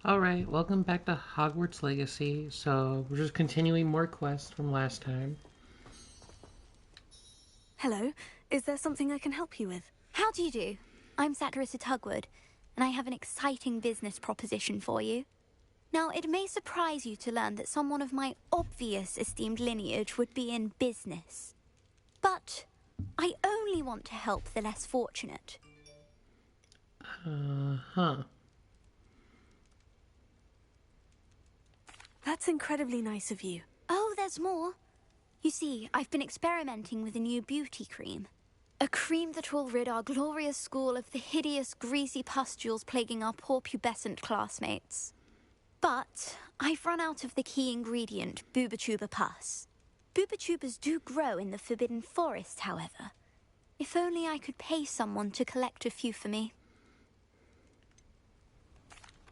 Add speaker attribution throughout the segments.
Speaker 1: Alright, welcome back to Hogwarts Legacy. So, we're just continuing more quests from last time.
Speaker 2: Hello, is there something I can help you with?
Speaker 3: How do you do? I'm Satirissa Tugwood, and I have an exciting business proposition for you. Now, it may surprise you to learn that someone of my obvious esteemed lineage would be in business. But I only want to help the less fortunate.
Speaker 1: Huh.
Speaker 2: That's incredibly nice of you.
Speaker 3: Oh, there's more. You see, I've been experimenting with a new beauty cream. A cream that will rid our glorious school of the hideous, greasy pustules plaguing our poor pubescent classmates. But I've run out of the key ingredient, Booba pus. Booba do grow in the Forbidden Forest, however. If only I could pay someone to collect a few for me.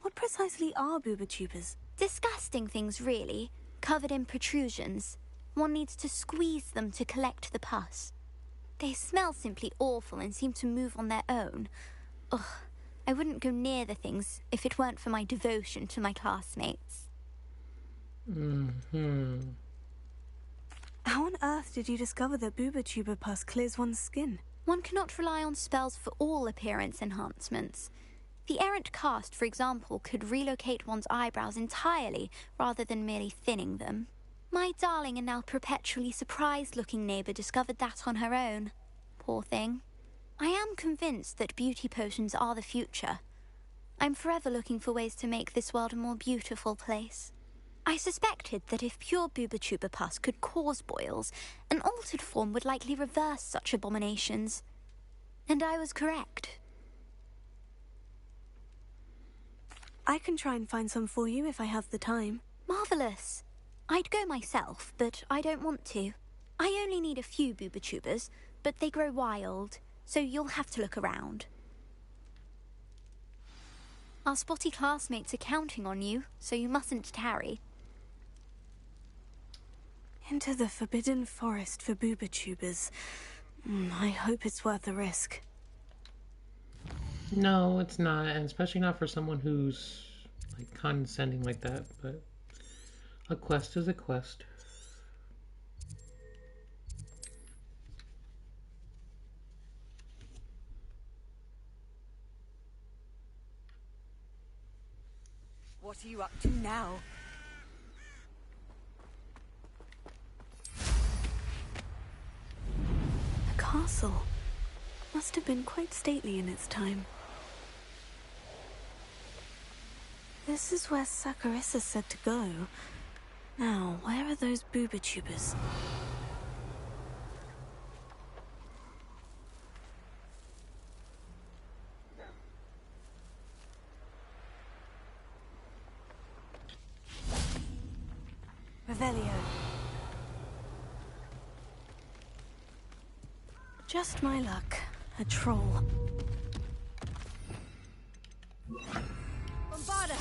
Speaker 2: What precisely are booba?
Speaker 3: Disgusting things, really, covered in protrusions. One needs to squeeze them to collect the pus. They smell simply awful and seem to move on their own. Ugh, I wouldn't go near the things if it weren't for my devotion to my classmates.
Speaker 2: How on earth did you discover that booba pus clears one's skin?
Speaker 3: One cannot rely on spells for all appearance enhancements. The errant cast, for example, could relocate one's eyebrows entirely rather than merely thinning them. My darling and now perpetually surprised-looking neighbour discovered that on her own. Poor thing. I am convinced that beauty potions are the future. I'm forever looking for ways to make this world a more beautiful place. I suspected that if pure booba pus could cause boils, an altered form would likely reverse such abominations. And I was correct.
Speaker 2: I can try and find some for you if I have the time.
Speaker 3: Marvellous. I'd go myself, but I don't want to. I only need a few booba but they grow wild, so you'll have to look around. Our spotty classmates are counting on you, so you mustn't tarry.
Speaker 2: Into the Forbidden Forest for booba. I hope it's worth the risk.
Speaker 1: No, it's not, and especially not for someone who's like condescending like that, but a quest is a quest.
Speaker 2: What are you up to now? The castle must have been quite stately in its time. This is where Saccharissa said to go. Now, where are those booba? Revelio. Just my luck. A troll. Bombarda!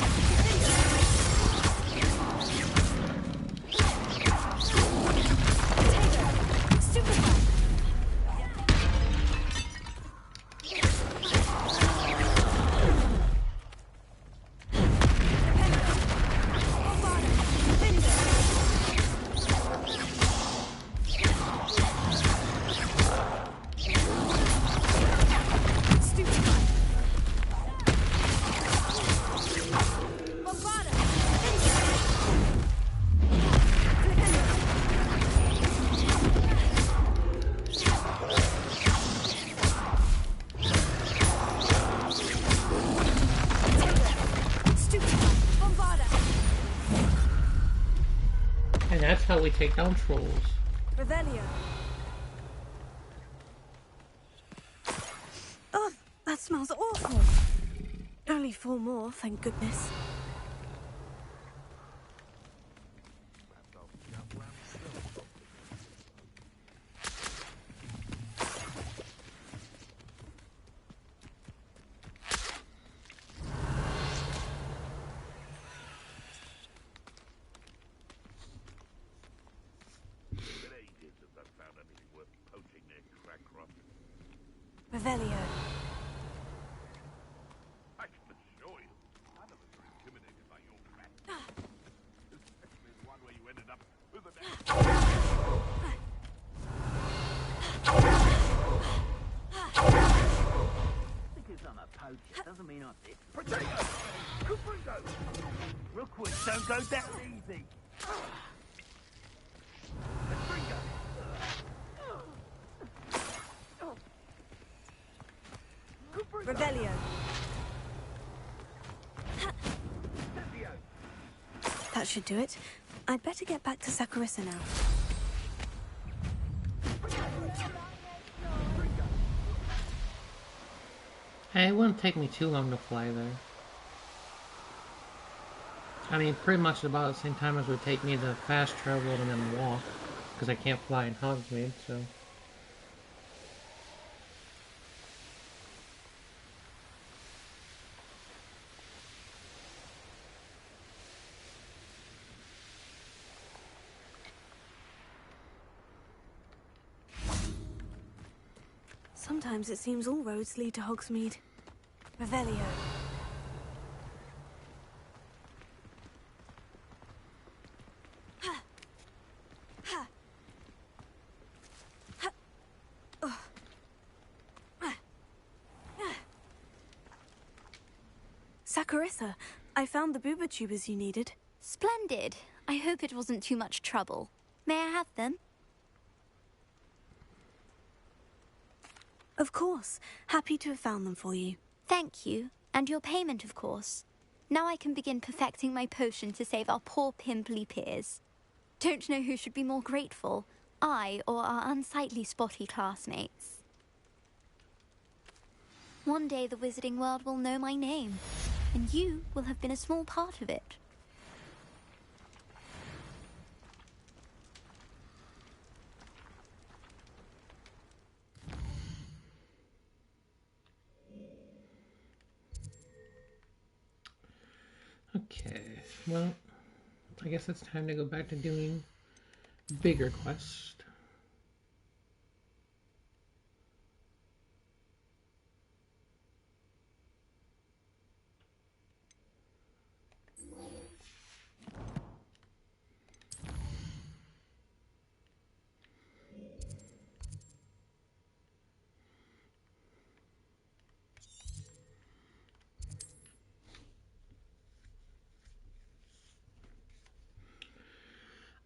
Speaker 1: And that's how we take down trolls.
Speaker 2: Revelio. Oh, that smells awful. Only 4 more, thank goodness. Revelio.
Speaker 4: I can assure you, none of us are intimidated Doesn't mean I did. Potato! Gryffindor! Rookwoods don't go down easy.
Speaker 2: Revelio. That should do it. I'd better get back to Saccharissa now.
Speaker 1: Hey, it wouldn't take me too long to fly there. I mean, pretty much about the same time as it would take me to fast travel and then walk, because I can't fly in Hogsmeade, so...
Speaker 2: Sometimes it seems all roads lead to Hogsmeade. Revelio. Saccharissa, I found the booba tubers you needed.
Speaker 3: Splendid. I hope it wasn't too much trouble. May I have them?
Speaker 2: Of course. Happy to have found them for you.
Speaker 3: Thank you. And your payment, of course. Now I can begin perfecting my potion to save our poor pimply peers. Don't know who should be more grateful, I or our unsightly spotty classmates. One day the wizarding world will know my name, and you will have been a small part of it.
Speaker 1: Okay, well, I guess it's time to go back to doing bigger quests.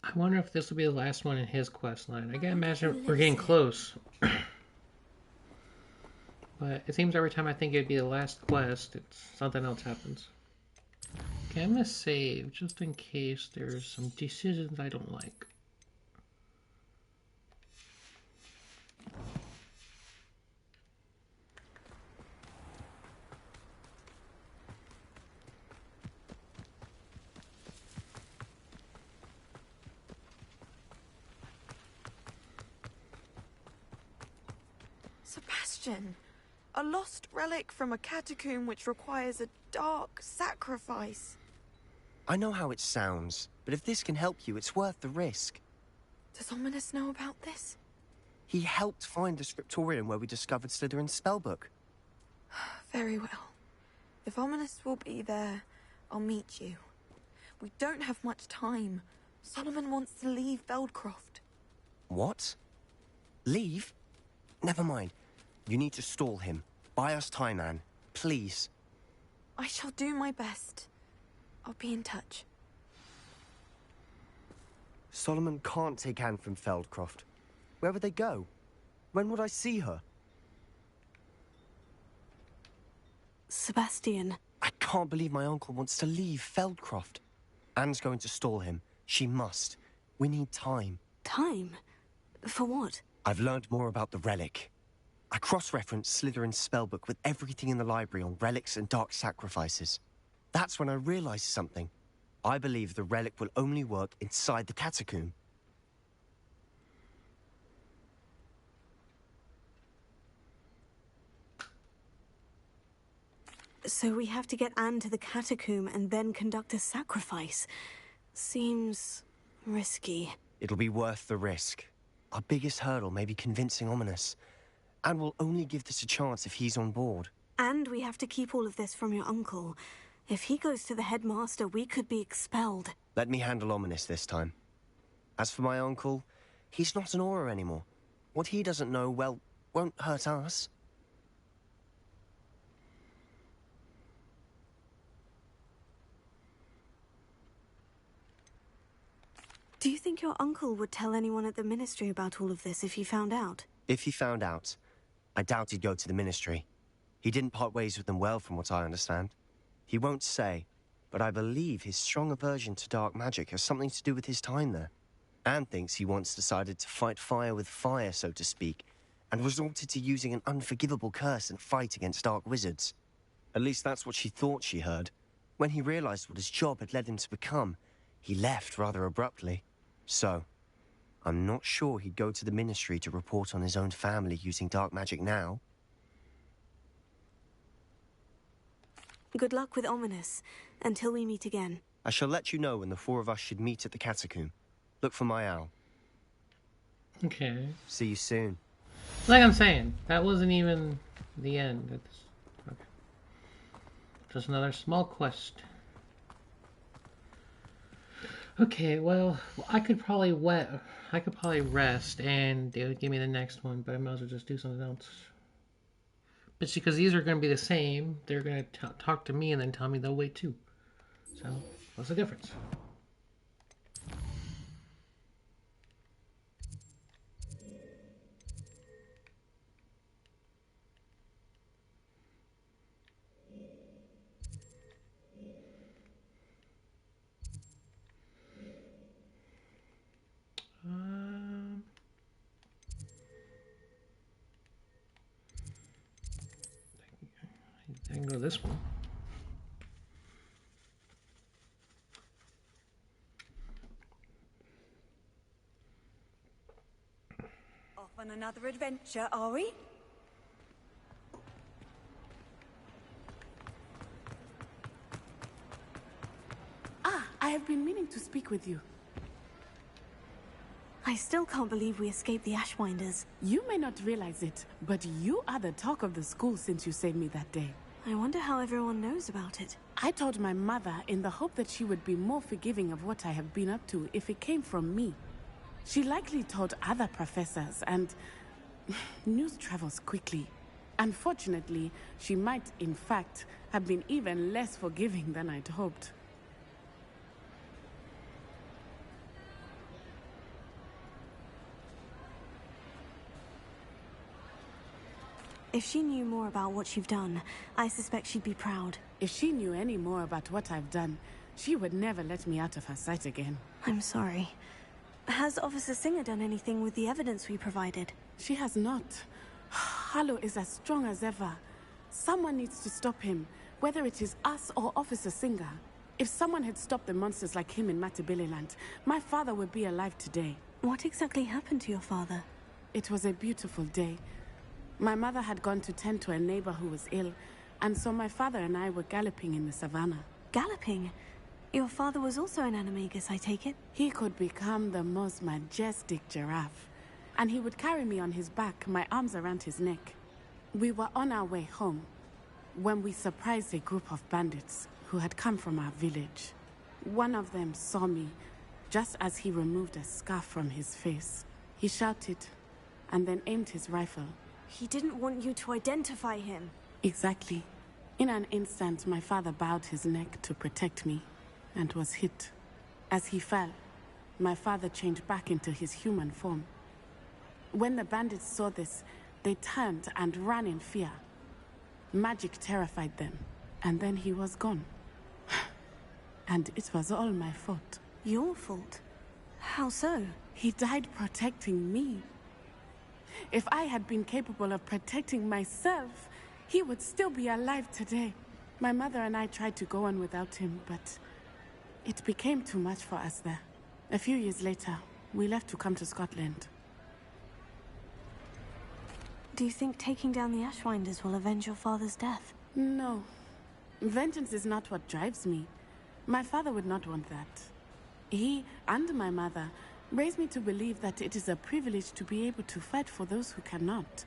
Speaker 1: I wonder if this will be the last one in his quest line. I can imagine we're getting close. But it seems every time I think it'd be the last quest, something else happens. Okay, I'm gonna save just in case there's some decisions I don't like.
Speaker 5: Sebastian, a lost relic from a catacomb which requires a dark sacrifice.
Speaker 6: I know how it sounds, but if this can help you, it's worth the risk.
Speaker 5: Does Ominous know about this?
Speaker 6: He helped find the scriptorium where we discovered Slytherin's spellbook.
Speaker 5: Very well. If Ominous will be there, I'll meet you. We don't have much time. Solomon wants to leave Feldcroft.
Speaker 6: What? Leave? Never mind. You need to stall him. Buy us time, Anne. Please.
Speaker 5: I shall do my best. I'll be in touch.
Speaker 6: Solomon can't take Anne from Feldcroft. Where would they go? When would I see her?
Speaker 2: Sebastian.
Speaker 6: I can't believe my uncle wants to leave Feldcroft. Anne's going to stall him. She must. We need time.
Speaker 2: Time? For what?
Speaker 6: I've learned more about the relic. I cross-referenced Slytherin's spellbook with everything in the library on relics and dark sacrifices. That's when I realized something. I believe the relic will only work inside the catacomb.
Speaker 2: So we have to get Anne to the catacomb and then conduct a sacrifice. Seems risky.
Speaker 6: It'll be worth the risk. Our biggest hurdle may be convincing Ominous. And we'll only give this a chance if he's on board.
Speaker 2: And we have to keep all of this from your uncle. If he goes to the headmaster, we could be expelled.
Speaker 6: Let me handle Ominous this time. As for my uncle, he's not an Auror anymore. What he doesn't know, well, won't hurt us.
Speaker 2: Do you think your uncle would tell anyone at the Ministry about all of this if he found out?
Speaker 6: If he found out, I doubt he'd go to the Ministry. He didn't part ways with them well, from what I understand. He won't say, but I believe his strong aversion to dark magic has something to do with his time there. Anne thinks he once decided to fight fire with fire, so to speak, and resorted to using an unforgivable curse and fight against dark wizards. At least that's what she thought she heard. When he realized what his job had led him to become, he left rather abruptly. So, I'm not sure he'd go to the Ministry to report on his own family using dark magic now.
Speaker 2: Good luck with Ominous, until we meet again.
Speaker 6: I shall let you know when the four of us should meet at the catacomb. Look for my owl.
Speaker 1: Okay.
Speaker 6: See you soon.
Speaker 1: Like I'm saying, that wasn't even the end. Okay. Just another small quest. Okay, well, I could probably rest and they would give me the next one, but I might as well just do something else. But because these are going to be the same, they're going to talk to me and then tell me they'll wait too. So, what's the difference? I can go this one.
Speaker 7: Off on another adventure, are we?
Speaker 8: Ah, I have been meaning to speak with you.
Speaker 2: I still can't believe we escaped the Ashwinders.
Speaker 8: You may not realize it, but you are the talk of the school since you saved me that day.
Speaker 2: I wonder how everyone knows about it.
Speaker 8: I told my mother in the hope that she would be more forgiving of what I have been up to if it came from me. She likely told other professors, and news travels quickly. Unfortunately, she might, in fact, have been even less forgiving than I'd hoped.
Speaker 2: If she knew more about what you've done, I suspect she'd be proud.
Speaker 8: If she knew any more about what I've done, she would never let me out of her sight again.
Speaker 2: I'm sorry. Has Officer Singer done anything with the evidence we provided?
Speaker 8: She has not. Harlow is as strong as ever. Someone needs to stop him, whether it is us or Officer Singer. If someone had stopped the monsters like him in Matabeleland, my father would be alive today.
Speaker 2: What exactly happened to your father?
Speaker 8: It was a beautiful day. My mother had gone to tend to a neighbor who was ill, and so my father and I were galloping in the savannah.
Speaker 2: Galloping? Your father was also an animagus, I take it?
Speaker 8: He could become the most majestic giraffe, and he would carry me on his back, my arms around his neck. We were on our way home when we surprised a group of bandits who had come from our village. One of them saw me just as he removed a scarf from his face. He shouted and then aimed his rifle.
Speaker 2: He didn't want you to identify him.
Speaker 8: Exactly. In an instant, my father bowed his neck to protect me and was hit. As he fell, my father changed back into his human form. When the bandits saw this, they turned and ran in fear. Magic terrified them, and then he was gone. And it was all my fault.
Speaker 2: Your fault? How so?
Speaker 8: He died protecting me. If I had been capable of protecting myself, he would still be alive today. My mother and I tried to go on without him, but it became too much for us there. A few years later, we left to come to Scotland.
Speaker 2: Do you think taking down the Ashwinders will avenge your father's death?
Speaker 8: No. Vengeance is not what drives me. My father would not want that. He and my mother raised me to believe that it is a privilege to be able to fight for those who cannot.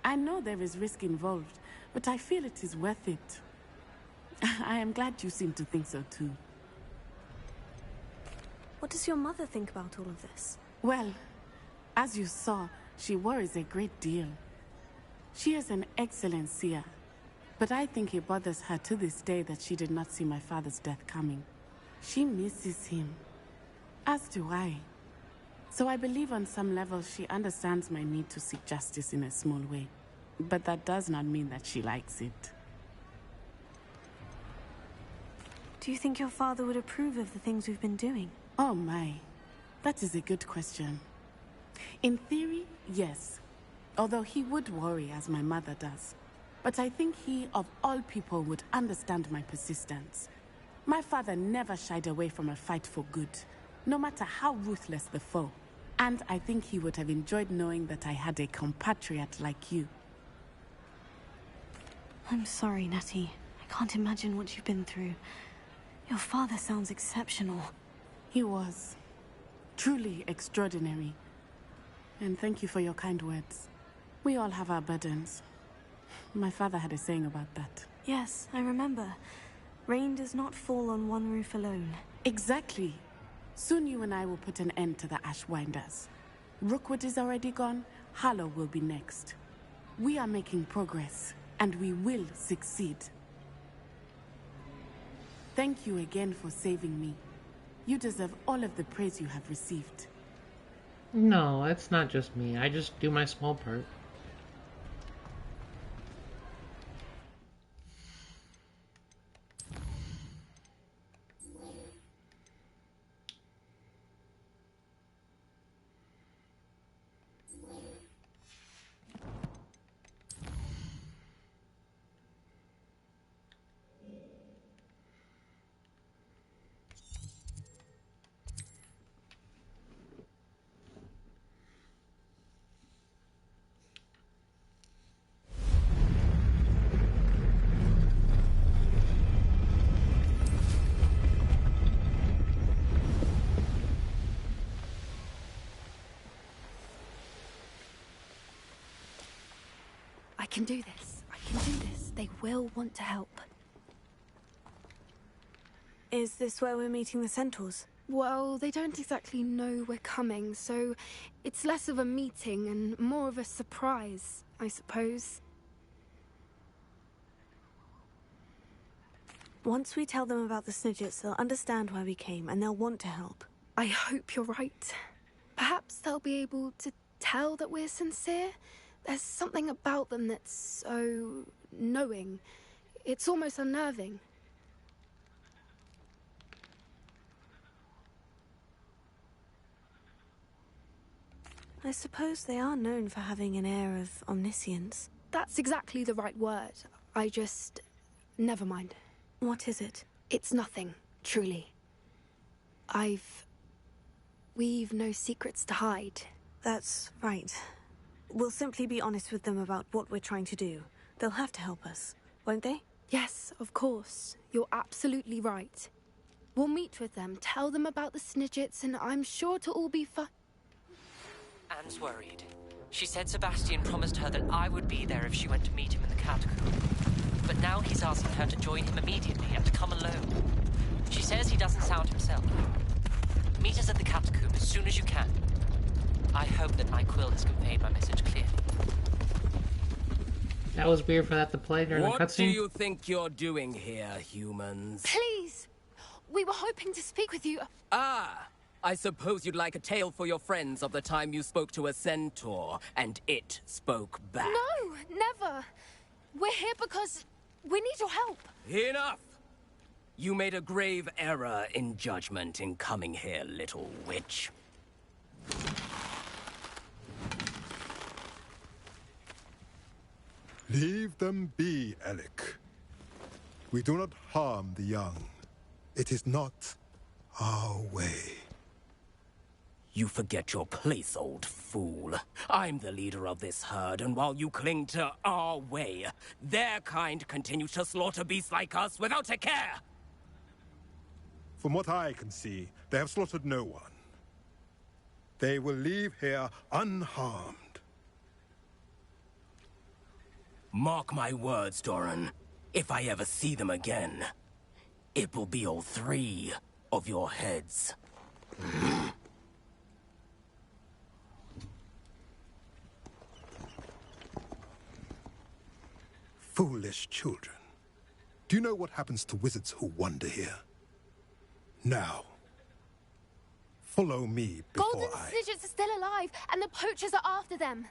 Speaker 8: I know there is risk involved, but I feel it is worth it. I am glad you seem to think so too.
Speaker 2: What does your mother think about all of this?
Speaker 8: Well, as you saw, she worries a great deal. She is an excellent seer, but I think it bothers her to this day that she did not see my father's death coming. She misses him. As do I. So I believe on some level she understands my need to seek justice in a small way. But that does not mean that she likes it.
Speaker 2: Do you think your father would approve of the things we've been doing?
Speaker 8: Oh my. That is a good question. In theory, yes. Although he would worry as my mother does. But I think he, of all people, would understand my persistence. My father never shied away from a fight for good, no matter how ruthless the foe. And I think he would have enjoyed knowing that I had a compatriot like you.
Speaker 2: I'm sorry, Natty. I can't imagine what you've been through. Your father sounds exceptional.
Speaker 8: He was. Truly extraordinary. And thank you for your kind words. We all have our burdens. My father had a saying about that.
Speaker 2: Yes, I remember. Rain does not fall on one roof alone.
Speaker 8: Exactly. Soon you and I will put an end to the Ashwinders. Rookwood is already gone. Harlow will be next. We are making progress, and we will succeed. Thank you again for saving me. You deserve all of the praise you have received.
Speaker 1: No, it's not just me. I just do my small part.
Speaker 9: I can do this. I can do this. They will want to help.
Speaker 2: Is this where we're meeting the centaurs?
Speaker 9: Well, they don't exactly know we're coming, so it's less of a meeting and more of a surprise, I suppose.
Speaker 2: Once we tell them about the Snidgets, they'll understand why we came, and they'll want to help.
Speaker 9: I hope you're right. Perhaps they'll be able to tell that we're sincere. There's something about them that's so knowing. It's almost unnerving.
Speaker 2: I suppose they are known for having an air of omniscience.
Speaker 9: That's exactly the right word. I just... never mind.
Speaker 2: What is it?
Speaker 9: It's nothing, truly. We've no secrets to hide.
Speaker 2: That's right. We'll simply be honest with them about what we're trying to do. They'll have to help us, won't they?
Speaker 9: Yes, of course. You're absolutely right. We'll meet with them, tell them about the Snidgets, and I'm sure to all be fine.
Speaker 10: Anne's worried. She said Sebastian promised her that I would be there if she went to meet him in the catacomb. But now he's asking her to join him immediately and to come alone. She says he doesn't sound himself. Meet us at the catacomb as soon as you can. I hope that my quill has conveyed my message clearly.
Speaker 1: That was weird for that to play during the cutscene.
Speaker 11: What do you think you're doing here, humans?
Speaker 9: Please! We were hoping to speak with you.
Speaker 11: Ah! I suppose you'd like a tale for your friends of the time you spoke to a centaur, and it spoke back.
Speaker 9: No, never! We're here because we need your help.
Speaker 11: Enough! You made a grave error in judgment in coming here, little witch.
Speaker 12: Leave them be, Alec. We do not harm the young. It is not our way.
Speaker 11: You forget your place, old fool. I'm the leader of this herd, and while you cling to our way, their kind continue to slaughter beasts like us without a care!
Speaker 12: From what I can see, they have slaughtered no one. They will leave here unharmed.
Speaker 11: Mark my words, Doran. If I ever see them again, it will be all three of your heads.
Speaker 12: Foolish children. Do you know what happens to wizards who wander here? Now, Follow me before
Speaker 9: Golden Snidgets are still alive, and the poachers are after them.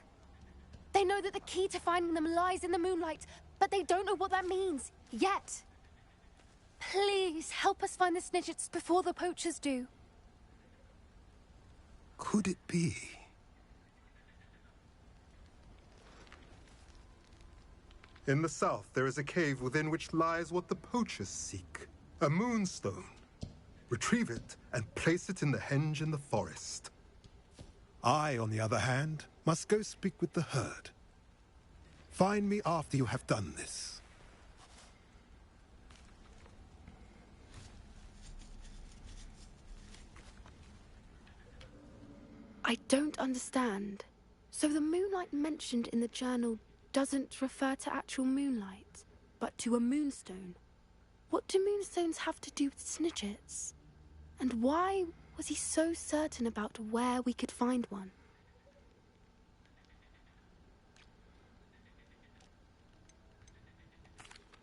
Speaker 9: They know that the key to finding them lies in the moonlight, but they don't know what that means, yet. Please, help us find the Snidgets before the poachers do.
Speaker 12: Could it be? In the south, there is a cave within which lies what the poachers seek. A moonstone. Retrieve it and place it in the henge in the forest. I, on the other hand, must go speak with the herd. Find me after you have done this.
Speaker 9: I don't understand. So the moonlight mentioned in the journal doesn't refer to actual moonlight, but to a moonstone. What do moonstones have to do with Snidgets? And why was he so certain about where we could find one?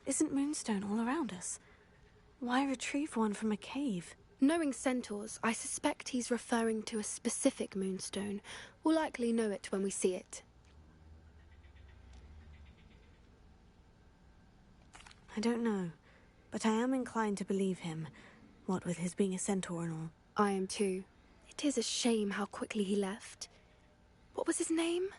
Speaker 2: Isn't moonstone all around us? Why retrieve one from a cave?
Speaker 9: Knowing centaurs, I suspect he's referring to a specific moonstone. We'll likely know it when we see it.
Speaker 2: I don't know, but I am inclined to believe him, what with his being a centaur and all.
Speaker 9: I am too. It is a shame how quickly he left. What was his name?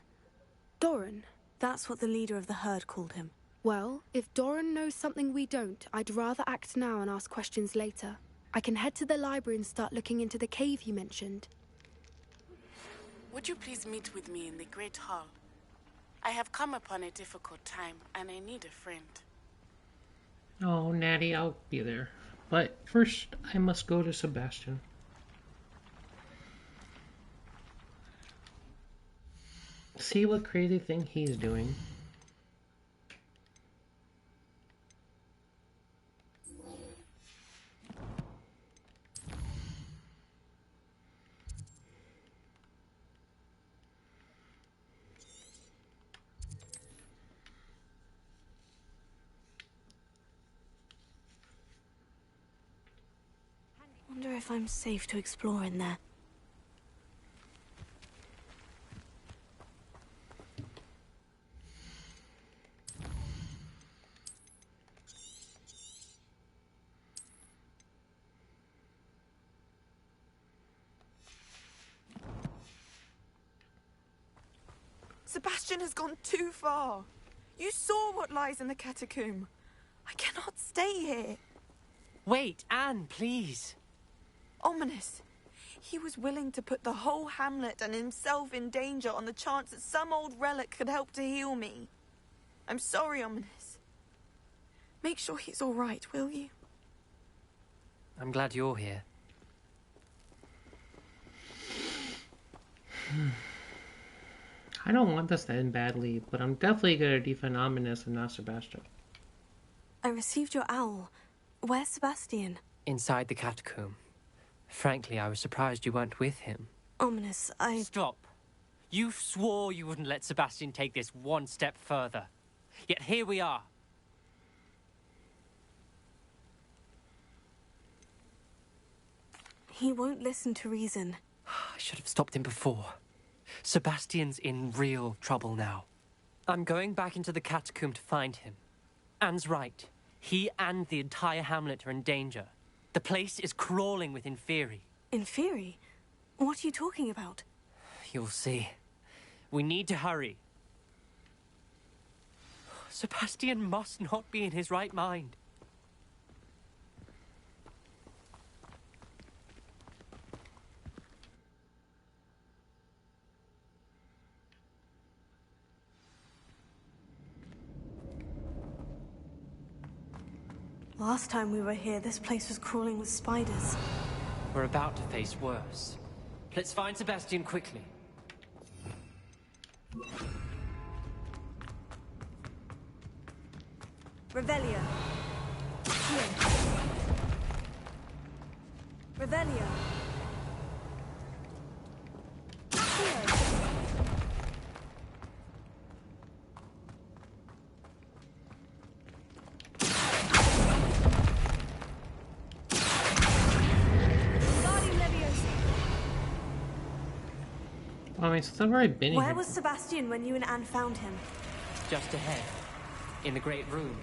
Speaker 9: Doran.
Speaker 2: That's what the leader of the herd called him.
Speaker 9: Well, if Doran knows something we don't, I'd rather act now and ask questions later. I can head to the library and start looking into the cave you mentioned.
Speaker 8: Would you please meet with me in the Great Hall? I have come upon a difficult time, and I need a friend.
Speaker 1: Oh, Natty, I'll be there. But first, I must go to Sebastian. See what crazy thing he's doing.
Speaker 2: Wonder if I'm safe to explore in there.
Speaker 5: Sebastian has gone too far. You saw what lies in the catacomb. I cannot stay here.
Speaker 10: Wait, Anne, please.
Speaker 5: Ominous. He was willing to put the whole hamlet and himself in danger on the chance that some old relic could help to heal me. I'm sorry, Ominous. Make sure he's all right, will you?
Speaker 10: I'm glad you're here.
Speaker 1: I don't want this to end badly, but I'm definitely going to defend Ominous and not Sebastian.
Speaker 2: I received your owl. Where's Sebastian?
Speaker 10: Inside the catacomb. Frankly, I was surprised you weren't with him.
Speaker 2: Ominous,
Speaker 10: Stop. You swore you wouldn't let Sebastian take this one step further. Yet here we are.
Speaker 2: He won't listen to reason.
Speaker 10: I should have stopped him before. Sebastian's in real trouble now. I'm going back into the catacomb to find him. Anne's right. He and the entire hamlet are in danger. The place is crawling with Inferi.
Speaker 2: Inferi? What are you talking about?
Speaker 10: You'll see. We need to hurry. Sebastian must not be in his right mind.
Speaker 2: Last time we were here, this place was crawling with spiders.
Speaker 10: We're about to face worse. Let's find Sebastian quickly.
Speaker 7: Revelio. Here. Revelio. Here. Guardian Leviosa.
Speaker 1: I mean, since I've already been
Speaker 2: Where
Speaker 1: here.
Speaker 2: was Sebastian when you and Anne found him?
Speaker 10: Just ahead, in the Great Room.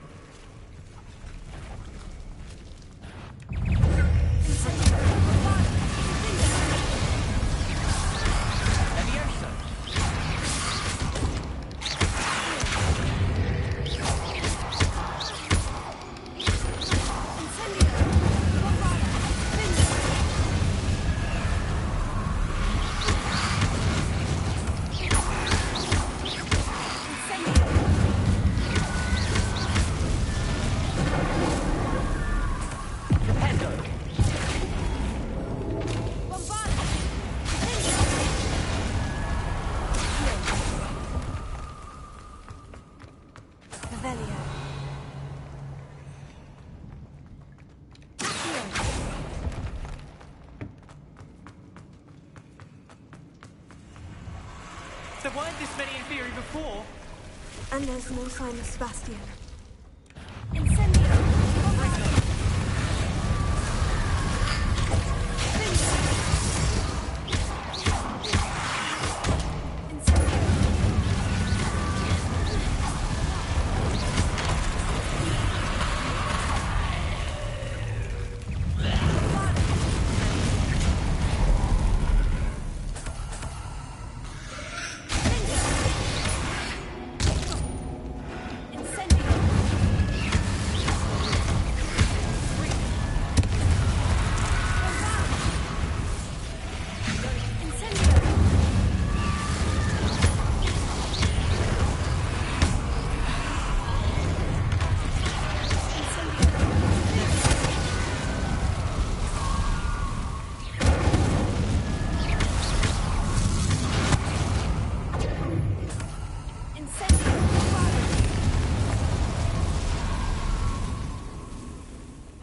Speaker 10: There weren't this many in theory before.
Speaker 2: And there's no sign of Sebastian.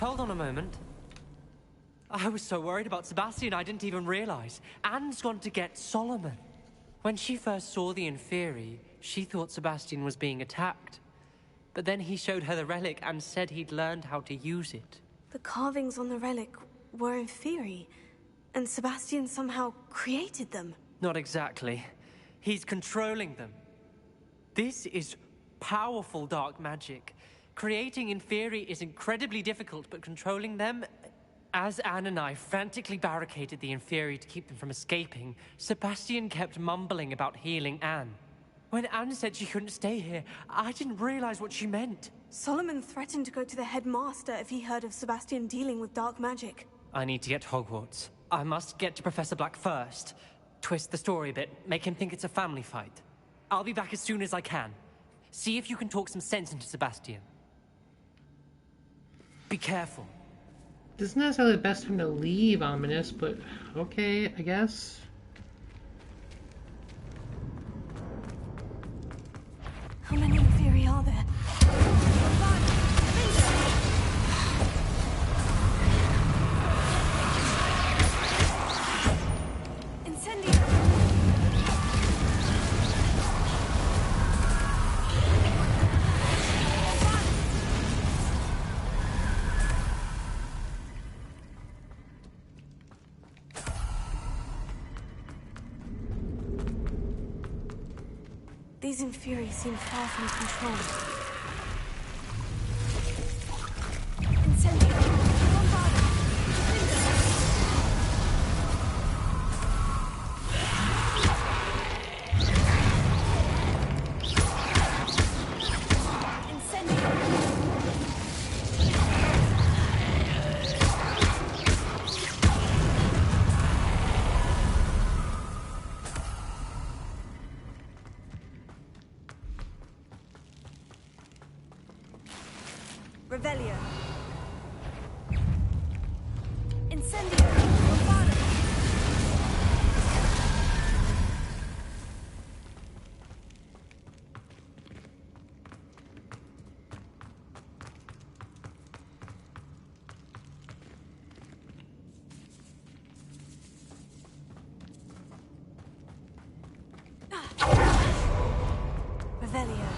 Speaker 10: Hold on a moment. I was so worried about Sebastian I didn't even realize. Anne's gone to get Solomon. When she first saw the Inferi, she thought Sebastian was being attacked. But then he showed her the relic and said he'd learned how to use it.
Speaker 2: The carvings on the relic were Inferi, and Sebastian somehow created them.
Speaker 10: Not exactly. He's controlling them. This is powerful dark magic. Creating Inferi is incredibly difficult, but controlling them... As Anne and I frantically barricaded the Inferi to keep them from escaping, Sebastian kept mumbling about healing Anne. When Anne said she couldn't stay here, I didn't realize what she meant.
Speaker 2: Solomon threatened to go to the headmaster if he heard of Sebastian dealing with dark magic.
Speaker 10: I need to get to Hogwarts. I must get to Professor Black first. Twist the story a bit, make him think it's a family fight. I'll be back as soon as I can. See if you can talk some sense into Sebastian. Be careful.
Speaker 1: This isn't necessarily the best time to leave, Ominous, but okay, I guess.
Speaker 2: How many Inferi are there? These Inferi seem far from control. Incendio! Revelio. Incendio. Bombardment. Revelio.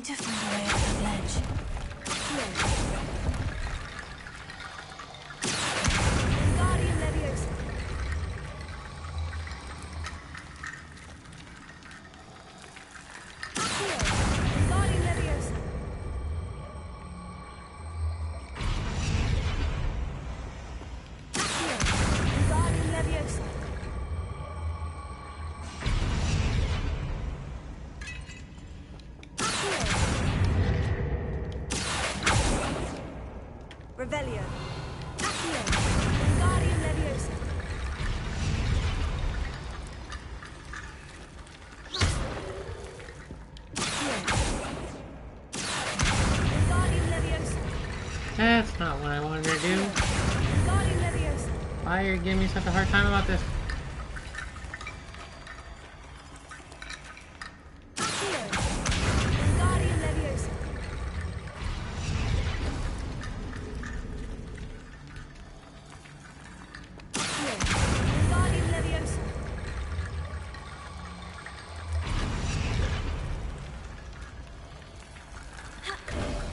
Speaker 2: need to find a way up that ledge.
Speaker 7: Wingardium Leviosa. Accio. Wingardium Leviosa. Accio. Wingardium Leviosa. Revelio. Accio. Wingardium Leviosa. Wingardium Leviosa.
Speaker 1: That's not what I wanted to do.
Speaker 7: Wingardium Leviosa.
Speaker 1: Why are you giving me such a hard time about this?
Speaker 7: Accio. Wingardium Leviosa. Accio. Wingardium Leviosa.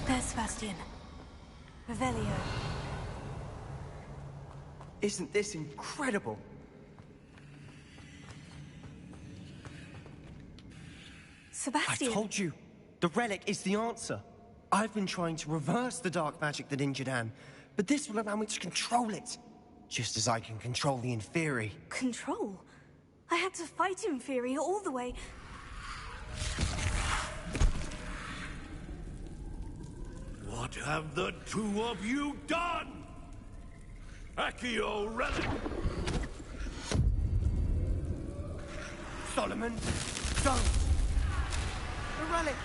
Speaker 2: There's Sebastian. Revelio.
Speaker 6: Isn't this incredible? I
Speaker 2: Sebastian.
Speaker 6: told you, the relic is the answer. I've been trying to reverse the dark magic that injured Anne, but this will allow me to control it. Just as I can control the Inferi.
Speaker 2: Control? I had to fight Inferi all the way.
Speaker 4: What have the two of you done? Accio Relic!
Speaker 6: Solomon, don't!
Speaker 5: The relic!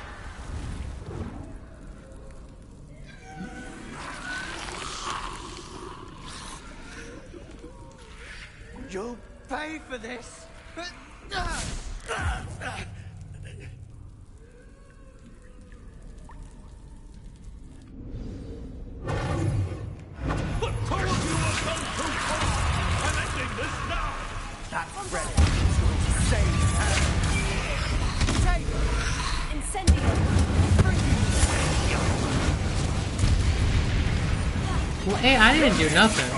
Speaker 6: You'll pay for this!
Speaker 4: The two of you have gone too far! I'm ending this now!
Speaker 6: That relic is going to save Anne! Take it!
Speaker 2: Incendio.
Speaker 1: Well, hey, I didn't do nothing.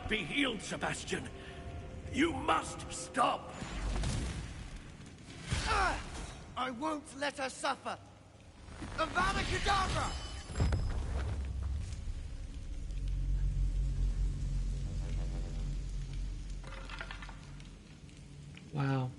Speaker 4: be healed, Sebastian. You must stop.
Speaker 13: I won't let her suffer. Avada Kedavra!
Speaker 1: Wow.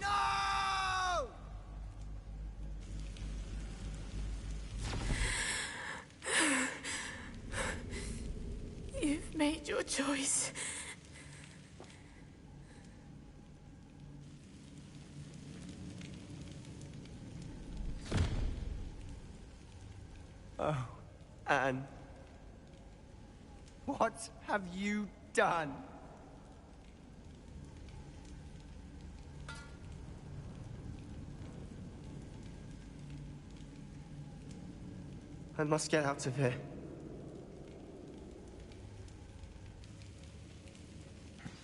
Speaker 13: No!
Speaker 5: You've made your choice.
Speaker 6: Oh, Anne. What have you done? I must get out of here.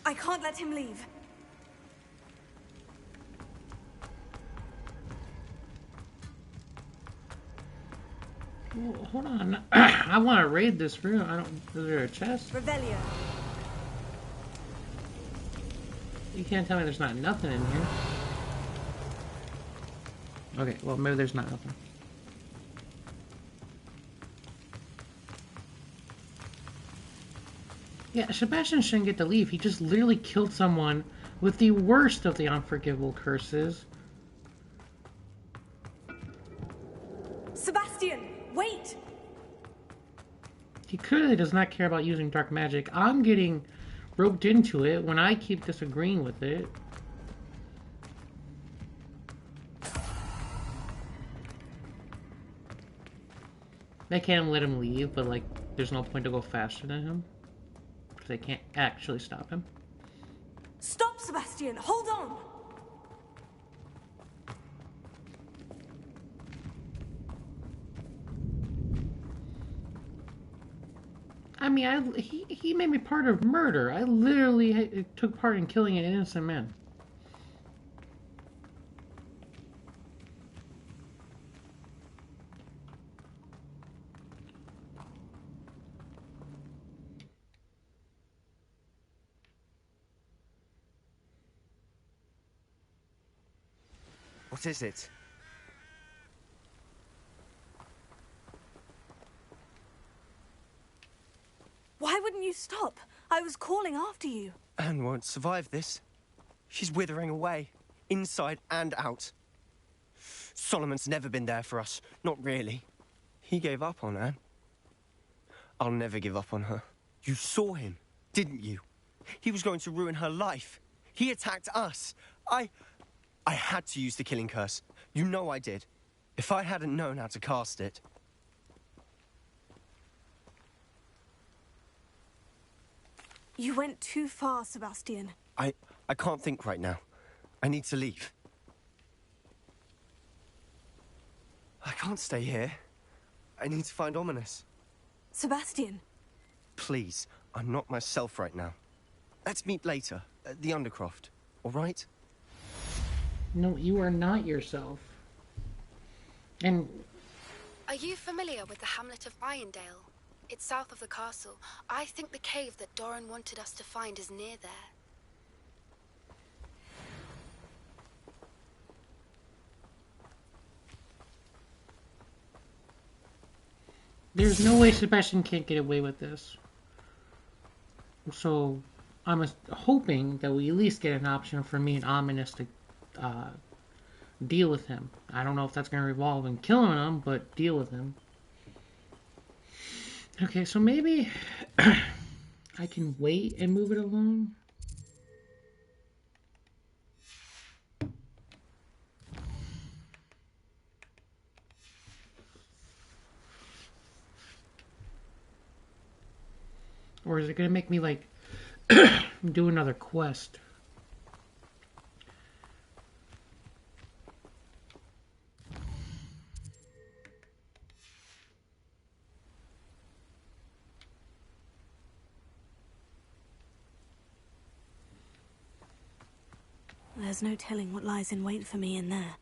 Speaker 2: I can't let him leave.
Speaker 1: Well, hold on. I want to raid this room. I don't. Is there a chest?
Speaker 2: Revelio.
Speaker 1: You can't tell me there's not nothing in here. Okay, well, maybe there's not nothing. Yeah, Sebastian shouldn't get to leave. He just literally killed someone with the worst of the unforgivable curses.
Speaker 2: Sebastian, wait!
Speaker 1: He clearly does not care about using dark magic. I'm getting roped into it when I keep disagreeing with it. They can't let him leave, but like, there's no point to go faster than him. Because they can't actually stop him.
Speaker 2: Stop, Sebastian! Hold on!
Speaker 1: I mean, he made me part of murder. I literally took part in killing an innocent man.
Speaker 6: What is it?
Speaker 2: Why wouldn't you stop? I was calling after you.
Speaker 6: Anne won't survive this. She's withering away, inside and out. Solomon's never been there for us. Not really. He gave up on Anne. I'll never give up on her. You saw him, didn't you? He was going to ruin her life. He attacked us. I had to use the killing curse. You know I did. If I hadn't known how to cast it...
Speaker 2: You went too far, Sebastian.
Speaker 6: I can't think right now. I need to leave. I can't stay here. I need to find Ominous.
Speaker 2: Sebastian.
Speaker 6: Please, I'm not myself right now. Let's meet later, at the Undercroft, all right?
Speaker 1: No, you are not yourself. And...
Speaker 9: Are you familiar with the hamlet of Irondale? It's south of the castle. I think the cave that Doran wanted us to find is near there.
Speaker 1: There's no way Sebastian can't get away with this. So, I'm hoping that we at least get an option for me and Ominous to deal with him. I don't know if that's going to revolve in killing him, but deal with him. Okay, so maybe I can wait and move it along? Or is it gonna make me, like, do another quest?
Speaker 2: There's no telling what lies in wait for me in there.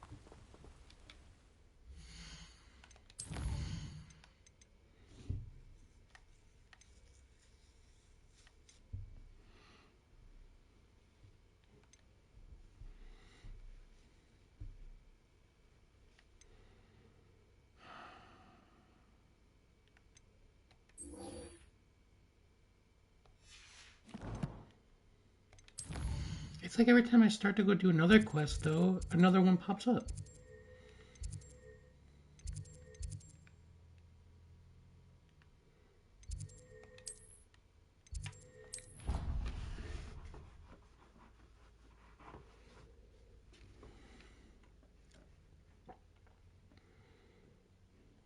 Speaker 1: It's like every time I start to go do another quest, though, another one pops up.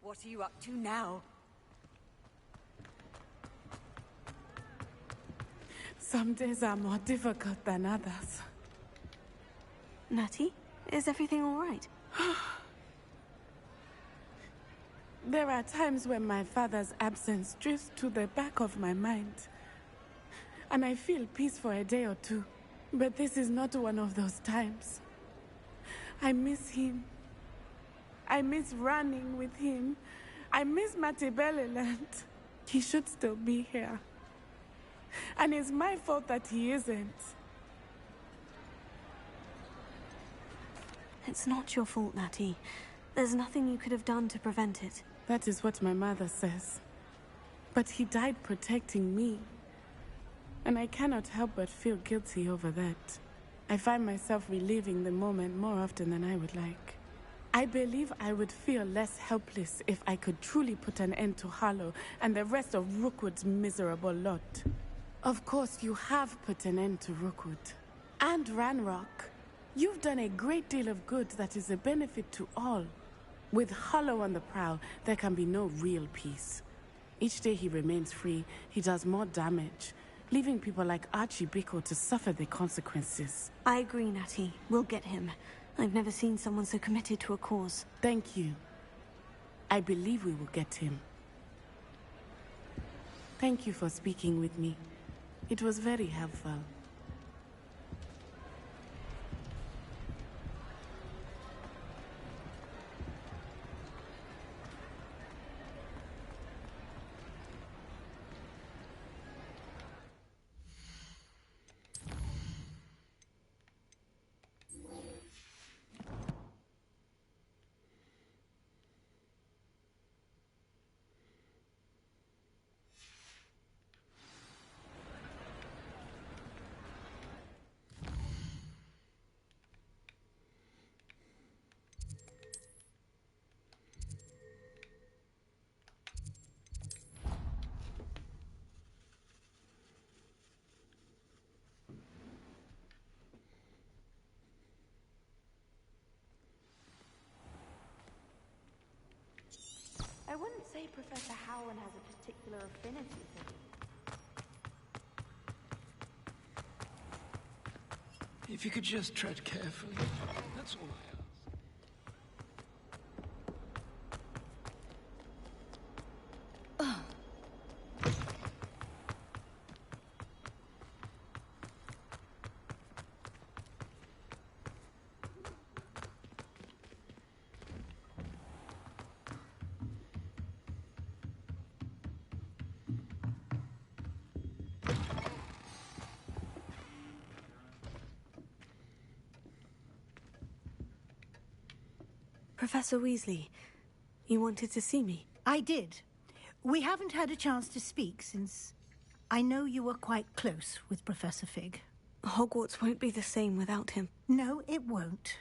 Speaker 14: What are you up to now?
Speaker 8: Some days are more difficult than others.
Speaker 2: Natty, is everything all right?
Speaker 8: There are times when my father's absence drifts to the back of my mind. And I feel peace for a day or two. But this is not one of those times. I miss him. I miss running with him. I miss Matibeleland. He should still be here. And it's my fault that he isn't.
Speaker 2: It's not your fault, Natty. There's nothing you could have done to prevent it.
Speaker 8: That is what my mother says. But he died protecting me. And I cannot help but feel guilty over that. I find myself reliving the moment more often than I would like. I believe I would feel less helpless if I could truly put an end to Harlow and the rest of Rookwood's miserable lot. Of course, you have put an end to Rookwood. And Ranrock. You've done a great deal of good that is a benefit to all. With Harlow on the prowl, there can be no real peace. Each day he remains free, he does more damage, leaving people like Archie Bickle to suffer the consequences.
Speaker 2: I agree, Natty. We'll get him. I've never seen someone so committed to a cause.
Speaker 8: Thank you. I believe we will get him. Thank you for speaking with me. It was very helpful.
Speaker 9: I wouldn't say Professor Howland has a particular affinity for you.
Speaker 15: If you could just tread carefully, that's all I ask.
Speaker 2: Professor Weasley, you wanted to see me?
Speaker 16: I did. We haven't had a chance to speak since I know you were quite close with Professor Fig.
Speaker 2: Hogwarts won't be the same without him.
Speaker 16: No, it won't.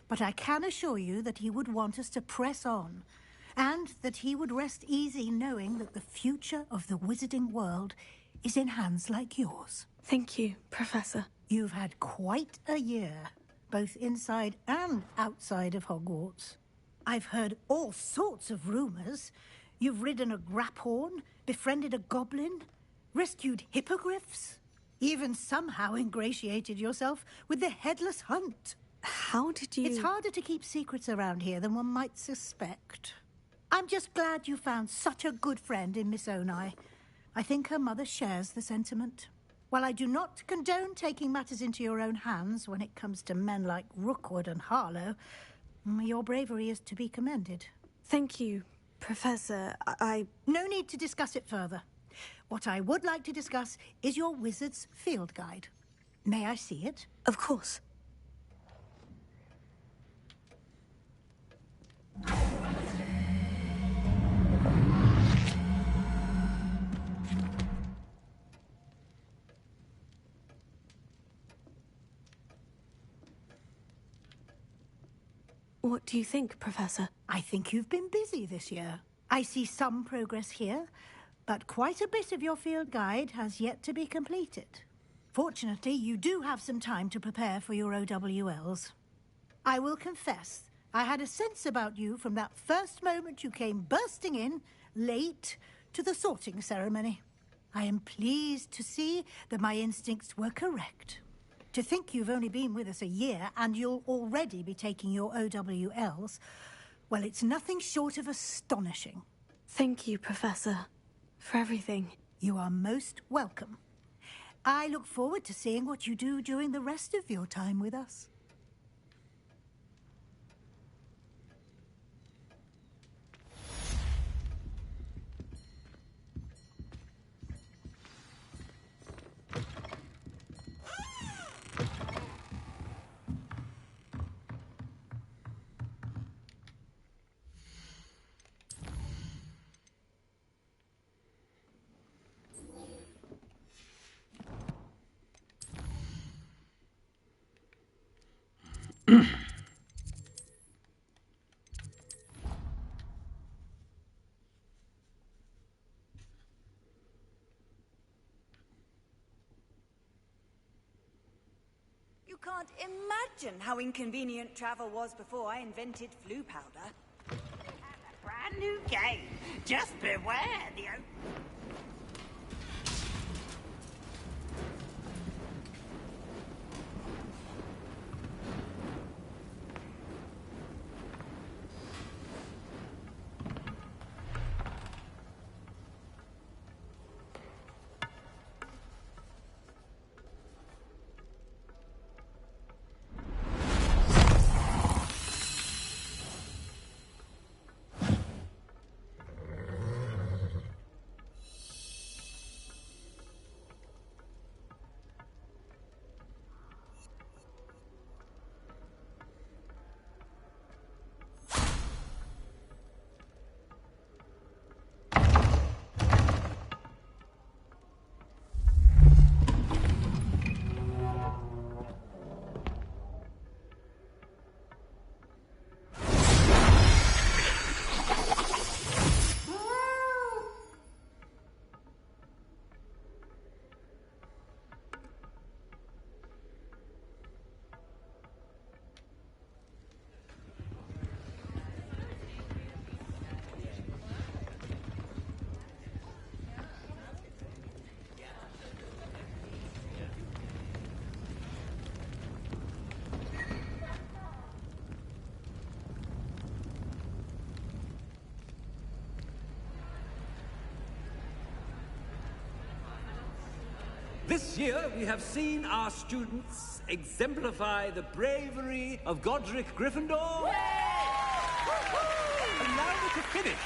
Speaker 16: But I can assure you that he would want us to press on, and that he would rest easy knowing that the future of the wizarding world is in hands like yours.
Speaker 9: Thank you, Professor.
Speaker 16: You've had quite a year, both inside and outside of Hogwarts. I've heard all sorts of rumors. You've ridden a graphorn, befriended a goblin, rescued hippogriffs, even somehow ingratiated yourself with the Headless Hunt.
Speaker 9: How did you...
Speaker 16: It's harder to keep secrets around here than one might suspect. I'm just glad you found such a good friend in Miss Onai. I think her mother shares the sentiment. While I do not condone taking matters into your own hands when it comes to men like Rookwood and Harlow, your bravery is to be commended.
Speaker 9: Thank you, Professor.
Speaker 16: No need to discuss it further. What I would like to discuss is your wizard's field guide. May I see it?
Speaker 9: Of course. What do you think, Professor?
Speaker 16: I think you've been busy this year. I see some progress here, but quite a bit of your field guide has yet to be completed. Fortunately, you do have some time to prepare for your OWLs. I will confess, I had a sense about you from that first moment you came bursting in, late, to the sorting ceremony. I am pleased to see that my instincts were correct. To think you've only been with us a year and you'll already be taking your OWLs, well, it's nothing short of astonishing.
Speaker 9: Thank you, Professor, for everything.
Speaker 16: You are most welcome. I look forward to seeing what you do during the rest of your time with us.
Speaker 14: You can't imagine how inconvenient travel was before I invented flu powder. We have a brand new game. Just beware the...
Speaker 17: This year, we have seen our students exemplify the bravery of Godric Gryffindor. And now to finish,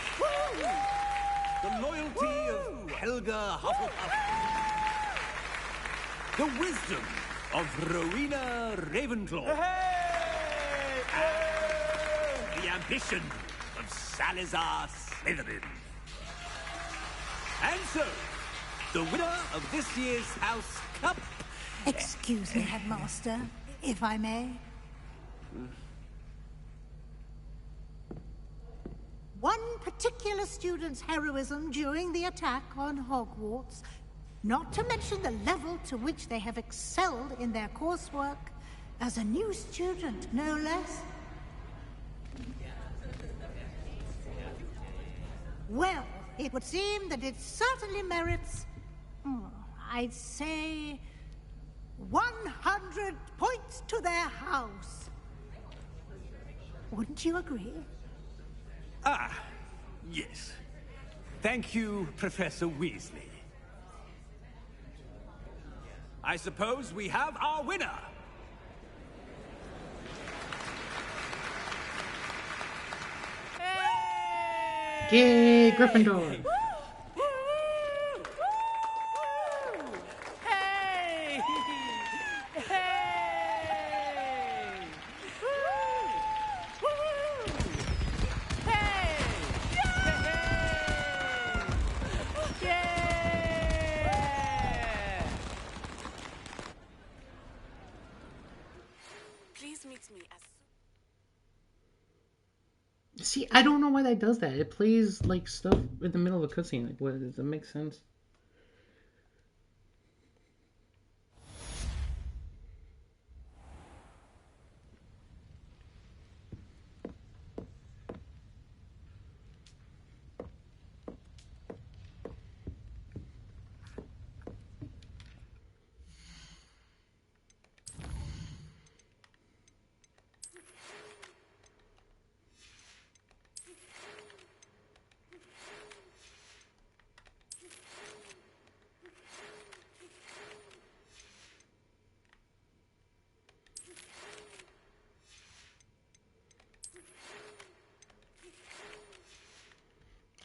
Speaker 17: the loyalty of Helga Hufflepuff. The wisdom of Rowena Ravenclaw. And the ambition of Salazar Slytherin. And so, the winner of this year's House Cup...
Speaker 16: Excuse me, Headmaster, if I may. One particular student's heroism during the attack on Hogwarts Not to mention the level to which they have excelled in their coursework as a new student, no less. Well, it would seem that it certainly merits, I'd say, 100 points to their house. Wouldn't you agree?
Speaker 17: Ah, yes. Thank you, Professor Weasley. I suppose we have our winner.
Speaker 1: Yay, Gryffindor!
Speaker 11: Hey! Hey!
Speaker 8: Please meet me as
Speaker 1: See, I don't know why that does that. It plays like stuff in the middle of a cutscene. Like, what does that make sense?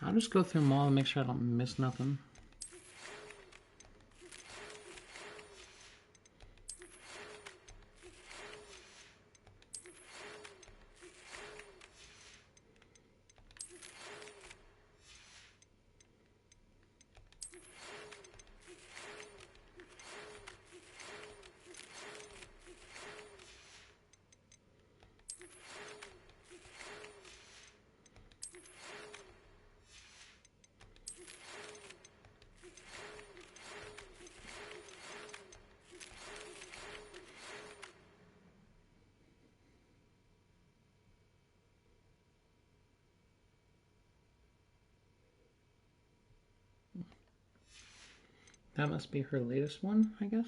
Speaker 1: I'll just go through them all and make sure I don't miss nothing. That must be her latest one, I guess.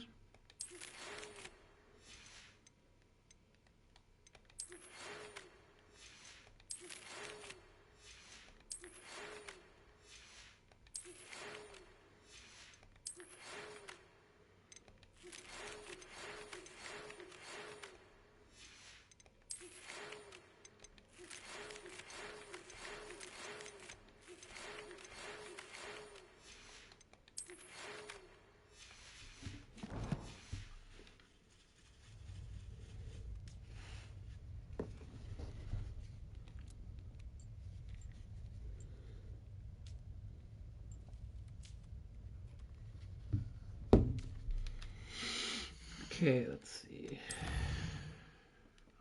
Speaker 1: Okay, let's see.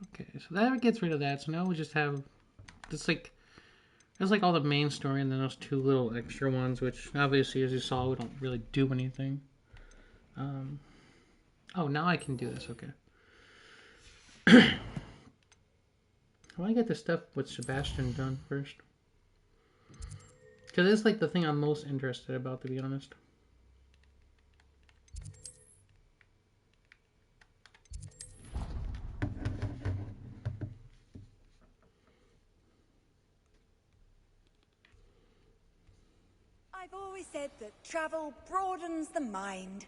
Speaker 1: Okay, so that gets rid of that. So now we just have it's like there's like all the main story and then those two little extra ones, which obviously, as you saw, we don't really do anything. Oh, now I can do this. Okay. I want to get the stuff with Sebastian done first, because it's like the thing I'm most interested about, to be honest.
Speaker 14: I've always said that travel broadens the mind.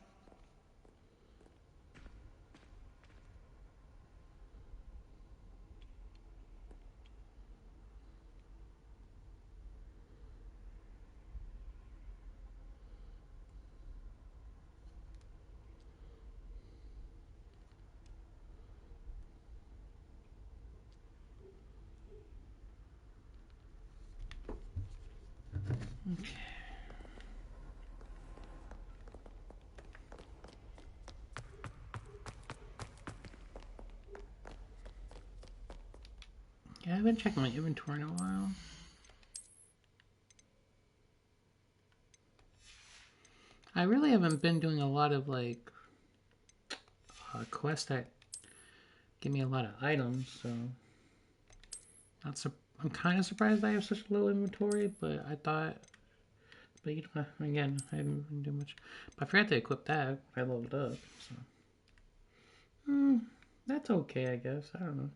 Speaker 1: Okay. Yeah, I haven't checked my inventory in a while. I really haven't been doing a lot of like quests that give me a lot of items, so I'm kind of surprised I have such a low inventory, but I thought, but you know, again, I haven't been doing much. But I forgot to equip that. I leveled up, so that's okay, I guess. I don't know.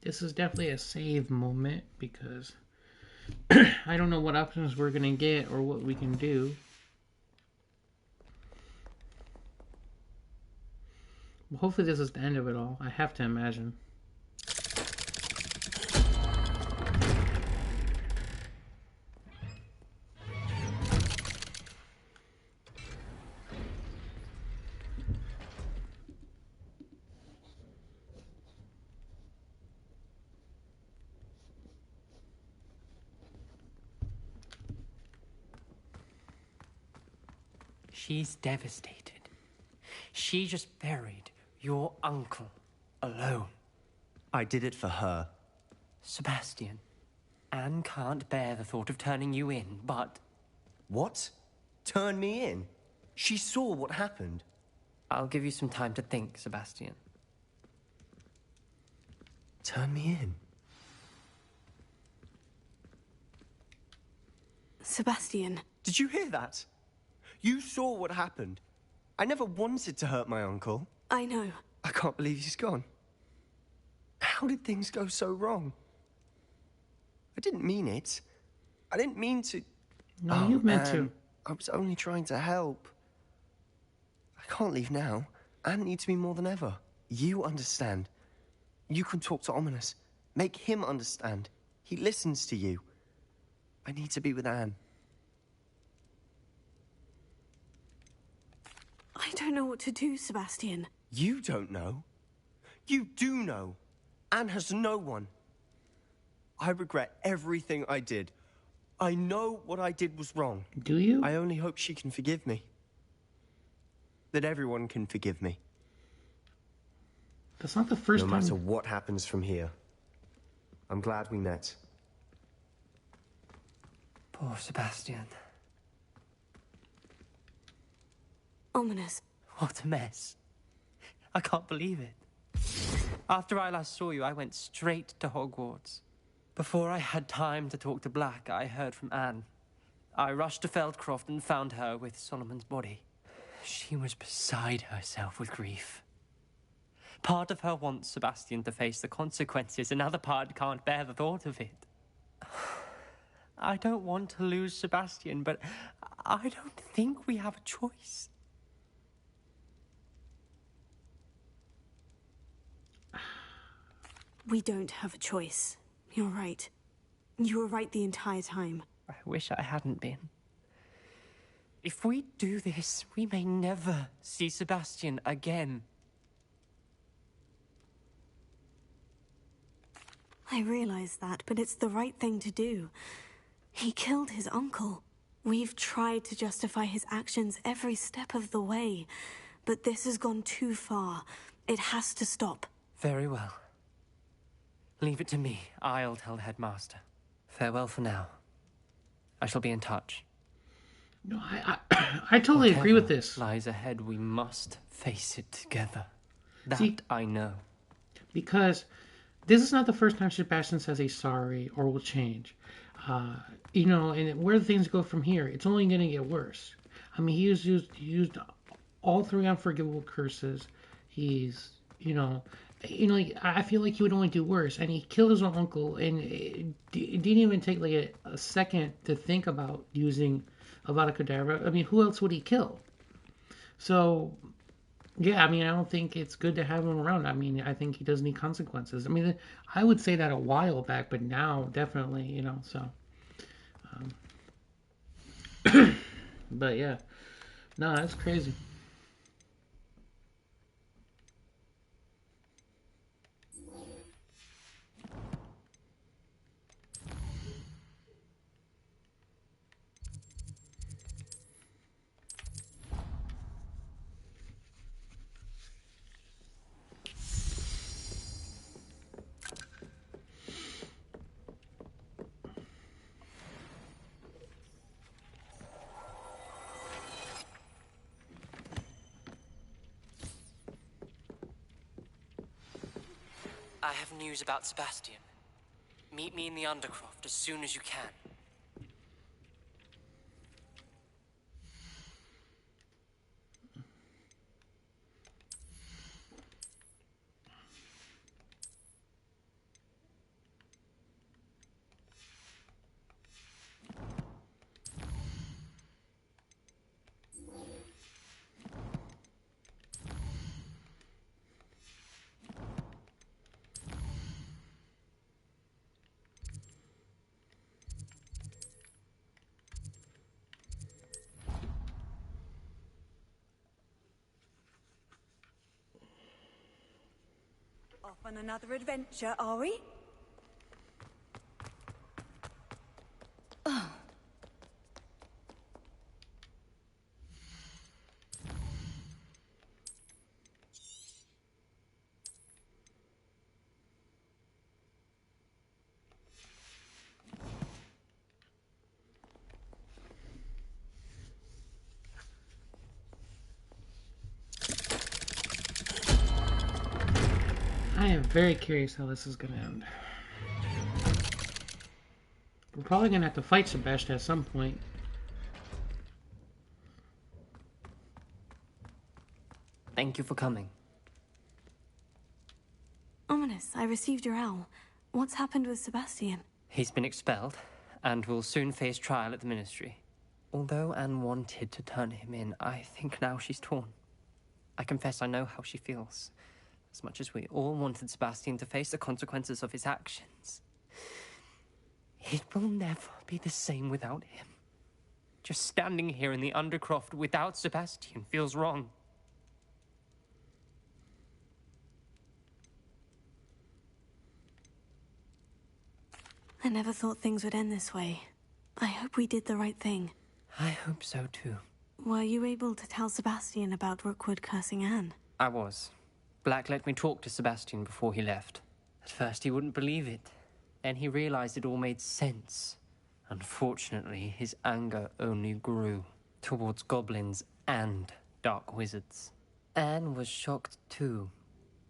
Speaker 1: This is definitely a save moment because I don't know what options we're gonna get or what we can do. Well, hopefully this is the end of it all. I have to imagine.
Speaker 10: She's devastated. She just buried your uncle alone.
Speaker 6: I did it for her.
Speaker 10: Sebastian, Anne can't bear the thought of turning you in, but...
Speaker 6: What? Turn me in? She saw what happened.
Speaker 10: I'll give you some time to think, Sebastian.
Speaker 6: Turn me in?
Speaker 2: Sebastian.
Speaker 6: Did you hear that? You saw what happened. I never wanted to hurt my uncle.
Speaker 2: I know.
Speaker 6: I can't believe he's gone. How did things go so wrong? I didn't mean it. I didn't mean to...
Speaker 1: No, you meant to.
Speaker 6: I was only trying to help. I can't leave now. Anne needs me more than ever. You understand. You can talk to Ominous. Make him understand. He listens to you. I need to be with Anne.
Speaker 2: I don't know what to do, Sebastian.
Speaker 6: You don't know. You do know. Anne has no one. I regret everything I did. I know what I did was wrong.
Speaker 1: Do you?
Speaker 6: I only hope she can forgive me. That everyone can forgive me.
Speaker 1: That's not the first time.
Speaker 6: No matter what happens from here, I'm glad we met.
Speaker 10: Poor Sebastian.
Speaker 2: Ominous.
Speaker 10: What a mess. I can't believe it. After I last saw you, I went straight to Hogwarts. Before I had time to talk to Black, I heard from Anne. I rushed to Feldcroft and found her with Solomon's body. She was beside herself with grief. Part of her wants Sebastian to face the consequences, another part can't bear the thought of it. I don't want to lose Sebastian, but I don't think we have a choice.
Speaker 2: We don't have a choice. You're right. You were right the entire time.
Speaker 10: I wish I hadn't been. If we do this, we may never see Sebastian again.
Speaker 2: I realize that, but it's the right thing to do. He killed his uncle. We've tried to justify his actions every step of the way, but this has gone too far. It has to stop.
Speaker 10: Very well. Leave it to me. I'll tell the headmaster. Farewell for now. I shall be in touch.
Speaker 1: No, I totally agree with this.
Speaker 10: Lies ahead, we must face it together. That
Speaker 1: See,
Speaker 10: I know.
Speaker 1: Because this is not the first time Sebastian says he's sorry or will change. You know, and where things go from here, it's only going to get worse. I mean, he used all three unforgivable curses. He's, I feel like he would only do worse. And he killed his own uncle, and it didn't even take like a second to think about using Avada Kedavra. I mean, who else would he kill? So, yeah, I mean, I don't think it's good to have him around. I mean, I think he does need consequences. I mean, I would say that a while back, but now, definitely, so. But, yeah. No, that's crazy.
Speaker 10: I have news about Sebastian. Meet me in the Undercroft as soon as you can.
Speaker 14: Off on another adventure, are we? Oh.
Speaker 1: I am very curious how this is going to end. We're probably going to have to fight Sebastian at some point.
Speaker 10: Thank you for coming.
Speaker 2: Ominous, I received your owl. What's happened with Sebastian?
Speaker 10: He's been expelled, and will soon face trial at the Ministry. Although Anne wanted to turn him in, I think now she's torn. I confess I know how she feels. As much as we all wanted Sebastian to face the consequences of his actions. It will never be the same without him. Just standing here in the Undercroft without Sebastian feels wrong.
Speaker 2: I never thought things would end this way. I hope we did the right thing.
Speaker 10: I hope so too.
Speaker 2: Were you able to tell Sebastian about Rookwood cursing Anne?
Speaker 10: I was. Black let me talk to Sebastian before he left. At first he wouldn't believe it. Then he realized it all made sense. Unfortunately, his anger only grew towards goblins and dark wizards. Anne was shocked too,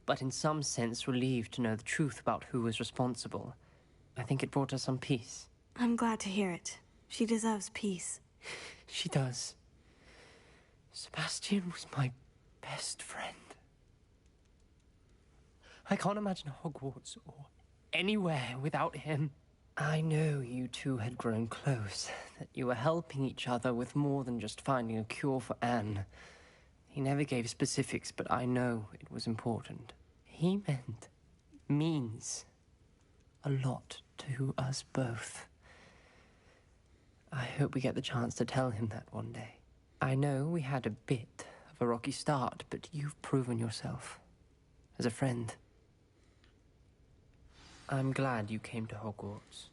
Speaker 10: but in some sense relieved to know the truth about who was responsible. I think it brought her some peace.
Speaker 2: I'm glad to hear it. She deserves peace.
Speaker 10: She does. Sebastian was my best friend. I can't imagine Hogwarts or anywhere without him. I know you two had grown close, that you were helping each other with more than just finding a cure for Anne. He never gave specifics, but I know it was important. He means a lot to us both. I hope we get the chance to tell him that one day. I know we had a bit of a rocky start, but you've proven yourself as a friend. I'm glad you came to Hogwarts.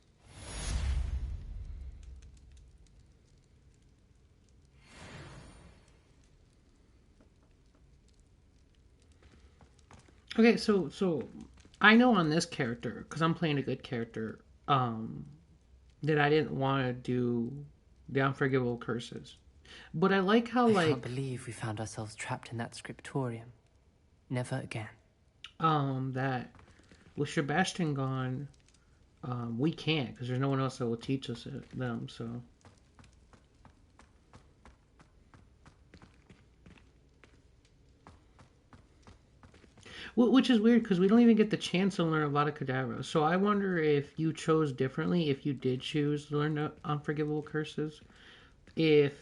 Speaker 1: Okay, so I know on this character, because I'm playing a good character, that I didn't want to do the unforgivable curses. But I like how,
Speaker 10: I can't believe we found ourselves trapped in that scriptorium. Never again.
Speaker 1: That with Sebastian gone, we can't, because there's no one else that will teach us them, so. Which is weird, because we don't even get the chance to learn a lot of Kadabra. So I wonder if you chose differently, if you did choose to learn the unforgivable curses. If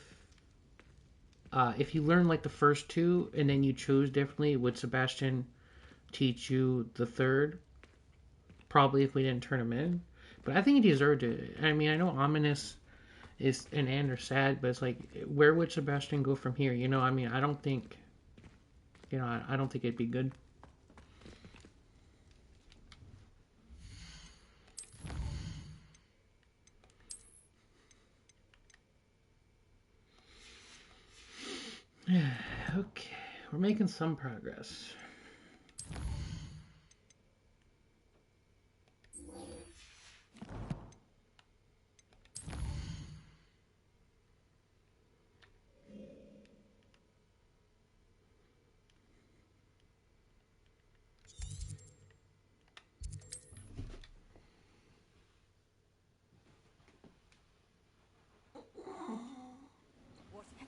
Speaker 1: you learn like the first two, and then you chose differently, would Sebastian teach you the third? Probably if we didn't turn him in. But I think he deserved it. I mean, I know Ominous and Anne are sad, but it's like, where would Sebastian go from here? You know, I mean, I don't think it'd be good. Okay, we're making some progress.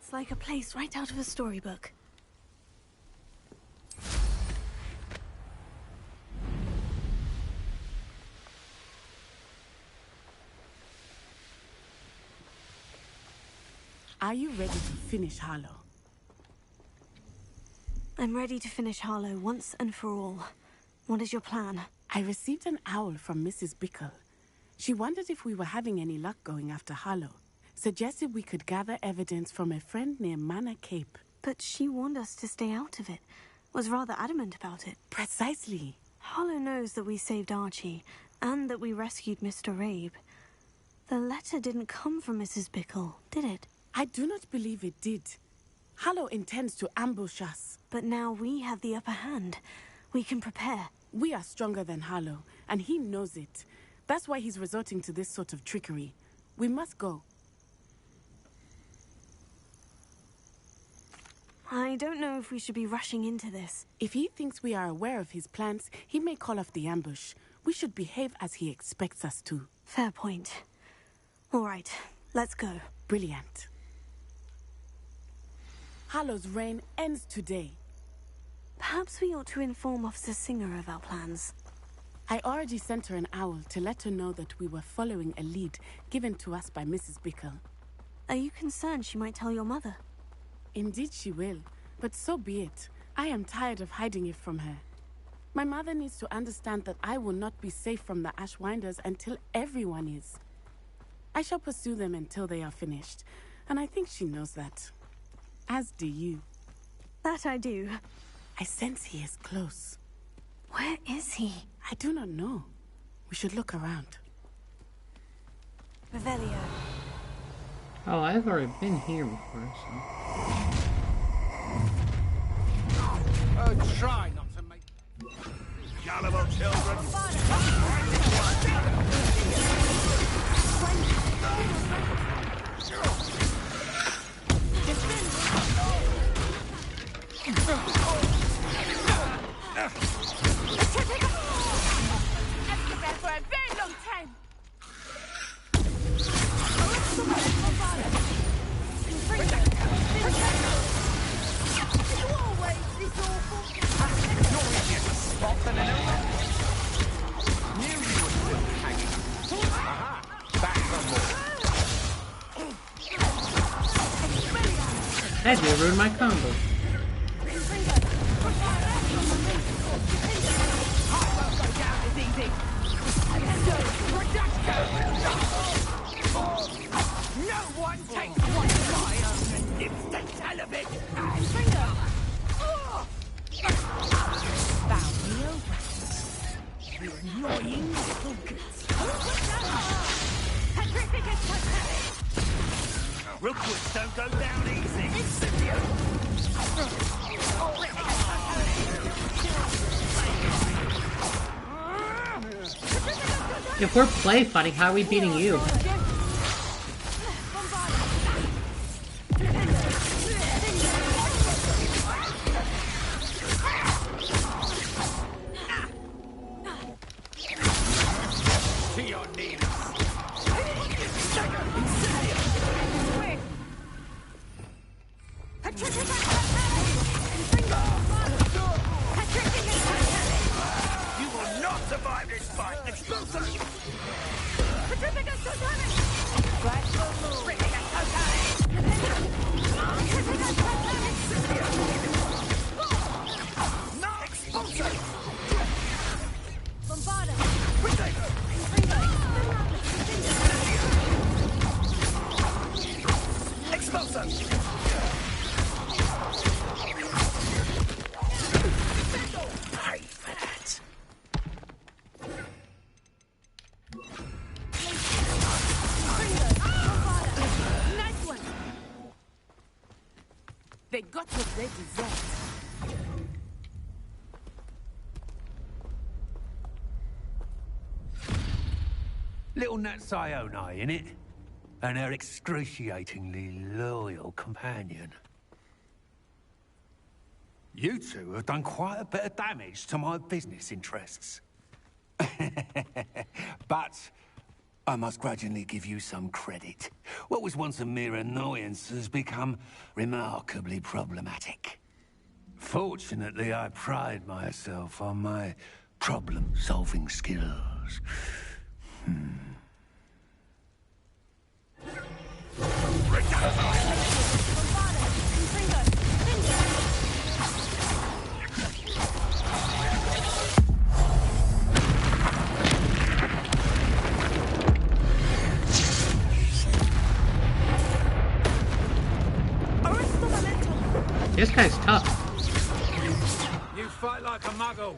Speaker 2: looks like a place right out of a storybook.
Speaker 8: Are you ready to finish Harlow?
Speaker 2: I'm ready to finish Harlow once and for all. What is your plan?
Speaker 8: I received an owl from Mrs. Bickle. She wondered if we were having any luck going after Harlow. Suggested we could gather evidence from a friend near Manor Cape.
Speaker 2: But she warned us to stay out of it. Was rather adamant about it.
Speaker 8: Precisely.
Speaker 2: Harlow knows that we saved Archie, and that we rescued Mr. Rabe. The letter didn't come from Mrs. Bickle, did it?
Speaker 8: I do not believe it did. Harlow intends to ambush us.
Speaker 2: But now we have the upper hand. We can prepare.
Speaker 8: We are stronger than Harlow, and he knows it. That's why he's resorting to this sort of trickery. We must go.
Speaker 2: I don't know if we should be rushing into this.
Speaker 8: If he thinks we are aware of his plans, he may call off the ambush. We should behave as he expects us to.
Speaker 2: Fair point. All right, let's go.
Speaker 8: Brilliant. Harlow's reign ends today.
Speaker 2: Perhaps we ought to inform Officer Singer of our plans.
Speaker 8: I already sent her an owl to let her know that we were following a lead given to us by Mrs. Bickle.
Speaker 2: Are you concerned she might tell your mother?
Speaker 8: Indeed she will, but so be it. I am tired of hiding it from her. My mother needs to understand that I will not be safe from the Ashwinders until everyone is. I shall pursue them until they are finished, and I think she knows that. As do you.
Speaker 2: That I do.
Speaker 8: I sense he is close.
Speaker 2: Where is he?
Speaker 8: I do not know. We should look around.
Speaker 2: Revelio.
Speaker 1: Oh, I've already been here before, so...
Speaker 13: Try not to make... Gullible children!
Speaker 7: For a very long time.
Speaker 1: That dude ruined my combo.
Speaker 13: No one takes one of my own and lives the tell of it! Bow me over. You annoying little goose. Rookwoods don't go down easy.
Speaker 1: If we're play fighting, how are we beating you?
Speaker 13: To your knees. You will not survive this fight. Explosive.
Speaker 8: They got what they deserved.
Speaker 18: Little Nat Sione, innit? And her excruciatingly loyal companion. You two have done quite a bit of damage to my business interests. But I must grudgingly give you some credit. What was once a mere annoyance has become remarkably problematic. Fortunately, I pride myself on my problem-solving skills.
Speaker 1: This guy's tough.
Speaker 17: You fight like a muggle.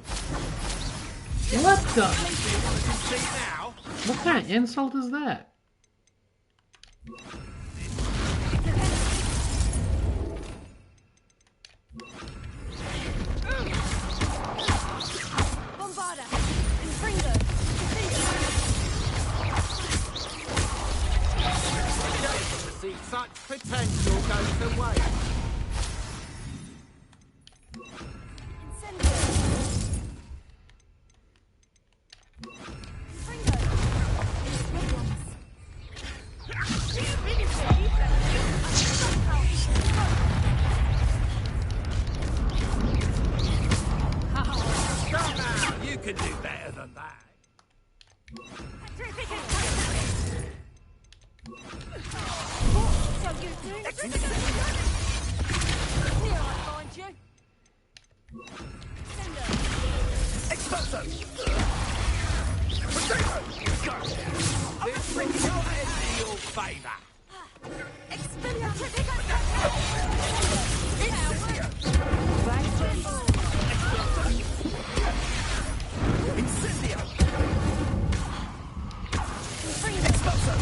Speaker 1: What the?
Speaker 17: See now?
Speaker 1: What kind of insult is that?
Speaker 7: Bombarda. Confringo.
Speaker 13: To see such potential go to waste.
Speaker 17: You can do better than that.
Speaker 7: What are you doing? Here I find you.
Speaker 13: Expulso!
Speaker 17: This brings your head in your favour.
Speaker 13: Incendio! Expulso!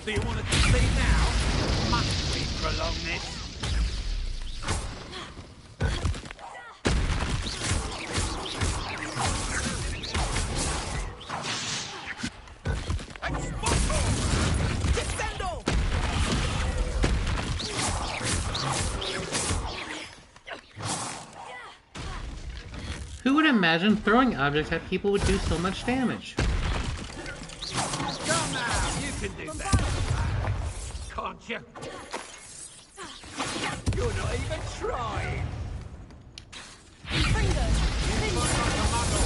Speaker 17: Do you want to see now? Must we prolong this?
Speaker 1: Who would imagine throwing objects at people would do so much damage?
Speaker 17: Come now, you can do better. Can't you? You're not even trying. You fight like a muggle.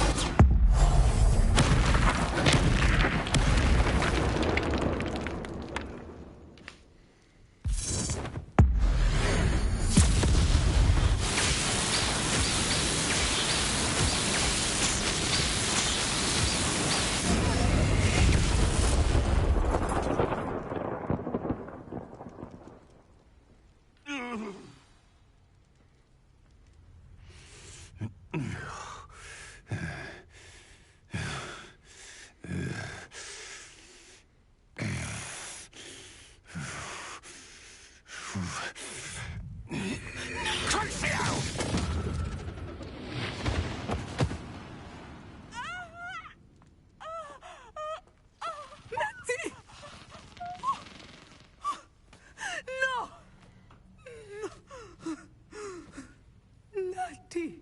Speaker 8: tea.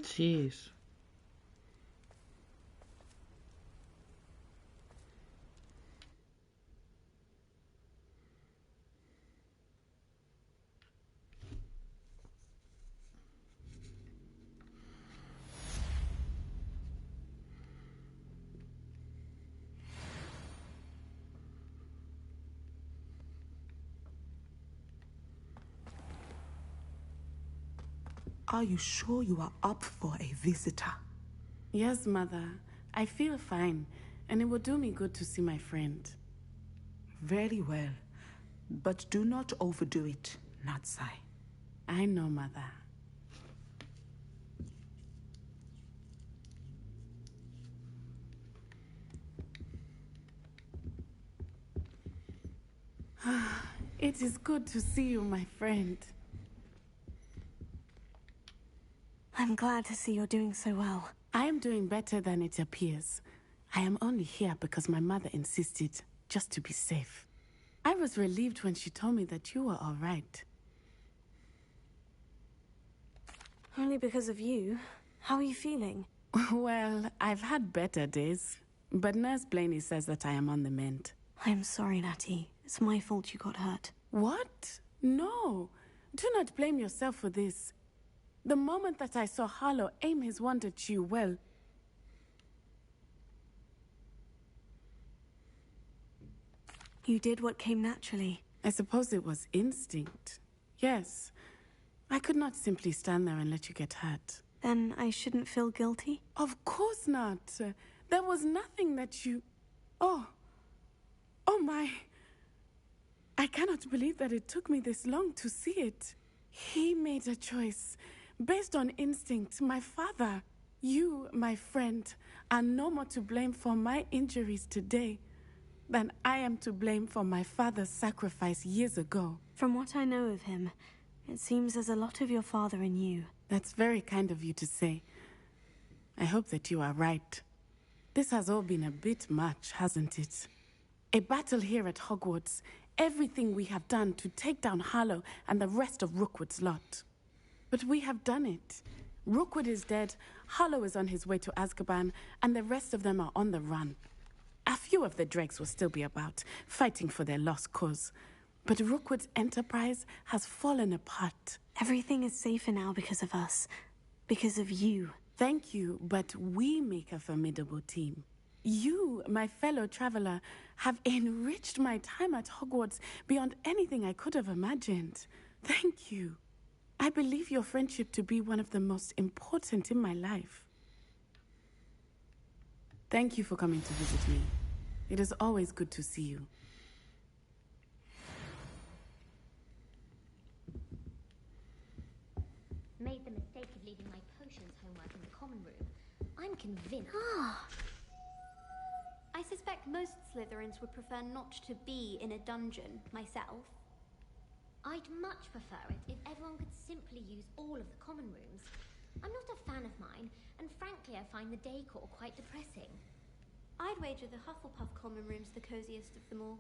Speaker 1: Jeez.
Speaker 19: Are you sure you are up for a visitor?
Speaker 8: Yes, Mother. I feel fine, and it will do me good to see my friend.
Speaker 19: Very well. But do not overdo it, Natsai.
Speaker 8: I know, Mother. It is good to see you, my friend.
Speaker 2: I'm glad to see you're doing so well.
Speaker 8: I am doing better than it appears. I am only here because my mother insisted, just to be safe. I was relieved when she told me that you were all right.
Speaker 2: Only because of you. How are you feeling?
Speaker 8: Well, I've had better days, but Nurse Blaney says that I am on the mend.
Speaker 2: I'm sorry, Natty. It's my fault you got hurt.
Speaker 8: What? No. Do not blame yourself for this. The moment that I saw Harlow aim his wand at you, well...
Speaker 2: You did what came naturally.
Speaker 8: I suppose it was instinct. Yes. I could not simply stand there and let you get hurt.
Speaker 2: Then I shouldn't feel guilty?
Speaker 8: Of course not. There was nothing that you... Oh my... I cannot believe that it took me this long to see it. He made a choice. Based on instinct, my father, you, my friend, are no more to blame for my injuries today than I am to blame for my father's sacrifice years ago.
Speaker 2: From what I know of him, it seems there's a lot of your father in you.
Speaker 8: That's very kind of you to say. I hope that you are right. This has all been a bit much, hasn't it? A battle here at Hogwarts. Everything we have done to take down Harlow and the rest of Rookwood's lot. But we have done it. Rookwood is dead, Harlow is on his way to Azkaban, and the rest of them are on the run. A few of the dregs will still be about, fighting for their lost cause. But Rookwood's enterprise has fallen apart.
Speaker 2: Everything is safer now because of us. Because of you.
Speaker 8: Thank you, but we make a formidable team. You, my fellow traveler, have enriched my time at Hogwarts beyond anything I could have imagined. Thank you. I believe your friendship to be one of the most important in my life. Thank you for coming to visit me. It is always good to see you.
Speaker 20: Made the mistake of leaving my potions homework in the common room. I'm convinced.
Speaker 3: I suspect most Slytherins would prefer not to be in a dungeon, myself.
Speaker 20: I'd much prefer it if everyone could simply use all of the common rooms. I'm not a fan of mine, and frankly I find the decor quite depressing.
Speaker 3: I'd wager the Hufflepuff common room's the coziest of them all.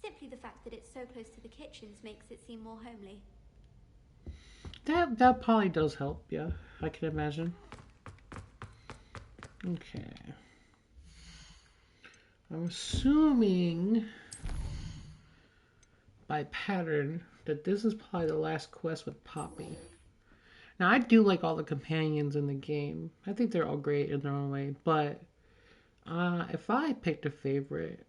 Speaker 3: Simply the fact that it's so close to the kitchens makes it seem more homely.
Speaker 1: That probably does help, yeah. I can imagine. Okay. I'm assuming by pattern that this is probably the last quest with Poppy. Now, I do like all the companions in the game. I think they're all great in their own way. But if I picked a favorite,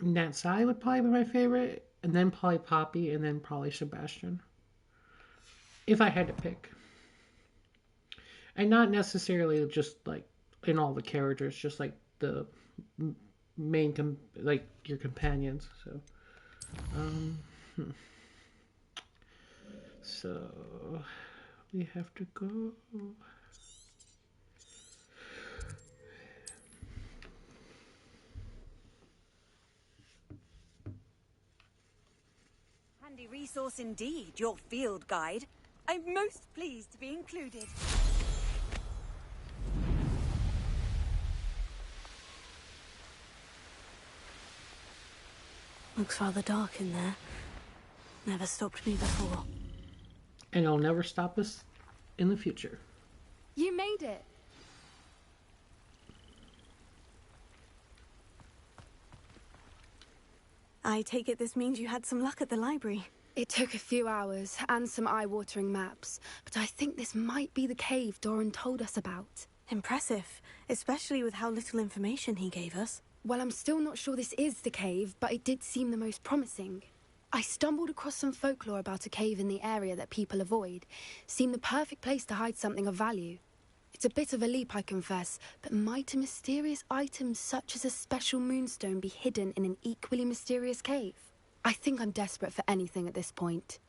Speaker 1: Natsai would probably be my favorite. And then probably Poppy, and then probably Sebastian. If I had to pick. And not necessarily just like in all the characters, just like the main, like your companions. So, So, we have to go.
Speaker 14: Handy resource indeed, your field guide. I'm most pleased to be included.
Speaker 2: Looks rather dark in there. Never stopped me before.
Speaker 1: And it'll never stop us in the future.
Speaker 9: You made it.
Speaker 2: I take it this means you had some luck at the library.
Speaker 9: It took a few hours and some eye-watering maps, but I think this might be the cave Doran told us about.
Speaker 2: Impressive, especially with how little information he gave us.
Speaker 9: Well, I'm still not sure this is the cave, but it did seem the most promising. I stumbled across some folklore about a cave in the area that people avoid. Seemed the perfect place to hide something of value. It's a bit of a leap, I confess, but might a mysterious item such as a special moonstone be hidden in an equally mysterious cave? I think I'm desperate for anything at this point.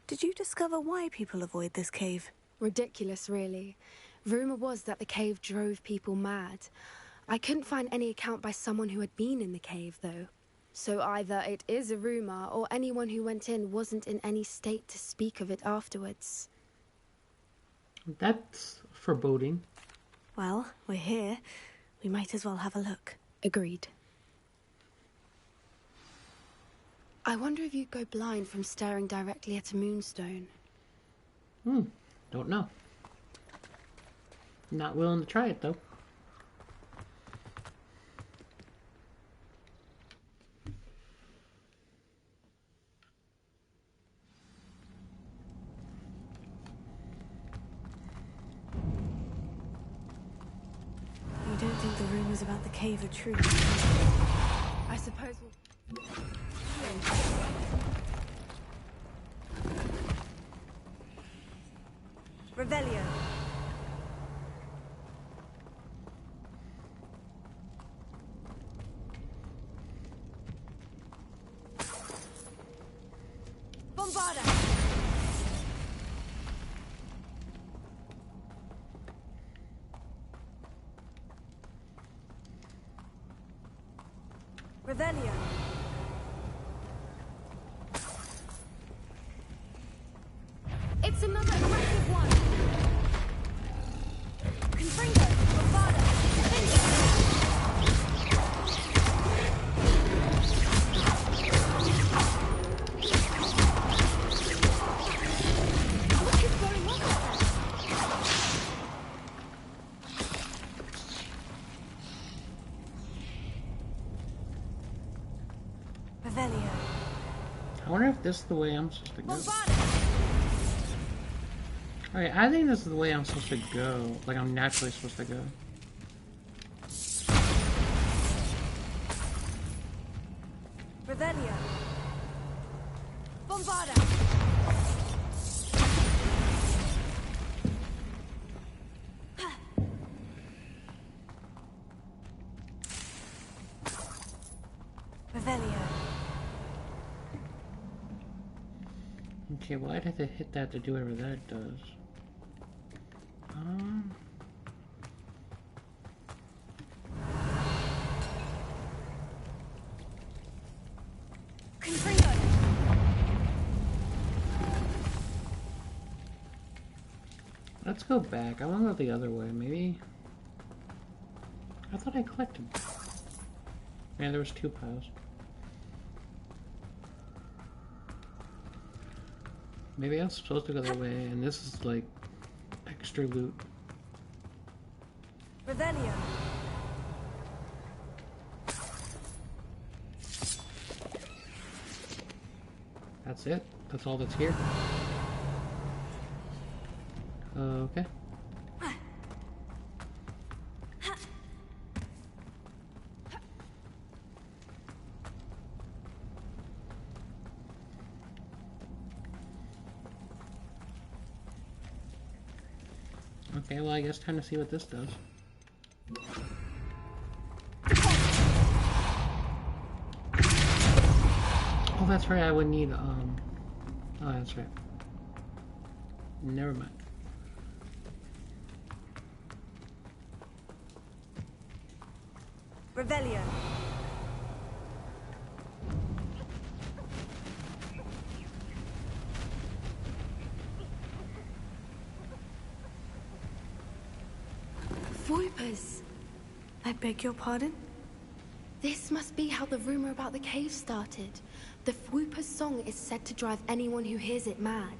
Speaker 2: Did you discover why people avoid this cave?
Speaker 9: Ridiculous, really. Rumour was that the cave drove people mad. I couldn't find any account by someone who had been in the cave, though. So either it is a rumour, or anyone who went in wasn't in any state to speak of it afterwards.
Speaker 1: That's foreboding.
Speaker 2: Well, we're here. We might as well have a look.
Speaker 9: Agreed. I wonder if you'd go blind from staring directly at a moonstone.
Speaker 1: Don't know. Not willing to try it, though.
Speaker 2: You don't think the rumors about the cave are true?
Speaker 9: I suppose we'll...
Speaker 2: Revelio.
Speaker 7: Bombarda!
Speaker 2: Revelio.
Speaker 7: It's another aggressive one! Confringo! Bombarda! What is going on there?
Speaker 2: Revelio.
Speaker 1: I wonder if this is the way I'm supposed to go. Alright, I think this is the way I'm supposed to go. Like I'm naturally supposed to go.
Speaker 2: Revelio.
Speaker 7: Bombarda!
Speaker 2: Revelio.
Speaker 1: Okay, well I'd have to hit that to do whatever that does.
Speaker 7: Confringo!
Speaker 1: Let's go back. I want to go the other way. Maybe. I thought I collected. Man, there was 2 piles. Maybe I was supposed to go that way, and this is like extra loot.
Speaker 2: Revelio.
Speaker 1: That's it? That's all that's here? Okay. Okay, well I guess time to see what this does. Oh, that's right, I would need, oh, that's right. Never mind.
Speaker 2: Revelio.
Speaker 9: Voipers!
Speaker 2: I beg your pardon?
Speaker 9: This must be how the rumor about the cave started. The Fwooper's song is said to drive anyone who hears it mad.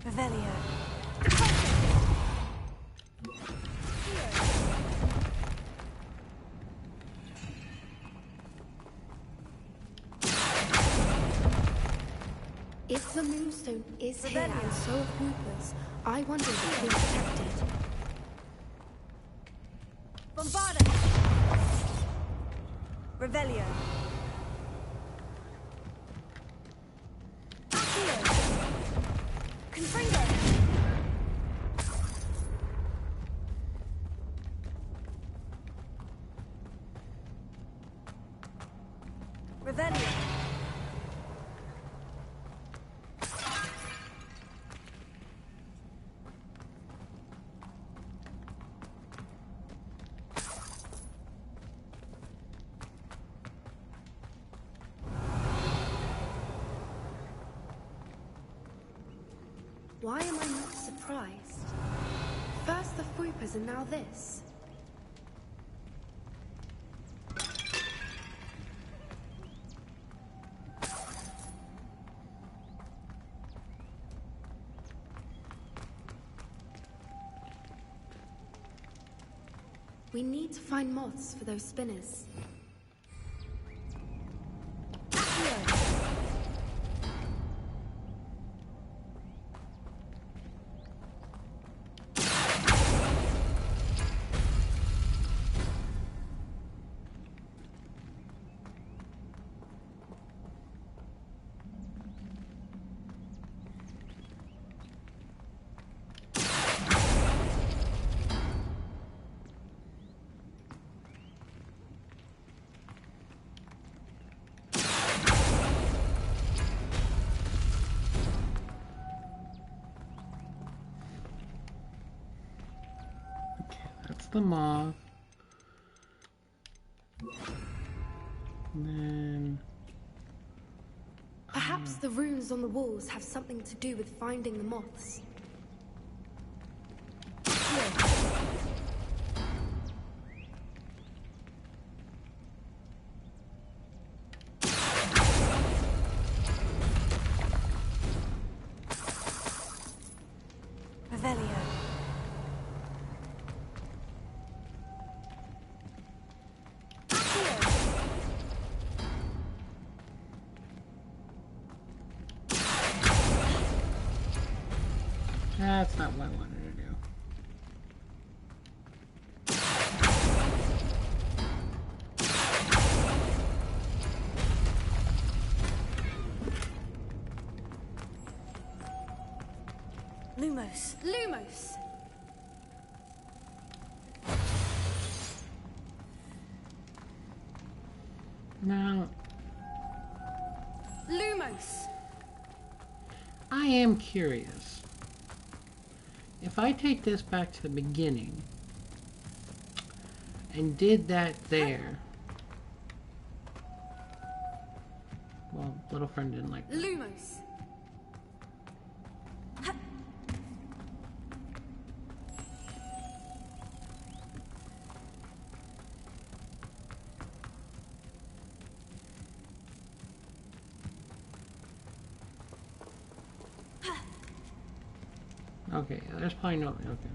Speaker 2: Revelio.
Speaker 9: If the Moonstone is here and so are Fwoopers, I wonder if it's protected.
Speaker 14: Bombarda! Revelio. Confringo! Revelio.
Speaker 9: Why am I not surprised? First the Fwoopers and now this. We need to find moths for those spinners.
Speaker 1: That's the moth. And then...
Speaker 9: Perhaps the runes on the walls have something to do with finding the moths.
Speaker 2: Revelio.
Speaker 1: That's not what I wanted to do.
Speaker 2: Lumos.
Speaker 9: Lumos!
Speaker 1: Now,
Speaker 9: Lumos!
Speaker 1: I am curious. If I take this back to the beginning and did that there, well, little friend didn't like that.
Speaker 9: Lumos!
Speaker 1: Okay, there's probably no... Okay.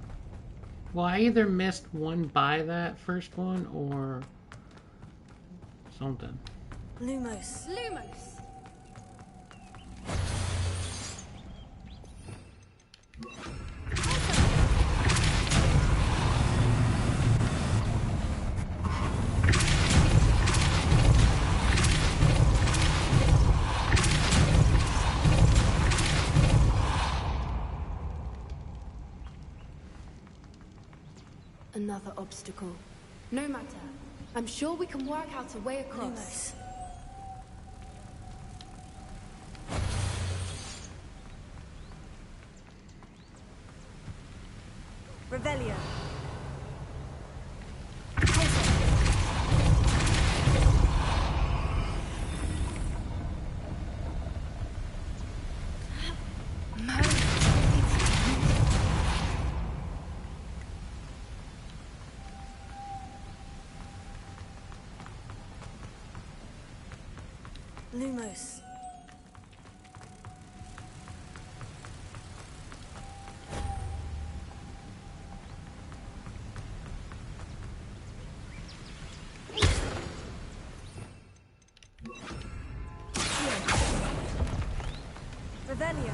Speaker 1: Well, I either missed one by that first one or something.
Speaker 2: Lumos.
Speaker 9: Lumos! Another obstacle. No matter. I'm sure we can work out a way across.
Speaker 2: Lumos.
Speaker 14: Revelio. Lumos. Revelio.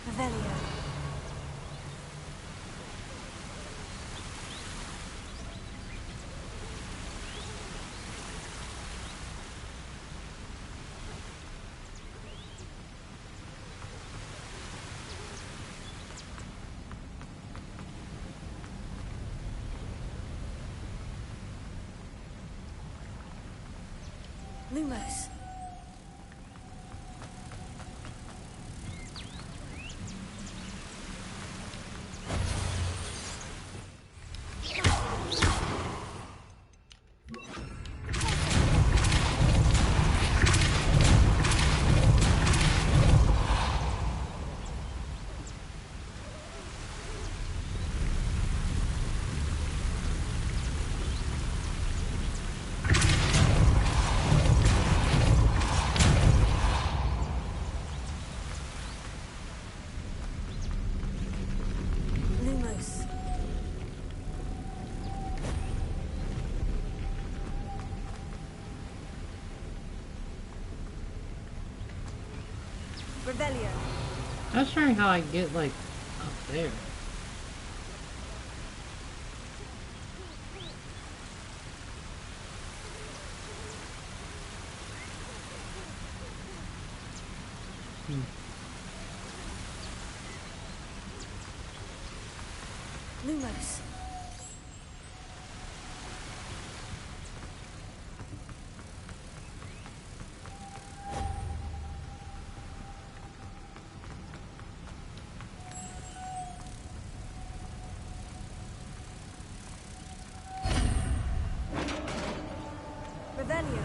Speaker 14: Revelio. Lumos. Lumos. Revelio.
Speaker 1: I was wondering how I get, like, up there.
Speaker 14: Lumos. Revelio.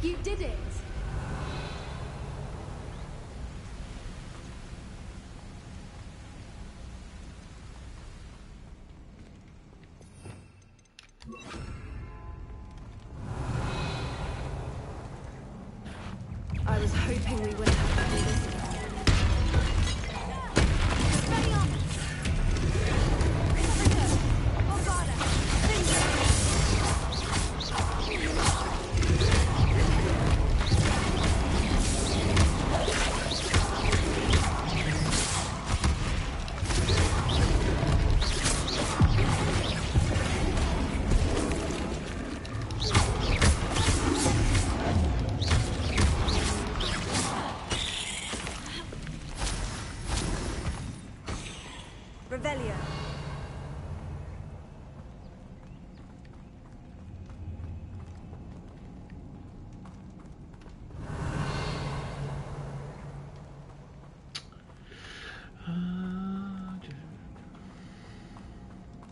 Speaker 7: You did it! I was hoping we wouldn't have to do this again.
Speaker 14: Revelio.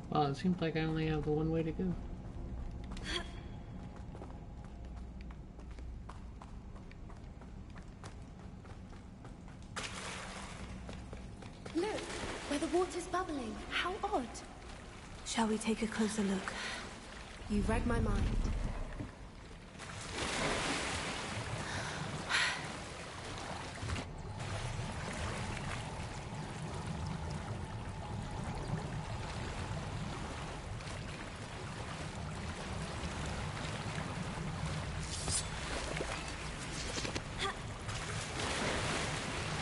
Speaker 1: Well, it seems like I only have the one way to go.
Speaker 9: Look, where the water's bubbling. How odd.
Speaker 2: Shall we take a closer look?
Speaker 9: You read my mind.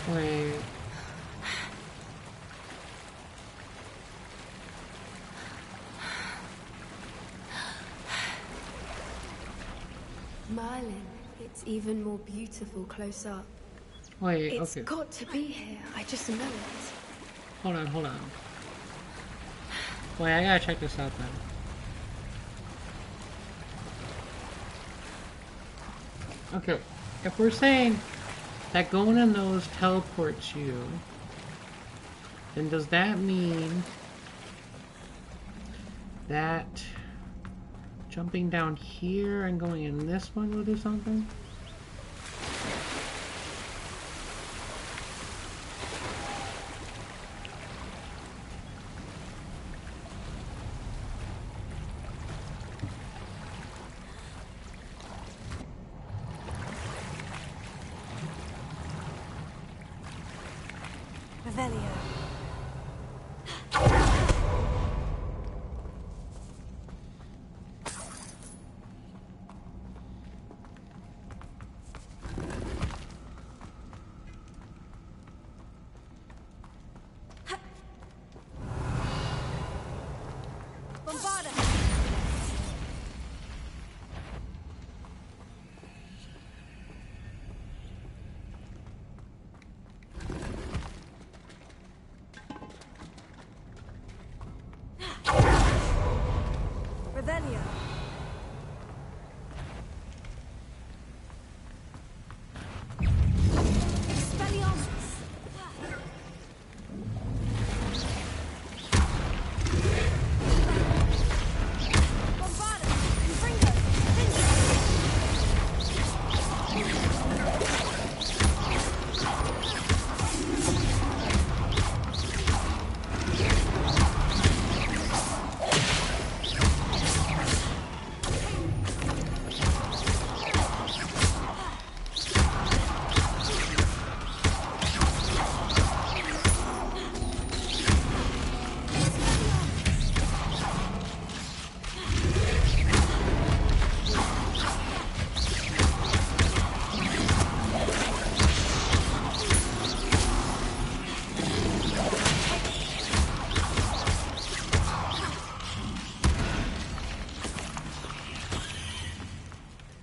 Speaker 1: Wait.
Speaker 9: Merlin, it's even more beautiful close up.
Speaker 1: Wait,
Speaker 9: It's
Speaker 1: okay.
Speaker 9: got to be here. I just know it.
Speaker 1: Hold on. Wait, I gotta check this out then. Okay, if we're saying that going in those teleports you, then does that mean that jumping down here and going in this one will do something?
Speaker 2: Revelio. Revelio. Expelliarmus. Bombarda. Confringo.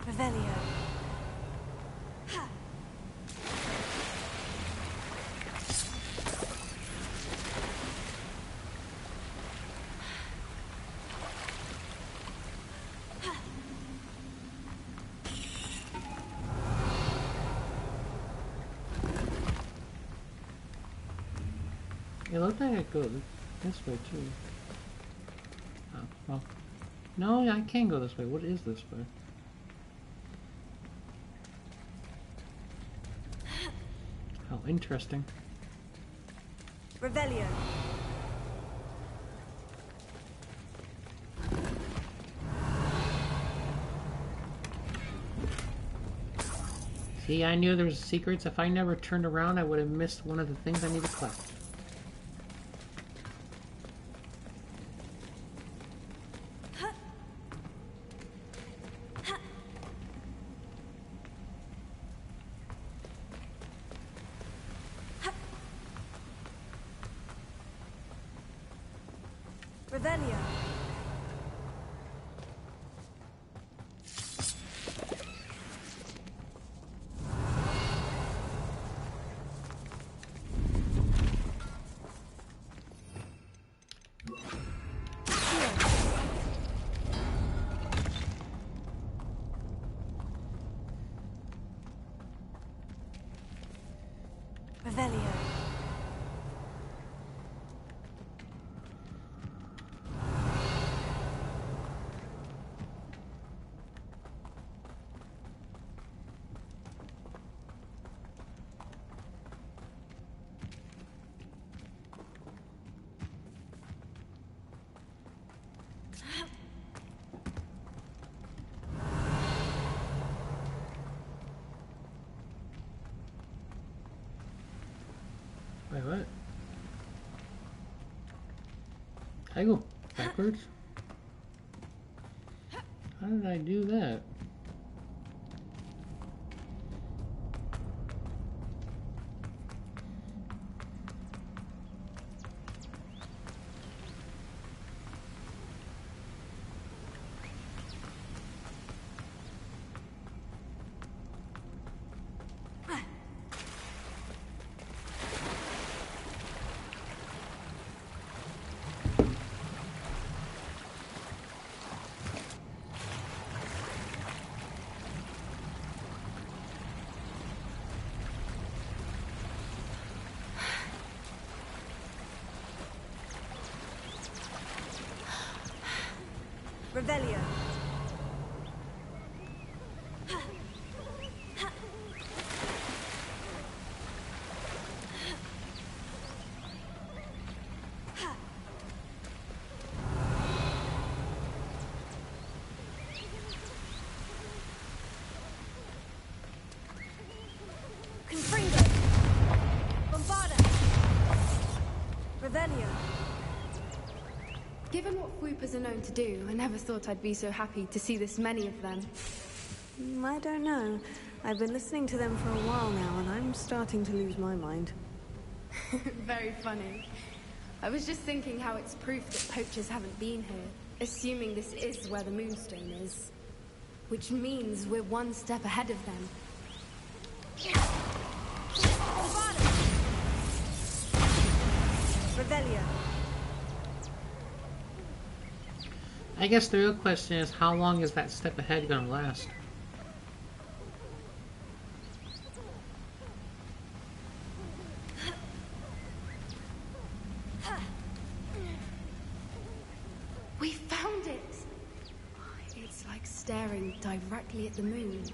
Speaker 2: Revelio.
Speaker 1: It looked like it goes this way too. Oh, well. No, I can go this way. What is this way? Oh, interesting.
Speaker 2: Revelio.
Speaker 1: See, I knew there was secrets. If I never turned around, I would have missed one of the things I need to collect.
Speaker 2: Revelio. Revelio.
Speaker 1: Wait, what? I go backwards? How did I do that?
Speaker 14: Revelio.
Speaker 9: Given what Whoopers are known to do, I never thought I'd be so happy to see this many of them.
Speaker 2: I don't know. I've been listening to them for a while now, and I'm starting to lose my mind.
Speaker 9: Very funny. I was just thinking how it's proof that poachers haven't been here, assuming this is where the Moonstone is. Which means we're one step ahead of them.
Speaker 14: Revelio.
Speaker 1: I guess the real question is, how long is that step ahead gonna last?
Speaker 9: We found it! It's like staring directly at the moon.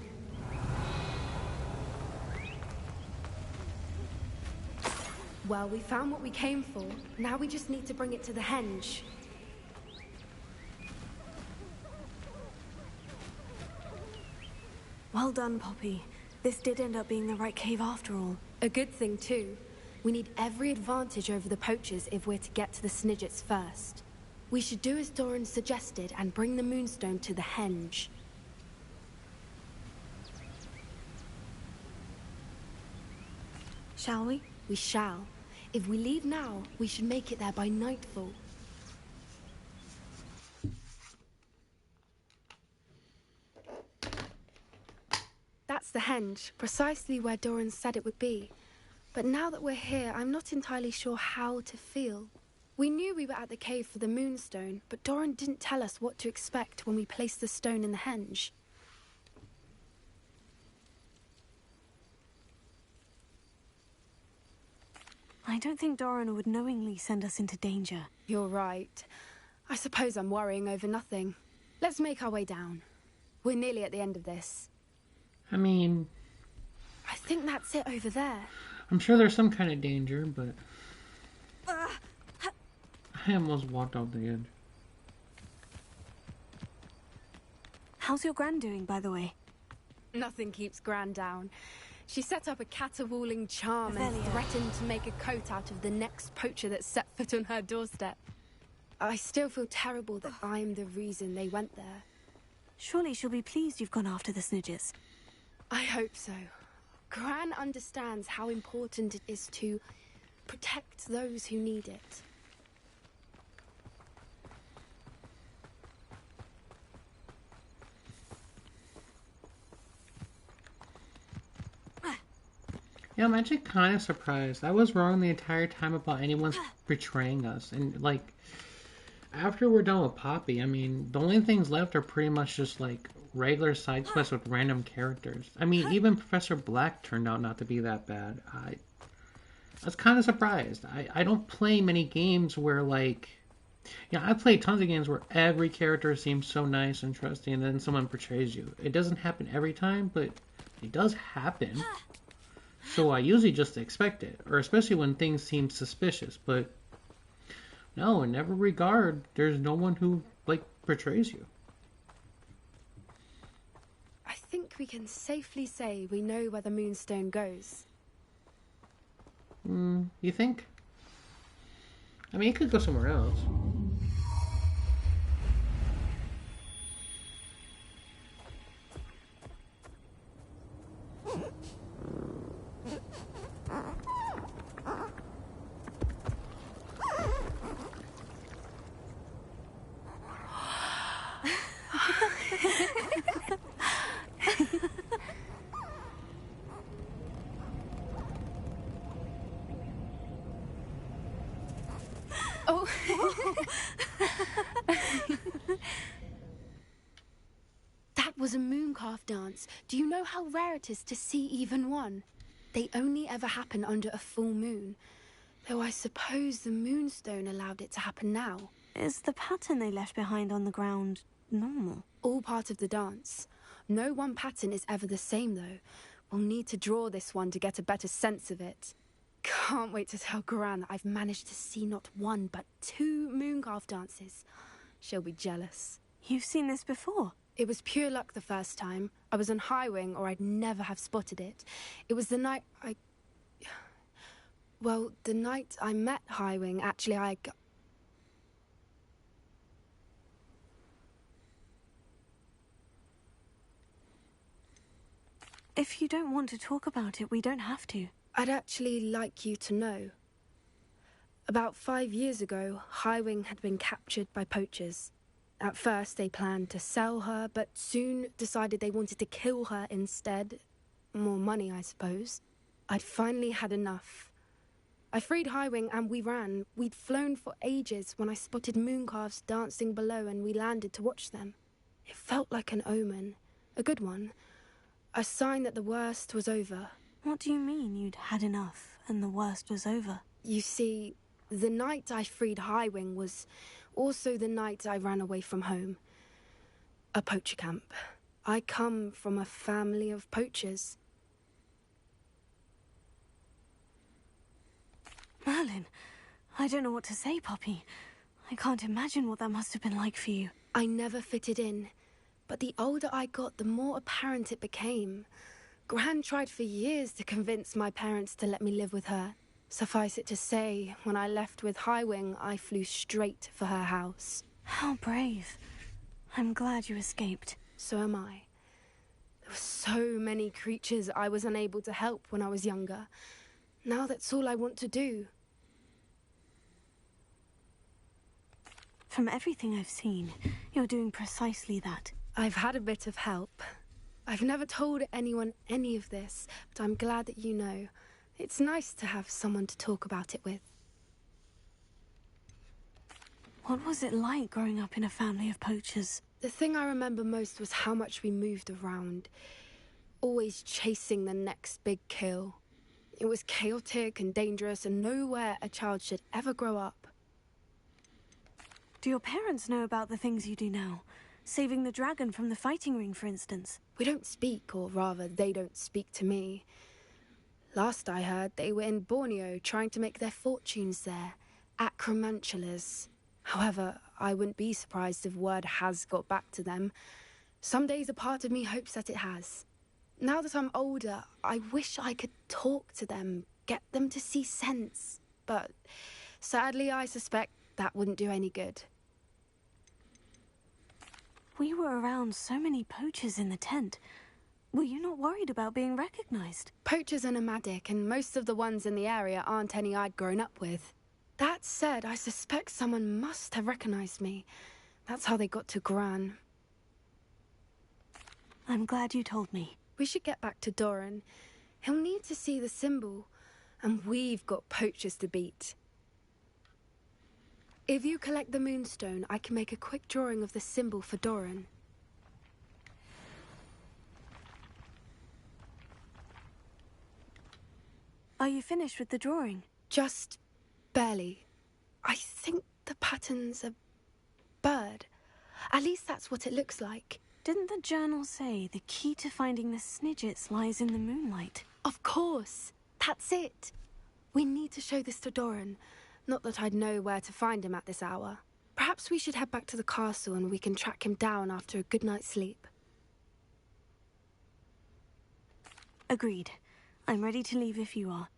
Speaker 9: Well, we found what we came for. Now we just need to bring it to the henge.
Speaker 2: Well done, Poppy. This did end up being the right cave after all.
Speaker 9: A good thing, too. We need every advantage over the poachers if we're to get to the Snidgets first. We should do as Doran suggested and bring the Moonstone to the henge.
Speaker 2: Shall we?
Speaker 9: We shall. If we leave now, we should make it there by nightfall. That's the henge, precisely where Doran said it would be. But now that we're here, I'm not entirely sure how to feel. We knew we were at the cave for the Moonstone, but Doran didn't tell us what to expect when we placed the stone in the henge.
Speaker 2: I don't think Doran would knowingly send us into danger.
Speaker 9: You're right. I suppose I'm worrying over nothing. Let's make our way down. We're nearly at the end of this.
Speaker 1: I mean...
Speaker 9: I think that's it over there.
Speaker 1: I'm sure there's some kind of danger, but... I almost walked off the edge.
Speaker 2: How's your Gran doing, by the way?
Speaker 9: Nothing keeps Gran down. She set up a caterwauling charm and threatened to make a coat out of the next poacher that set foot on her doorstep. I still feel terrible that I'm the reason they went there.
Speaker 2: Surely she'll be pleased you've gone after the Snidgets.
Speaker 9: I hope so. Gran understands how important it is to protect those who need it.
Speaker 1: Yeah, I'm actually kind of surprised. I was wrong the entire time about anyone betraying us. And, like, after we're done with Poppy, I mean, the only things left are pretty much just, like, regular side quests with random characters. I mean, even Professor Black turned out not to be that bad. I was kind of surprised. I don't play many games where, like... You know, I played tons of games where every character seems so nice and trusting, and then someone betrays you. It doesn't happen every time, but it does happen. So I usually just expect it, or especially when things seem suspicious, but no, in every regard, there's no one who, like, betrays you.
Speaker 9: I think we can safely say we know where the Moonstone goes.
Speaker 1: You think? I mean, it could go somewhere else.
Speaker 9: Oh. That was a mooncalf dance. Do you know how rare it is to see even one? They only ever happen under a full moon. Though I suppose the Moonstone allowed it to happen now.
Speaker 2: Is the pattern they left behind on the ground normal?
Speaker 9: All part of the dance. No one pattern is ever the same, though. We'll need to draw this one to get a better sense of it. Can't wait to tell Gran that I've managed to see not one, but 2 Mooncarve dances. She'll be jealous.
Speaker 2: You've seen this before?
Speaker 9: It was pure luck the first time. I was on High Wing, or I'd never have spotted it. It was the night Well, the night I met High Wing, actually,
Speaker 2: If you don't want to talk about it, we don't have to.
Speaker 9: I'd actually like you to know. About 5 years ago, High Wing had been captured by poachers. At first, they planned to sell her, but soon decided they wanted to kill her instead. More money, I suppose. I'd finally had enough. I freed High Wing and we ran. We'd flown for ages when I spotted mooncalves dancing below and we landed to watch them. It felt like an omen. A good one. A sign that the worst was over.
Speaker 2: What do you mean you'd had enough and the worst was over?
Speaker 9: You see, the night I freed High Wing was also the night I ran away from home. A poacher camp. I come from a family of poachers.
Speaker 2: Merlin, I don't know what to say, Poppy. I can't imagine what that must have been like for you.
Speaker 9: I never fitted in, but the older I got, the more apparent it became. Gran tried for years to convince my parents to let me live with her. Suffice it to say, when I left with High Wing, I flew straight for her house.
Speaker 2: How brave. I'm glad you escaped.
Speaker 9: So am I. There were so many creatures I was unable to help when I was younger. Now that's all I want to do.
Speaker 2: From everything I've seen, you're doing precisely that.
Speaker 9: I've had a bit of help. I've never told anyone any of this, but I'm glad that you know. It's nice to have someone to talk about it with.
Speaker 2: What was it like growing up in a family of poachers?
Speaker 9: The thing I remember most was how much we moved around, always chasing the next big kill. It was chaotic and dangerous, and nowhere a child should ever grow up.
Speaker 2: Do your parents know about the things you do now? Saving the dragon from the fighting ring, for instance?
Speaker 9: We don't speak, or rather, they don't speak to me. Last I heard, they were in Borneo trying to make their fortunes there, acromantulas. However, I wouldn't be surprised if word has got back to them. Some days a part of me hopes that it has. Now that I'm older, I wish I could talk to them, get them to see sense. But sadly, I suspect that wouldn't do any good.
Speaker 2: We were around so many poachers in the tent. Were you not worried about being recognized?
Speaker 9: Poachers are nomadic, and most of the ones in the area aren't any I'd grown up with. That said, I suspect someone must have recognized me. That's how they got to Gran.
Speaker 2: I'm glad you told me.
Speaker 9: We should get back to Doran. He'll need to see the symbol, and we've got poachers to beat. If you collect the moonstone, I can make a quick drawing of the symbol for Doran.
Speaker 2: Are you finished with the drawing?
Speaker 9: Just barely. I think the pattern's a bird. At least that's what it looks like.
Speaker 2: Didn't the journal say the key to finding the Snidgets lies in the moonlight?
Speaker 9: Of course. That's it. We need to show this to Doran. Not that I'd know where to find him at this hour. Perhaps we should head back to the castle and we can track him down after a good night's sleep.
Speaker 2: Agreed. I'm ready to leave if you are.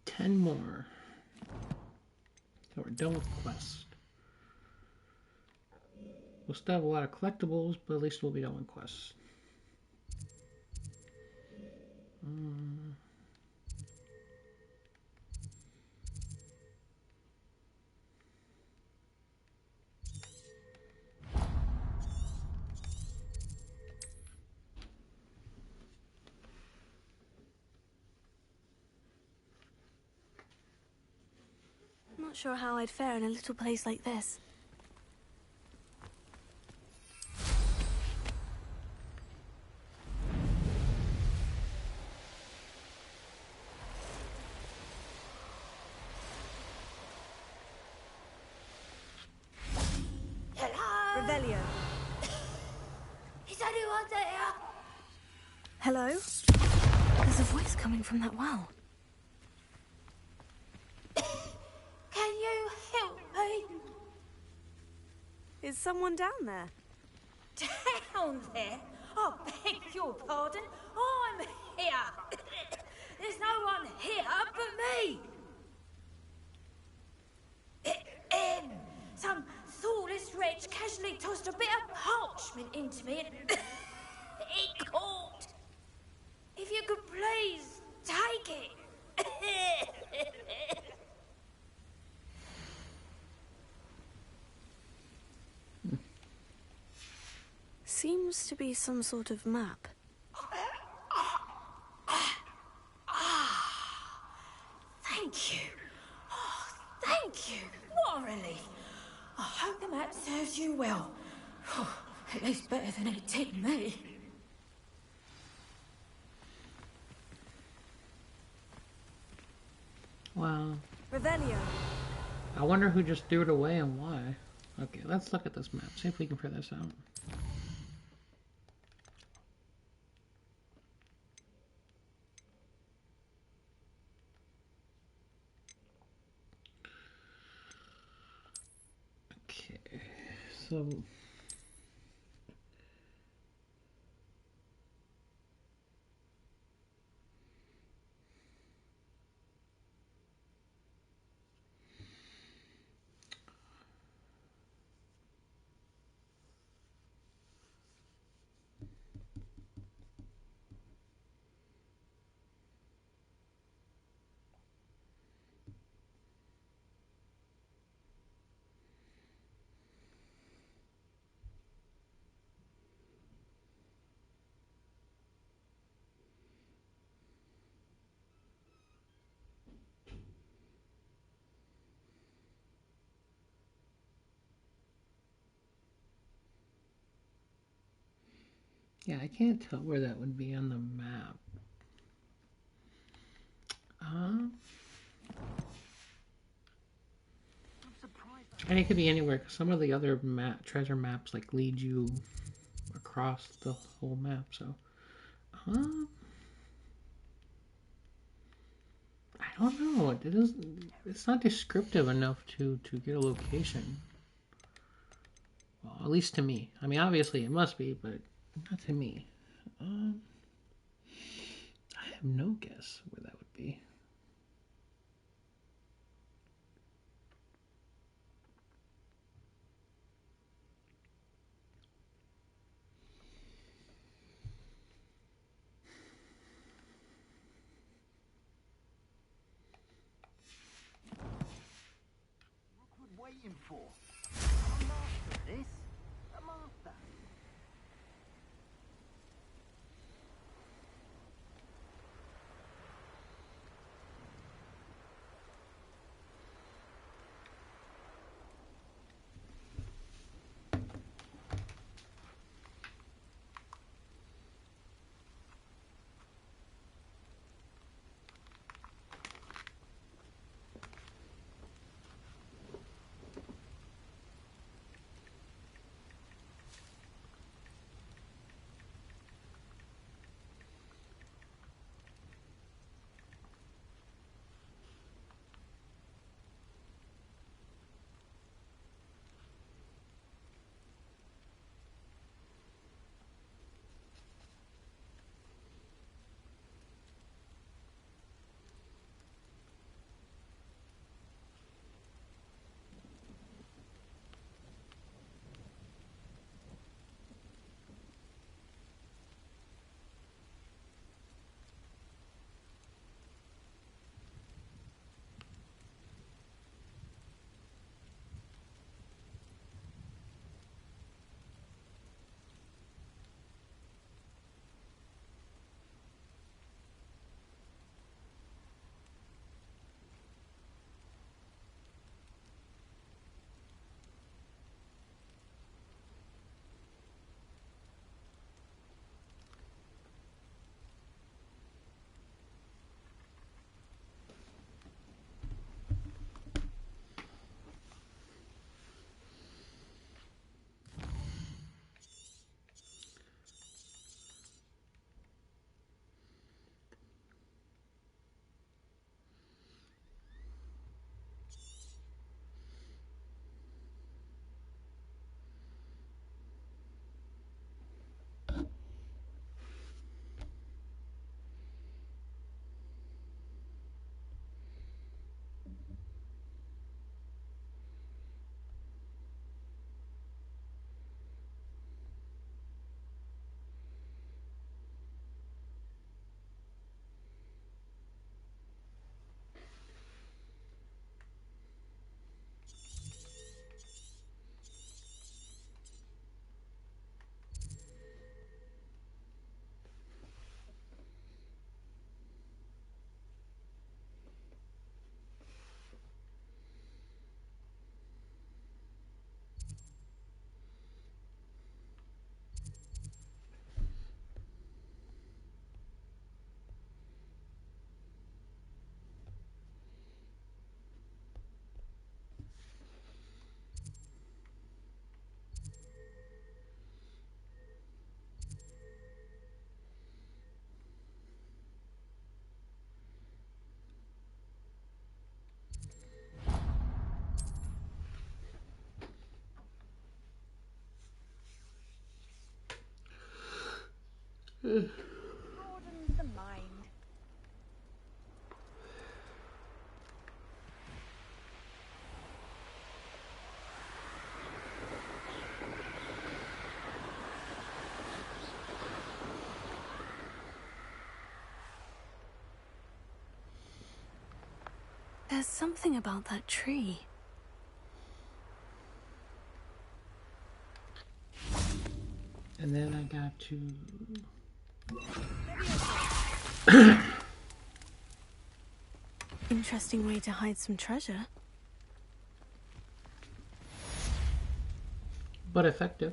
Speaker 1: Ten more. So we're we're done with quest. We'll still have a lot of collectibles, but at least we'll be done with quests.
Speaker 2: I'm not sure how I'd fare in a little place like this.
Speaker 14: Hello? Revelio.
Speaker 20: Is anyone there?
Speaker 2: Hello? There's a voice coming from that well.
Speaker 20: Can you help me?
Speaker 2: Is someone down there?
Speaker 14: Down there? I beg your pardon. I'm here. There's no one here but me. Some thoughtless wretch casually tossed a bit of parchment into me and it caught. If you could please take it.
Speaker 2: Seems to be some sort of map.
Speaker 14: Thank you. Oh, thank you. What a relief. I hope the map serves you well. At least better than it did me.
Speaker 1: Wow.
Speaker 2: Revelio.
Speaker 1: I wonder who just threw it away and why. Okay, let's look at this map. See if we can figure this out. Okay, so yeah, I can't tell where that would be on the map. And it could be anywhere, because some of the other treasure maps like lead you across the whole map. So, I don't know. It doesn't. It's not descriptive enough to get a location. Well, at least to me. I mean, obviously it must be, but not to me. I have no guess where that would be.
Speaker 4: Waiting for? I'm master of this. I'm master.
Speaker 5: Broadens the mind.
Speaker 2: There's something about that tree.
Speaker 1: And then I got to...
Speaker 2: Interesting way to hide some treasure.
Speaker 1: But effective.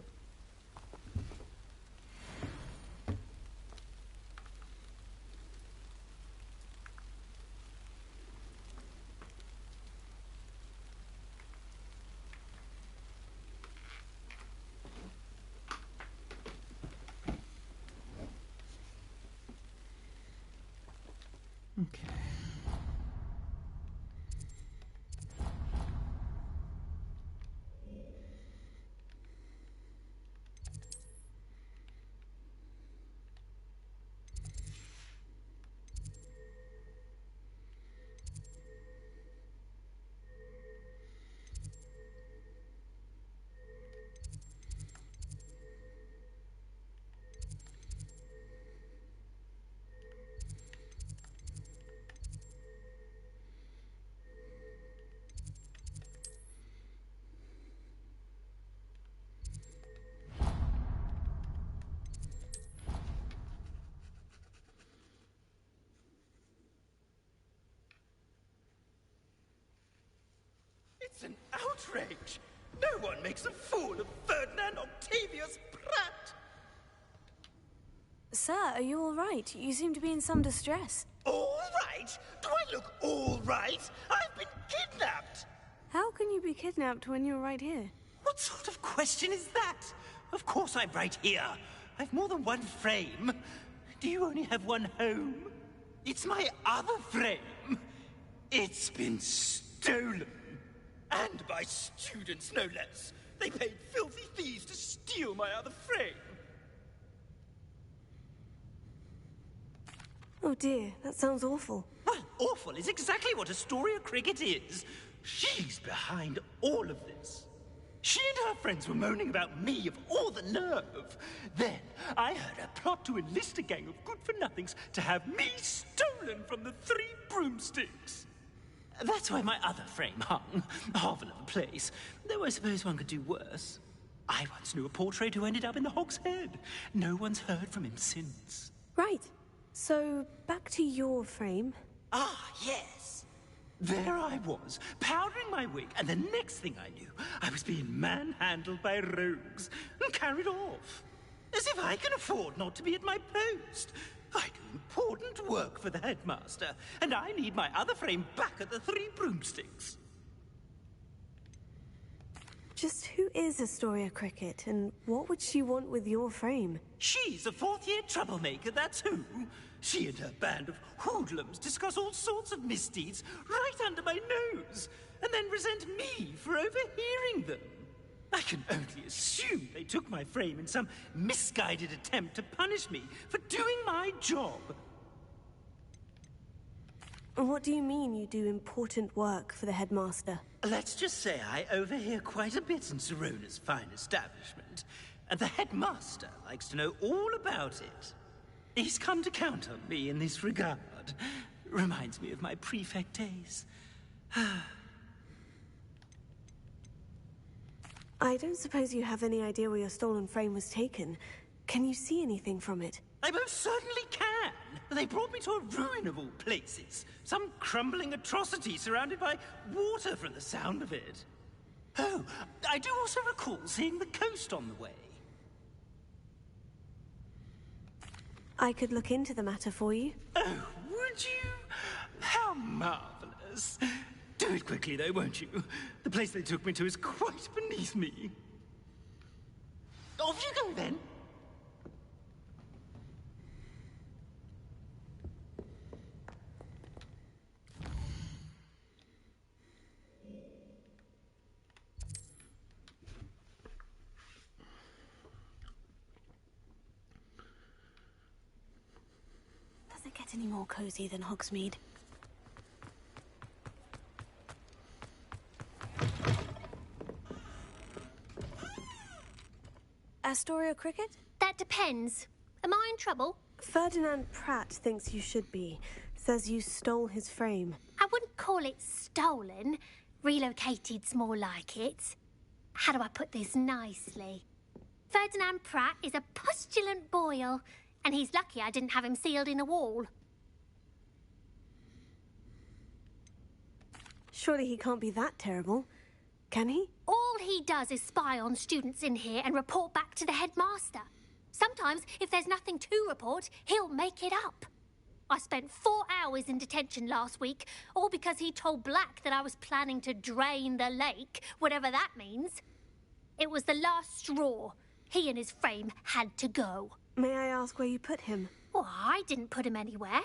Speaker 1: Okay.
Speaker 13: It's an outrage! No one makes a fool of Ferdinand Octavius Pratt!
Speaker 2: Sir, are you all right? You seem to be in some distress.
Speaker 13: All right? Do I look all right? I've been kidnapped!
Speaker 2: How can you be kidnapped when you're right here?
Speaker 13: What sort of question is that? Of course I'm right here. I've more than one frame. Do you only have one home? It's my other frame. It's been stolen. And by students, no less. They paid filthy thieves to steal my other frame.
Speaker 2: Oh dear, that sounds awful.
Speaker 13: Well, awful is exactly what Astoria Cricket is. She's behind all of this. She and her friends were moaning about me of all the nerve. Then I heard a plot to enlist a gang of good-for-nothings to have me stolen from the Three Broomsticks. That's why my other frame hung. Marvel of a place. Though I suppose one could do worse. I once knew a portrait who ended up in the Hog's Head. No one's heard from him since.
Speaker 2: Right. So, back to your frame.
Speaker 13: Ah, yes. There I was, powdering my wig, and the next thing I knew, I was being manhandled by rogues and carried off. As if I can afford not to be at my post. I do important work for the headmaster, and I need my other frame back at the Three Broomsticks.
Speaker 2: Just who is Astoria Cricket, and what would she want with your frame?
Speaker 13: She's a fourth-year troublemaker, that's who. She and her band of hoodlums discuss all sorts of misdeeds right under my nose, and then resent me for overhearing them. I can only assume they took my frame in some misguided attempt to punish me for doing my job.
Speaker 2: What do you mean you do important work for the headmaster?
Speaker 13: Let's just say I overhear quite a bit in Sirona's fine establishment, and the headmaster likes to know all about it. He's come to count on me in this regard. Reminds me of my prefect days.
Speaker 2: I don't suppose you have any idea where your stolen frame was taken. Can you see anything from it?
Speaker 13: I most certainly can. They brought me to a ruin of all places. Some crumbling atrocity surrounded by water from the sound of it. Oh, I do also recall seeing the coast on the way.
Speaker 2: I could look into the matter for you.
Speaker 13: Oh, would you? How marvelous. Do it quickly, though, won't you? The place they took me to is quite beneath me. Off you go, then.
Speaker 2: get any more cozy than Hogsmeade.
Speaker 21: Astoria Cricket?
Speaker 20: That depends. Am I in trouble?
Speaker 21: Ferdinand Pratt thinks you should be. Says you stole his frame.
Speaker 20: I wouldn't call it stolen. Relocated's more like it. How do I put this nicely? Ferdinand Pratt is a postulant boil, and he's lucky I didn't have him sealed in a wall.
Speaker 21: Surely he can't be that terrible, can he?
Speaker 20: All he does is spy on students in here and report back to the headmaster. Sometimes, if there's nothing to report, he'll make it up. I spent 4 hours in detention last week, all because he told Black that I was planning to drain the lake, whatever that means. It was the last straw. He and his frame had to go.
Speaker 21: May I ask where you put him?
Speaker 20: Well, I didn't put him anywhere.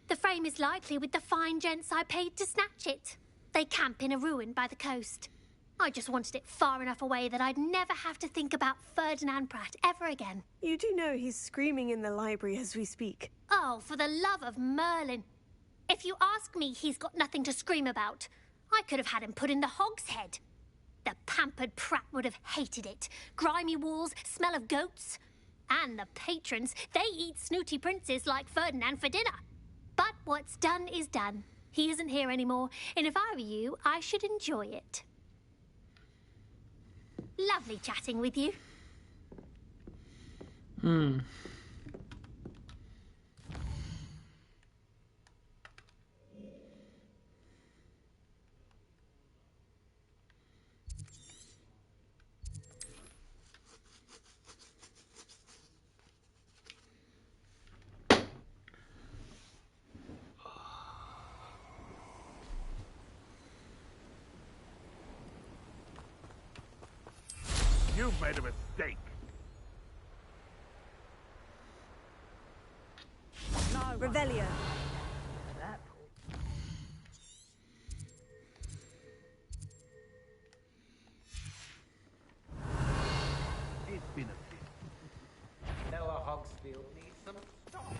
Speaker 20: The frame is likely with the fine gents I paid to snatch it. They camp in a ruin by the coast. I just wanted it far enough away that I'd never have to think about Ferdinand Pratt ever again.
Speaker 21: You do know he's screaming in the library as we speak.
Speaker 20: Oh, for the love of Merlin. If you ask me, he's got nothing to scream about. I could have had him put in the hogshead. The pampered Pratt would have hated it. Grimy walls, smell of goats. And the patrons, they eat snooty princes like Ferdinand for dinner. But what's done is done. He isn't here anymore, and if I were you, I should enjoy it. Lovely chatting with you.
Speaker 4: You've made a mistake.
Speaker 21: Revelio.
Speaker 4: It's been a bit.
Speaker 22: Lower Hogsfield needs some stock.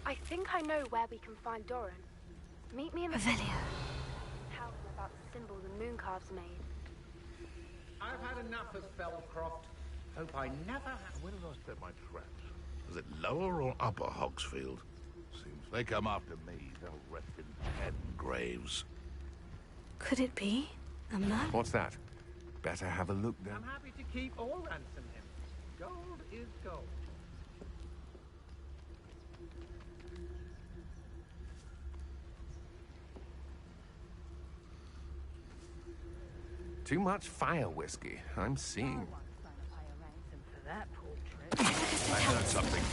Speaker 9: I think I know where we can find Doran. Meet me in the...
Speaker 2: Revelio.
Speaker 9: Tell him about the symbol the moon calves made.
Speaker 22: I've had enough of Felcroft. Hope I never have.
Speaker 4: Where did I set my traps? Was it lower or upper Hogsfield? Seems they come after me. They'll rest in dead graves.
Speaker 21: Could it be a man?
Speaker 23: What's that? Better have a look then.
Speaker 22: I'm happy to keep or ransom him. Gold is gold.
Speaker 23: Too much fire whiskey. I'm seeing.
Speaker 4: I heard something.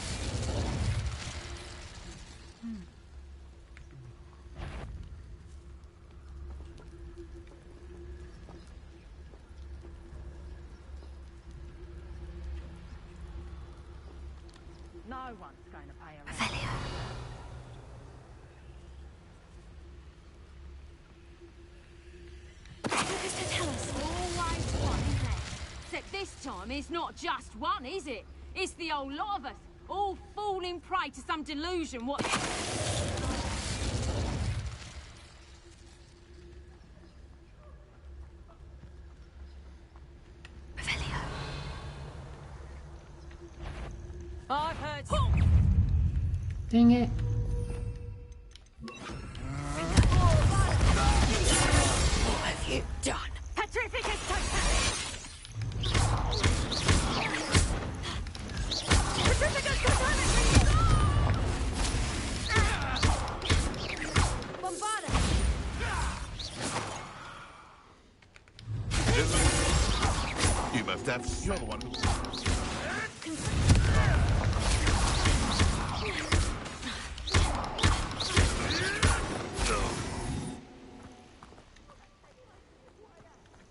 Speaker 24: No one's going to pay a ransom.
Speaker 2: Revelio.
Speaker 14: Always one, isn't it? Except this time it's not just one, is it? It's the whole lot of us, all falling prey to some delusion. What?
Speaker 2: Revelio.
Speaker 14: I've heard.
Speaker 1: Dang it.
Speaker 14: What have you done? Petrificus Totalus! Petrificus Totalus! Bombarda!
Speaker 4: You must have someone.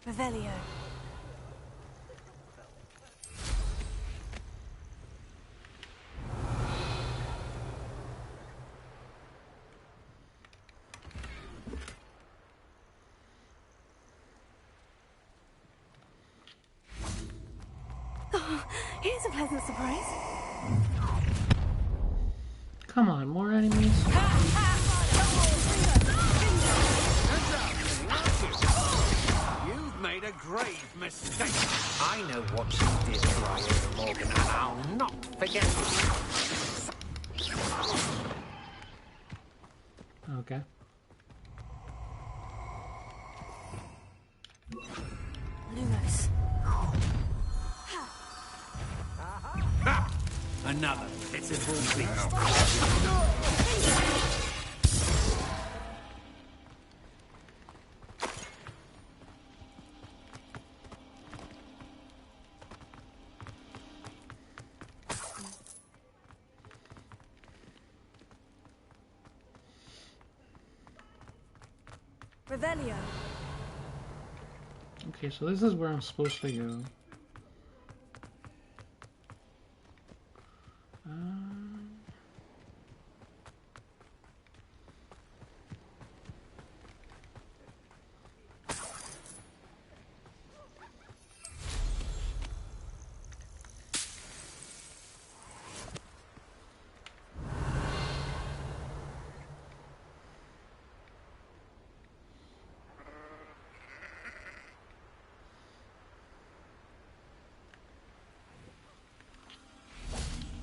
Speaker 21: Revelio.
Speaker 2: Here's a pleasant surprise.
Speaker 1: Come on, more enemies.
Speaker 17: You've made a grave mistake. I know what you did to Iona Morgan, and I'll not forget it.
Speaker 1: Okay.
Speaker 2: Lumos.
Speaker 17: Another pitiful beast.
Speaker 2: Revelio.
Speaker 1: Okay, so this is where I'm supposed to go.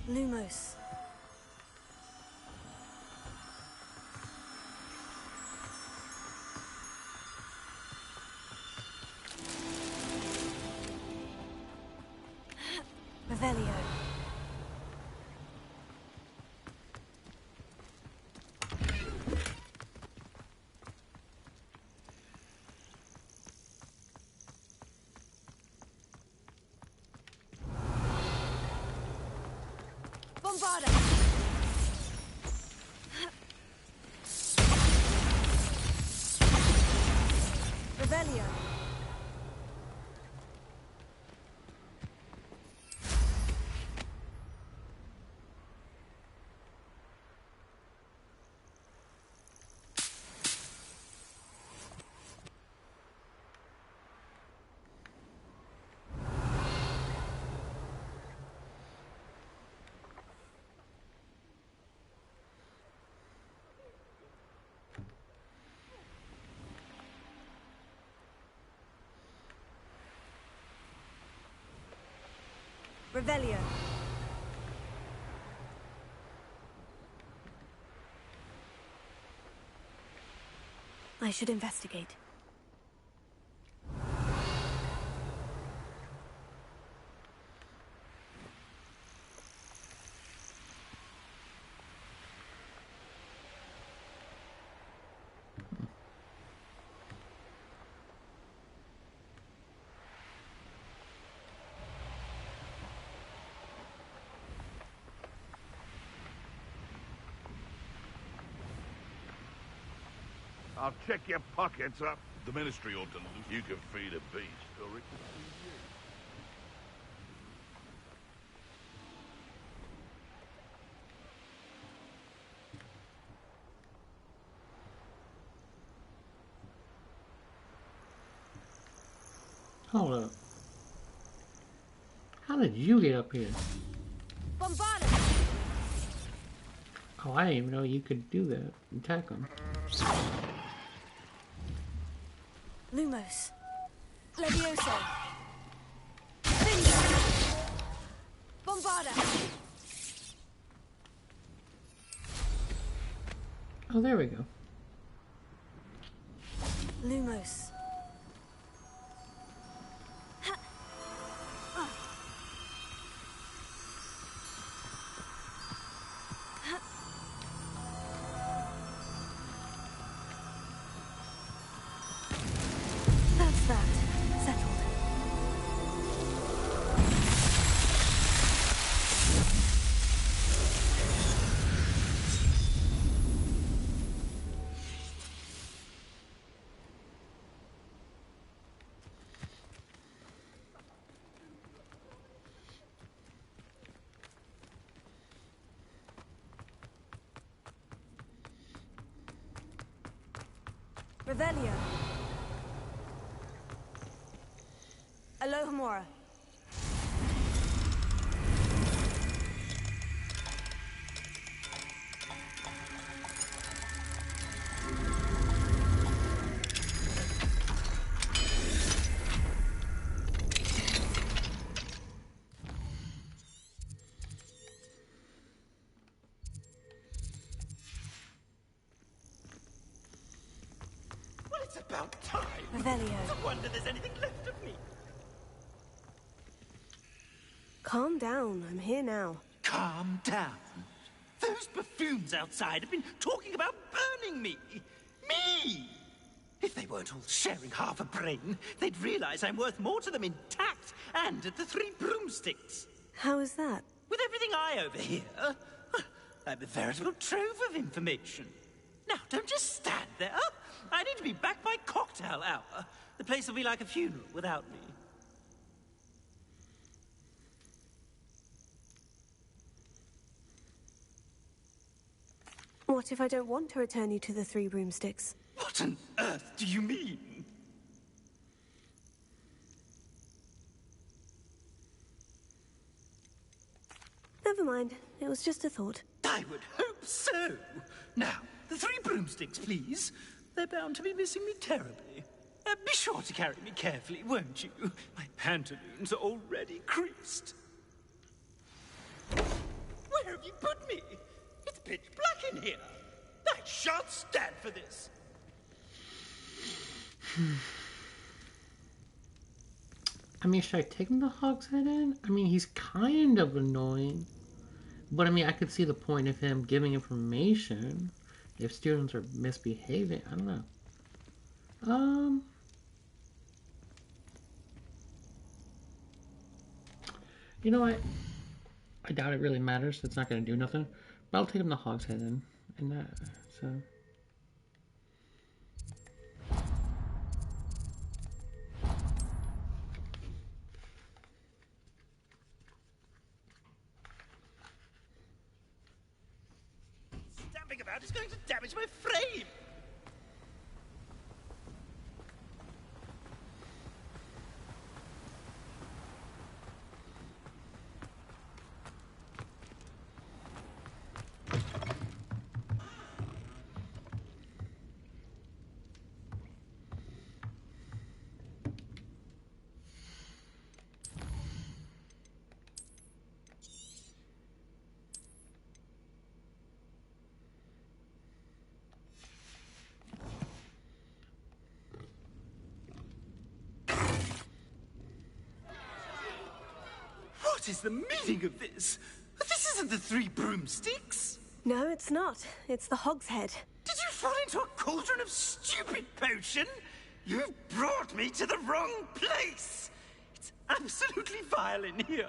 Speaker 2: Lumos. Revelio. Bombarda. Revelio. Revelio. I should investigate.
Speaker 4: I'll check your pockets up. The ministry ought to loot. You can feed a beast, or it can feed you.
Speaker 1: Hold up. How did you get up here?
Speaker 2: Bombarda.
Speaker 1: Oh, I didn't even know you could do that. Attack them.
Speaker 2: Lumos. Levioso. Bombarda.
Speaker 1: Oh, there we go.
Speaker 2: Lumos. That's that. Settled. Revelio. Alohomora.
Speaker 13: About time.
Speaker 2: Revelio.
Speaker 13: No wonder there's anything left of me.
Speaker 21: Calm down. I'm here now.
Speaker 13: Calm down. Those buffoons outside have been talking about burning me. Me! If they weren't all sharing half a brain, they'd realize I'm worth more to them intact and at the Three Broomsticks.
Speaker 21: How is that?
Speaker 13: With everything I overhear, I'm a veritable trove of information. Now, don't just stand there. I need to be back by cocktail hour. The place will be like a funeral without me.
Speaker 21: What if I don't want to return you to the Three Broomsticks?
Speaker 13: What on earth do you mean?
Speaker 21: Never mind. It was just a thought.
Speaker 13: I would hope so. Now, the Three Broomsticks, please. They're bound to be missing me terribly. Be sure to carry me carefully, won't you? My pantaloons are already creased. Where have you put me? It's pitch black in here. I shan't stand for this.
Speaker 1: I mean, should I take him to Hogshead in? I mean, he's kind of annoying. But I mean, I could see the point of him giving information if students are misbehaving. I don't know. You know what? I doubt it really matters. It's not going to do nothing. But I'll take him to Hogshead in. And that, so...
Speaker 13: Stamping about is going to damage my frame. What is the meaning of this? This isn't the Three Broomsticks.
Speaker 21: No, it's not. It's the Hogshead.
Speaker 13: Did you fall into a cauldron of stupid potion? You've brought me to the wrong place. It's absolutely vile in here.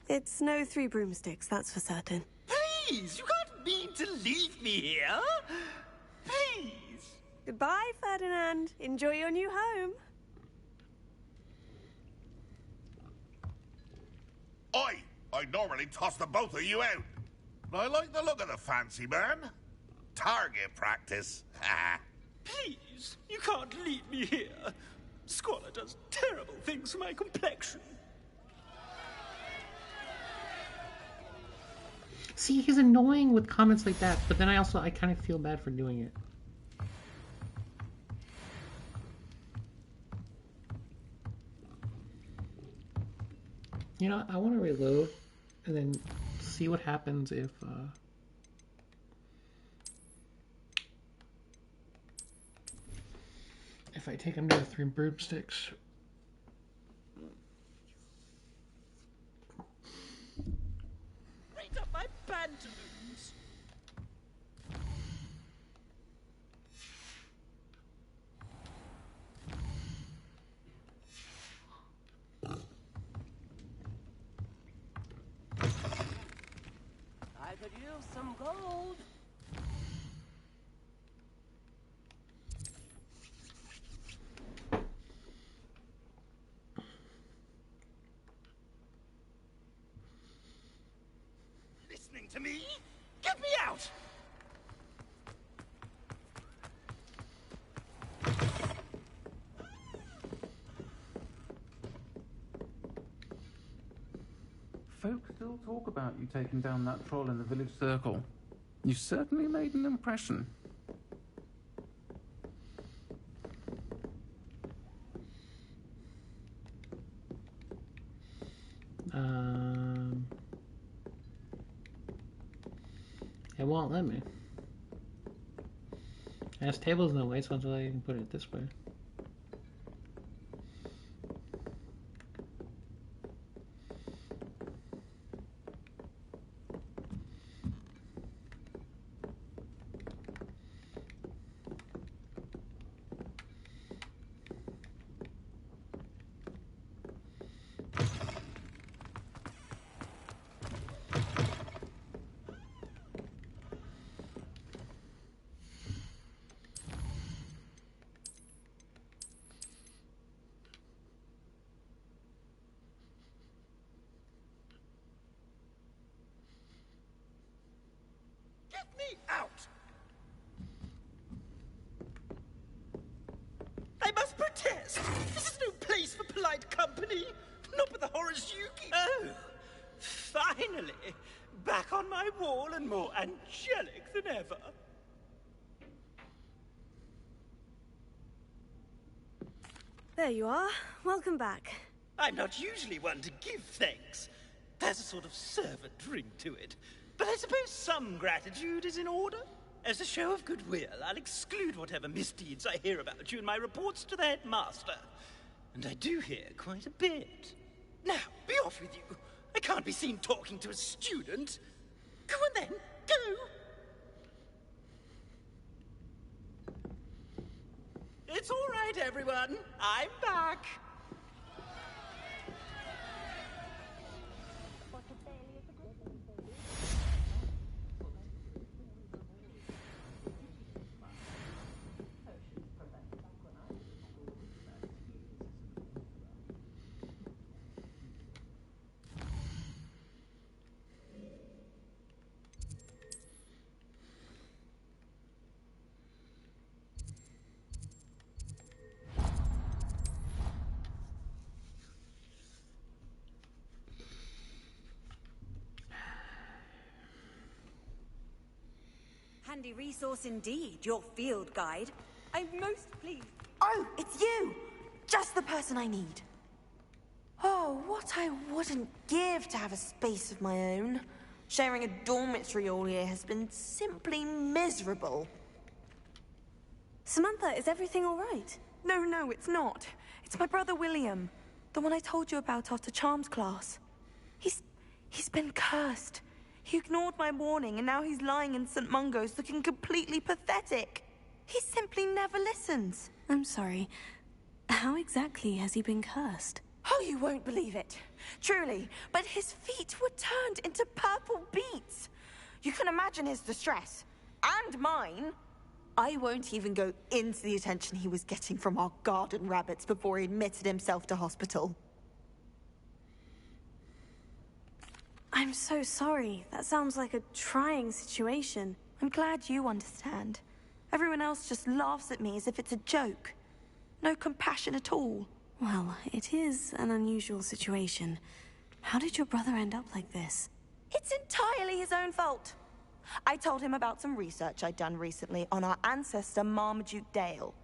Speaker 21: It's no Three Broomsticks, that's for certain.
Speaker 13: Please, you can't mean to leave me here. Please.
Speaker 21: Goodbye, Ferdinand. Enjoy your new home.
Speaker 4: I'd normally toss the both of you out. But I like the look of the fancy man. Target practice.
Speaker 13: Please, you can't leave me here. Squalor does terrible things for my complexion.
Speaker 1: See, he's annoying with comments like that, but then I kind of feel bad for doing it. You know, I want to reload and then see what happens if I take him to the Three Broomsticks.
Speaker 13: Right up my pantaloons.
Speaker 11: I could use some gold.
Speaker 13: Listening to me? Get me out!
Speaker 12: Folk still talk about you taking down that troll in the village circle. You certainly made an impression.
Speaker 1: It won't let me. As table's in the way, so I'll let you put it this way.
Speaker 13: Get me out! I must protest! This is no place for polite company! Not with the horrors you keep... Oh, finally! Back on my wall and more angelic than ever.
Speaker 21: There you are. Welcome back.
Speaker 13: I'm not usually one to give thanks. There's a sort of servant ring to it. But I suppose some gratitude is in order. As a show of goodwill, I'll exclude whatever misdeeds I hear about you in my reports to the headmaster. And I do hear quite a bit. Now, be off with you. I can't be seen talking to a student. Go on then, go! It's all right, everyone. I'm back.
Speaker 6: Handy resource indeed, your field guide. I'm most pleased. Oh, it's you! Just the person I need. Oh, what I wouldn't give to have a space of my own. Sharing a dormitory all year has been simply miserable.
Speaker 21: Samantha, is everything all right?
Speaker 5: No, it's not. It's my brother William. The one I told you about after Charms class. He's been cursed. He ignored my warning, and now he's lying in St. Mungo's looking completely pathetic. He simply never listens.
Speaker 21: I'm sorry. How exactly has he been cursed?
Speaker 5: Oh, you won't believe it. Truly. But his feet were turned into purple beets. You can imagine his distress. And mine. I won't even go into the attention he was getting from our garden rabbits before he admitted himself to hospital.
Speaker 21: I'm so sorry. That sounds like a trying situation.
Speaker 5: I'm glad you understand. Everyone else just laughs at me as if it's a joke. No compassion at all.
Speaker 21: Well, it is an unusual situation. How did your brother end up like this?
Speaker 5: It's entirely his own fault. I told him about some research I'd done recently on our ancestor Marmaduke Dale.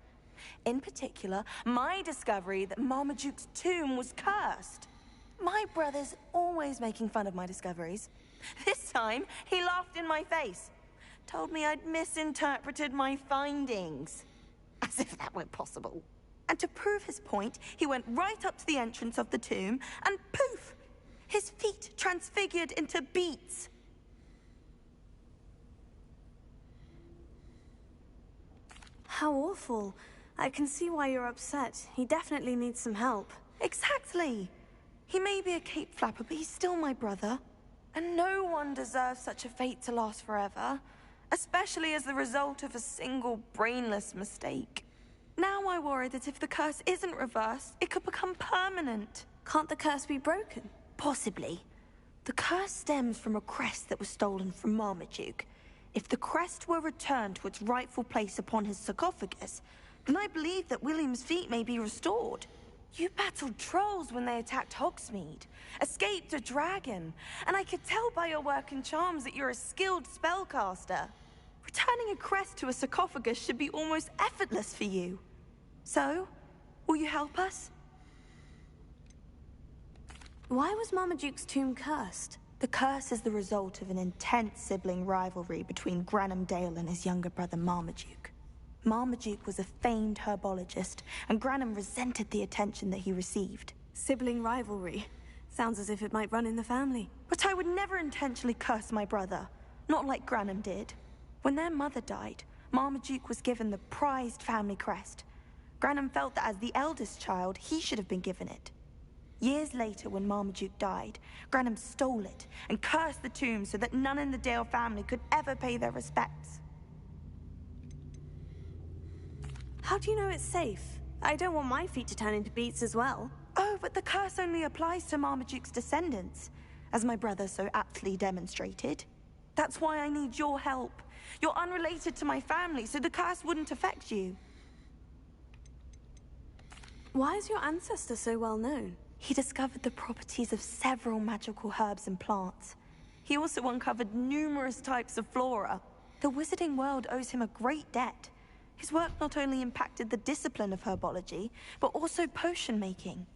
Speaker 5: In particular, my discovery that Marmaduke's tomb was cursed. My brother's always making fun of my discoveries. This time, he laughed in my face. Told me I'd misinterpreted my findings. As if that were possible. And to prove his point, he went right up to the entrance of the tomb, and poof! His feet transfigured into beets.
Speaker 21: How awful. I can see why you're upset. He definitely needs some help.
Speaker 5: Exactly. He may be a cape flapper, but he's still my brother. And no one deserves such a fate to last forever, especially as the result of a single brainless mistake. Now I worry that if the curse isn't reversed, it could become permanent.
Speaker 21: Can't the curse be broken?
Speaker 5: Possibly. The curse stems from a crest that was stolen from Marmaduke. If the crest were returned to its rightful place upon his sarcophagus, then I believe that William's feet may be restored. You battled trolls when they attacked Hogsmeade, escaped a dragon, and I could tell by your work and charms that you're a skilled spellcaster. Returning a crest to a sarcophagus should be almost effortless for you. So, will you help us?
Speaker 21: Why was Marmaduke's tomb cursed?
Speaker 5: The curse is the result of an intense sibling rivalry between Granham Dale and his younger brother Marmaduke. Marmaduke was a famed herbologist, and Granum resented the attention that he received.
Speaker 21: Sibling rivalry. Sounds as if it might run in the family.
Speaker 5: But I would never intentionally curse my brother, not like Granum did. When their mother died, Marmaduke was given the prized family crest. Granum felt that as the eldest child, he should have been given it. Years later, when Marmaduke died, Granum stole it and cursed the tomb so that none in the Dale family could ever pay their respects.
Speaker 21: How do you know it's safe? I don't want my feet to turn into beets as well.
Speaker 5: Oh, but the curse only applies to Marmaduke's descendants, as my brother so aptly demonstrated. That's why I need your help. You're unrelated to my family, so the curse wouldn't affect you.
Speaker 21: Why is your ancestor so well known?
Speaker 5: He discovered the properties of several magical herbs and plants. He also uncovered numerous types of flora. The wizarding world owes him a great debt. His work not only impacted the discipline of herbology, but also potion making.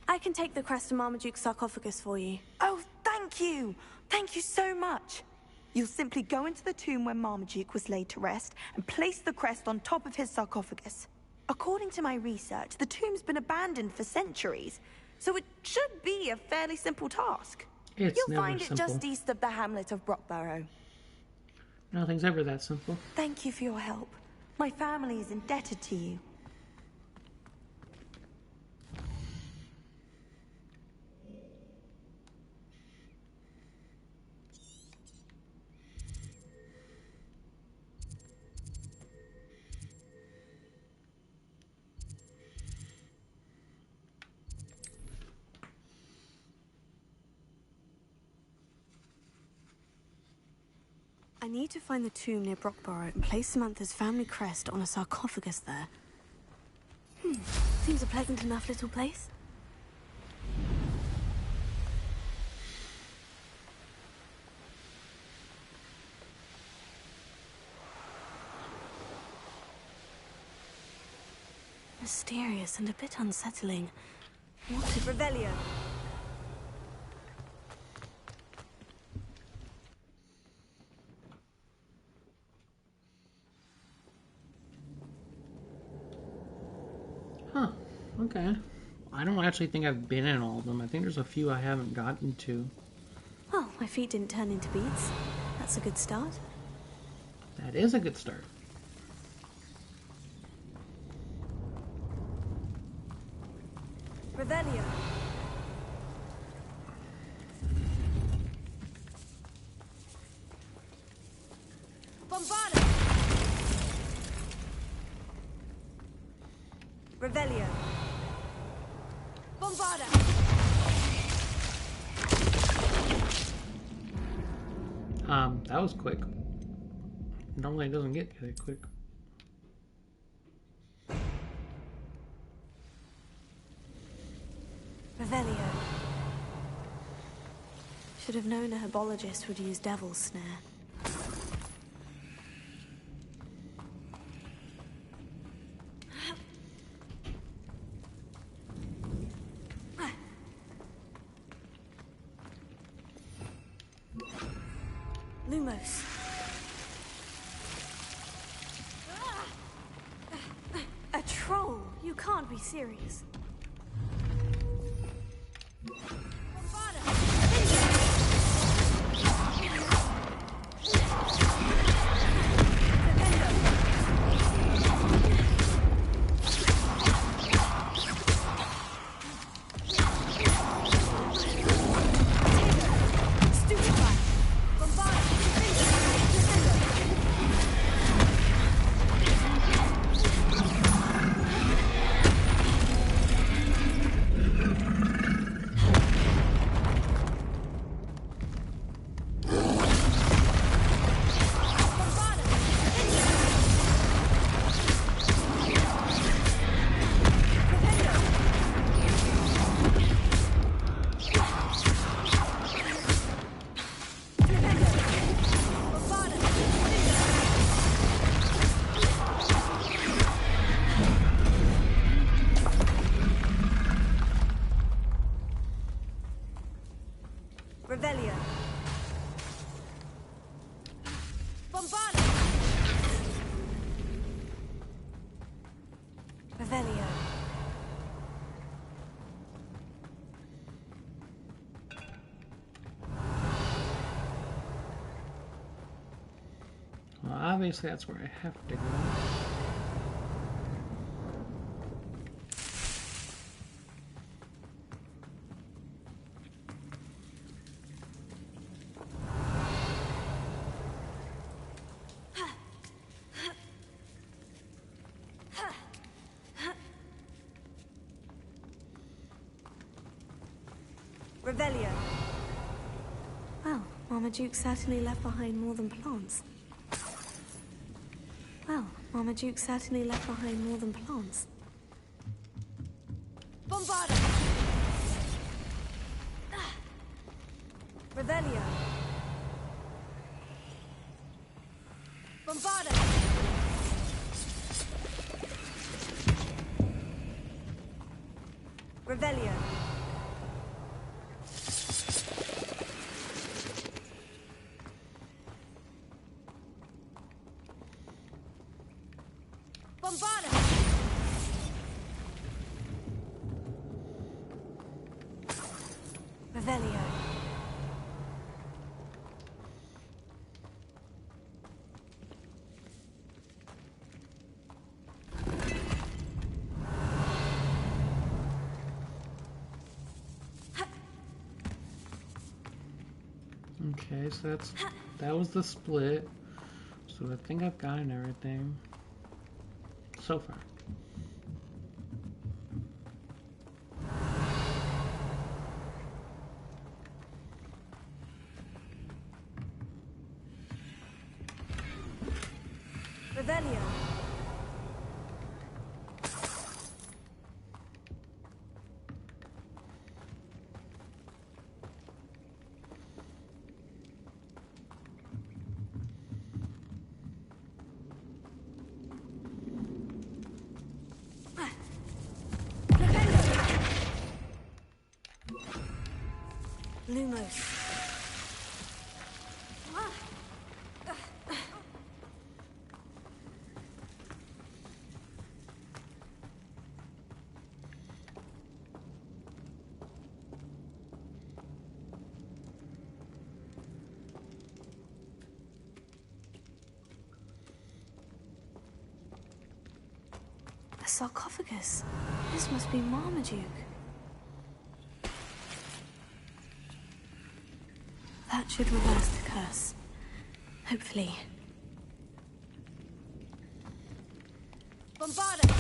Speaker 21: I can take the crest to Marmaduke's sarcophagus for you.
Speaker 5: Oh, thank you! Thank you so much! You'll simply go into the tomb where Marmaduke was laid to rest and place the crest on top of his sarcophagus. According to my research, the tomb's been abandoned for centuries, so it should be a fairly simple task. You'll find it just east of the hamlet of Brockborough.
Speaker 1: Nothing's ever that simple.
Speaker 5: Thank you for your help. My family is indebted to you.
Speaker 21: I need to find the tomb near Brockborough and place Samantha's family crest on a sarcophagus there. Seems a pleasant enough little place. Mysterious and a bit unsettling. What is Revelio?
Speaker 1: Huh. Okay. I don't actually think I've been in all of them. I think there's a few I haven't gotten to.
Speaker 21: Well, my feet didn't turn into beads. That's a good start.
Speaker 1: That is a good start.
Speaker 21: Revelio. Bombarda. Revelio. Bombarda.
Speaker 1: That was quick. Normally it doesn't get that quick.
Speaker 21: Revelio. Should have known a herbologist would use Devil's Snare. Lumos. A troll? You can't be serious. Revelio. Bombarda.
Speaker 1: Well, obviously that's where I have to go.
Speaker 6: Revelio.
Speaker 21: Well, Marmaduke certainly left behind more than plants. Well, Marmaduke certainly left behind more than plants.
Speaker 6: Bombarda. Revelio. Bombarda. Revelio. Bombarda. Revelio.
Speaker 1: Okay, so that was the split. So I think I've gotten everything so far.
Speaker 6: Revelio. Lumos.
Speaker 21: A sarcophagus. This must be Marmaduke. That should reverse the curse. Hopefully.
Speaker 6: Bombarda.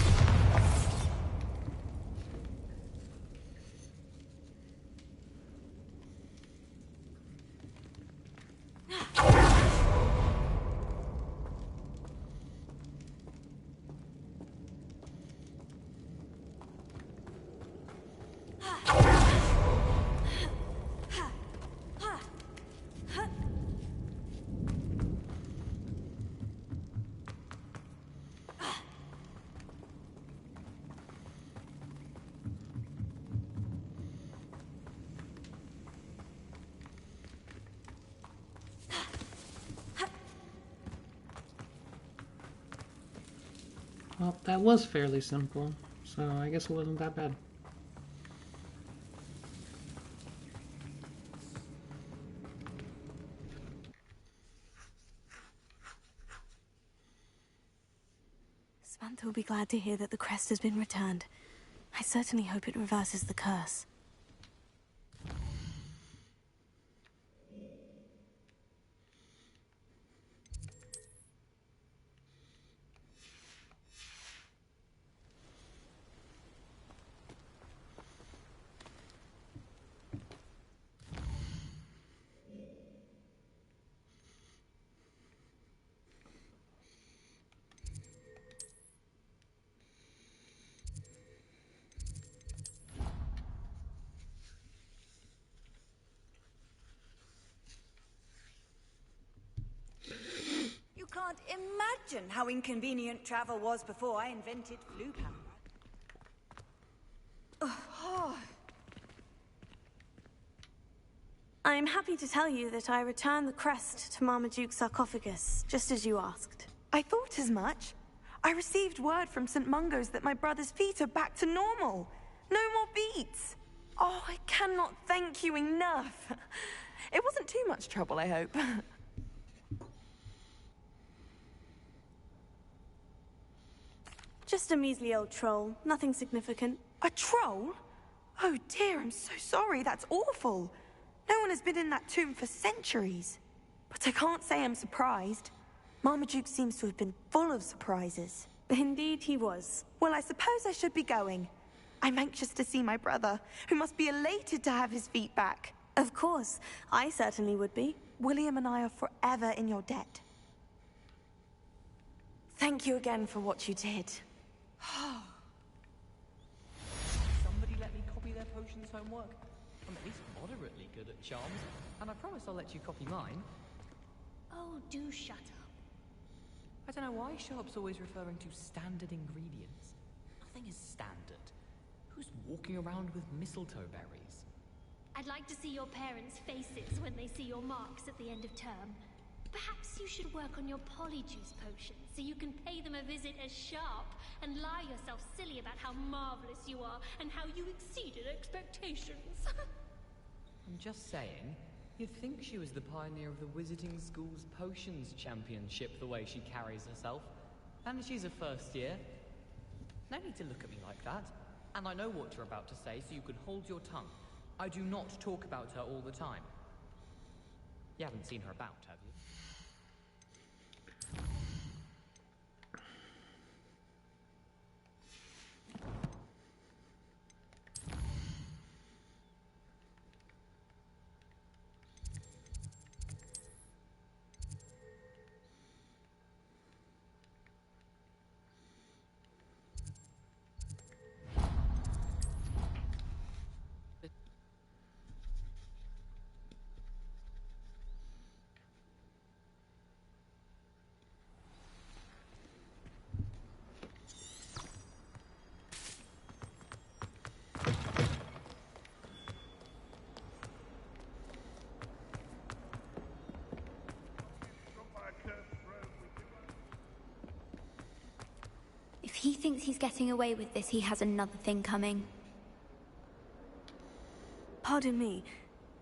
Speaker 1: Well, that was fairly simple, so I guess it wasn't that bad.
Speaker 21: Samantha will be glad to hear that the crest has been returned. I certainly hope it reverses the curse.
Speaker 6: You can't imagine how inconvenient travel was before I invented flu power.
Speaker 21: I'm happy to tell you that I returned the crest to Marmaduke's sarcophagus, just as you asked.
Speaker 5: I thought as much. I received word from St. Mungo's that my brother's feet are back to normal. No more beats. Oh, I cannot thank you enough. It wasn't too much trouble, I hope.
Speaker 2: Just a measly old troll. Nothing significant.
Speaker 5: A troll? Oh dear, I'm so sorry. That's awful. No one has been in that tomb for centuries. But I can't say I'm surprised. Marmaduke seems to have been full of surprises.
Speaker 2: Indeed he was.
Speaker 5: Well, I suppose I should be going. I'm anxious to see my brother, who must be elated to have his feet back.
Speaker 2: Of course. I certainly would be.
Speaker 5: William and I are forever in your debt. Thank you again for what you did.
Speaker 10: Somebody let me copy their potions homework. I'm at least moderately good at charms, and I promise I'll let you copy mine.
Speaker 20: Oh, do shut up.
Speaker 10: I don't know why Sharp's always referring to standard ingredients. Nothing is standard. Who's walking around with mistletoe berries?
Speaker 20: I'd like to see your parents' faces when they see your marks at the end of term. Perhaps you should work on your polyjuice potion so you can pay them a visit as Sharp and lie yourself silly about how marvelous you are and how you exceeded expectations.
Speaker 10: I'm just saying, you'd think she was the pioneer of the Wizarding School's Potions Championship the way she carries herself. And she's a first year. No need to look at me like that. And I know what you're about to say, so you can hold your tongue. I do not talk about her all the time. You haven't seen her about, have you?
Speaker 3: If he thinks he's getting away with this, he has another thing coming.
Speaker 2: Pardon me.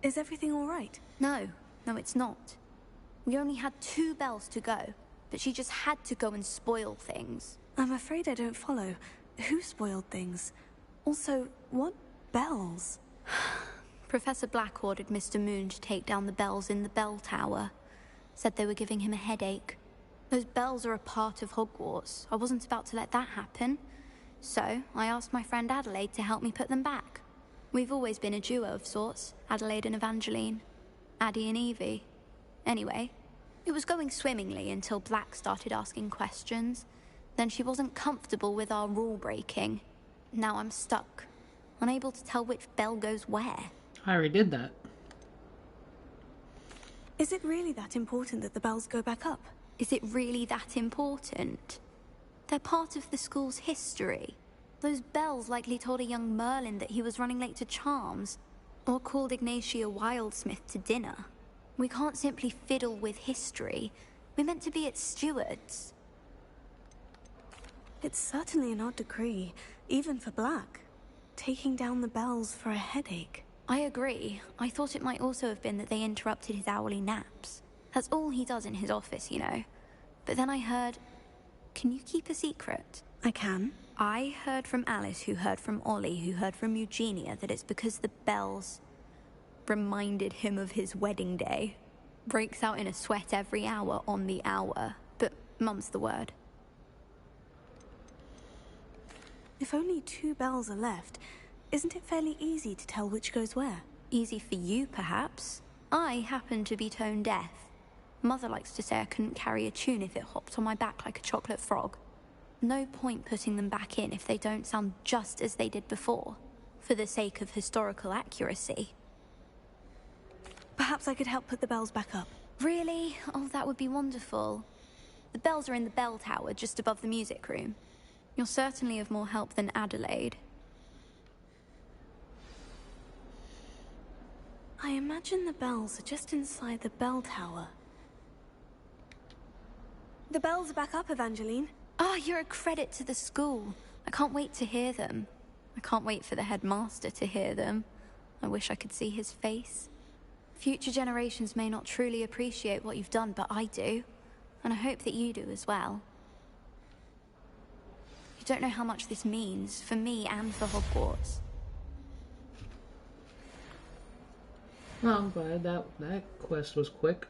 Speaker 2: Is everything all right?
Speaker 3: No, it's not. We only had 2 bells to go, but she just had to go and spoil things.
Speaker 2: I'm afraid I don't follow. Who spoiled things? Also, what bells?
Speaker 3: Professor Black ordered Mr. Moon to take down the bells in the bell tower. Said they were giving him a headache. Those bells are a part of Hogwarts. I wasn't about to let that happen. So, I asked my friend Adelaide to help me put them back. We've always been a duo of sorts, Adelaide and Evangeline. Addie and Evie. Anyway, it was going swimmingly until Black started asking questions. Then she wasn't comfortable with our rule breaking. Now I'm stuck, unable to tell which bell goes where.
Speaker 1: I already did that.
Speaker 2: Is it really that important that the bells go back up?
Speaker 3: Is it really that important? They're part of the school's history. Those bells likely told a young Merlin that he was running late to charms, or called Ignatia Wildsmith to dinner. We can't simply fiddle with history. We're meant to be its stewards.
Speaker 2: It's certainly an odd decree, even for Black. Taking down the bells for a headache.
Speaker 3: I agree. I thought it might also have been that they interrupted his hourly naps. That's all he does in his office, you know. But then I heard... Can you keep a secret?
Speaker 2: I can.
Speaker 3: I heard from Alice, who heard from Ollie, who heard from Eugenia, that it's because the bells reminded him of his wedding day. Breaks out in a sweat every hour on the hour. But mum's the word.
Speaker 2: If only 2 bells are left, isn't it fairly easy to tell which goes where?
Speaker 3: Easy for you, perhaps. I happen to be tone deaf. Mother likes to say I couldn't carry a tune if it hopped on my back like a chocolate frog. No point putting them back in if they don't sound just as they did before, for the sake of historical accuracy.
Speaker 2: Perhaps I could help put the bells back up.
Speaker 3: Really? Oh, that would be wonderful. The bells are in the bell tower, just above the music room. You're certainly of more help than Adelaide.
Speaker 2: I imagine the bells are just inside the bell tower. The bells are back up, Evangeline.
Speaker 3: Oh, you're a credit to the school. I can't wait to hear them. I can't wait for the headmaster to hear them. I wish I could see his face. Future generations may not truly appreciate what you've done, but I do. And I hope that you do as well. You don't know how much this means for me and for Hogwarts.
Speaker 1: Well, I'm glad that quest was quick.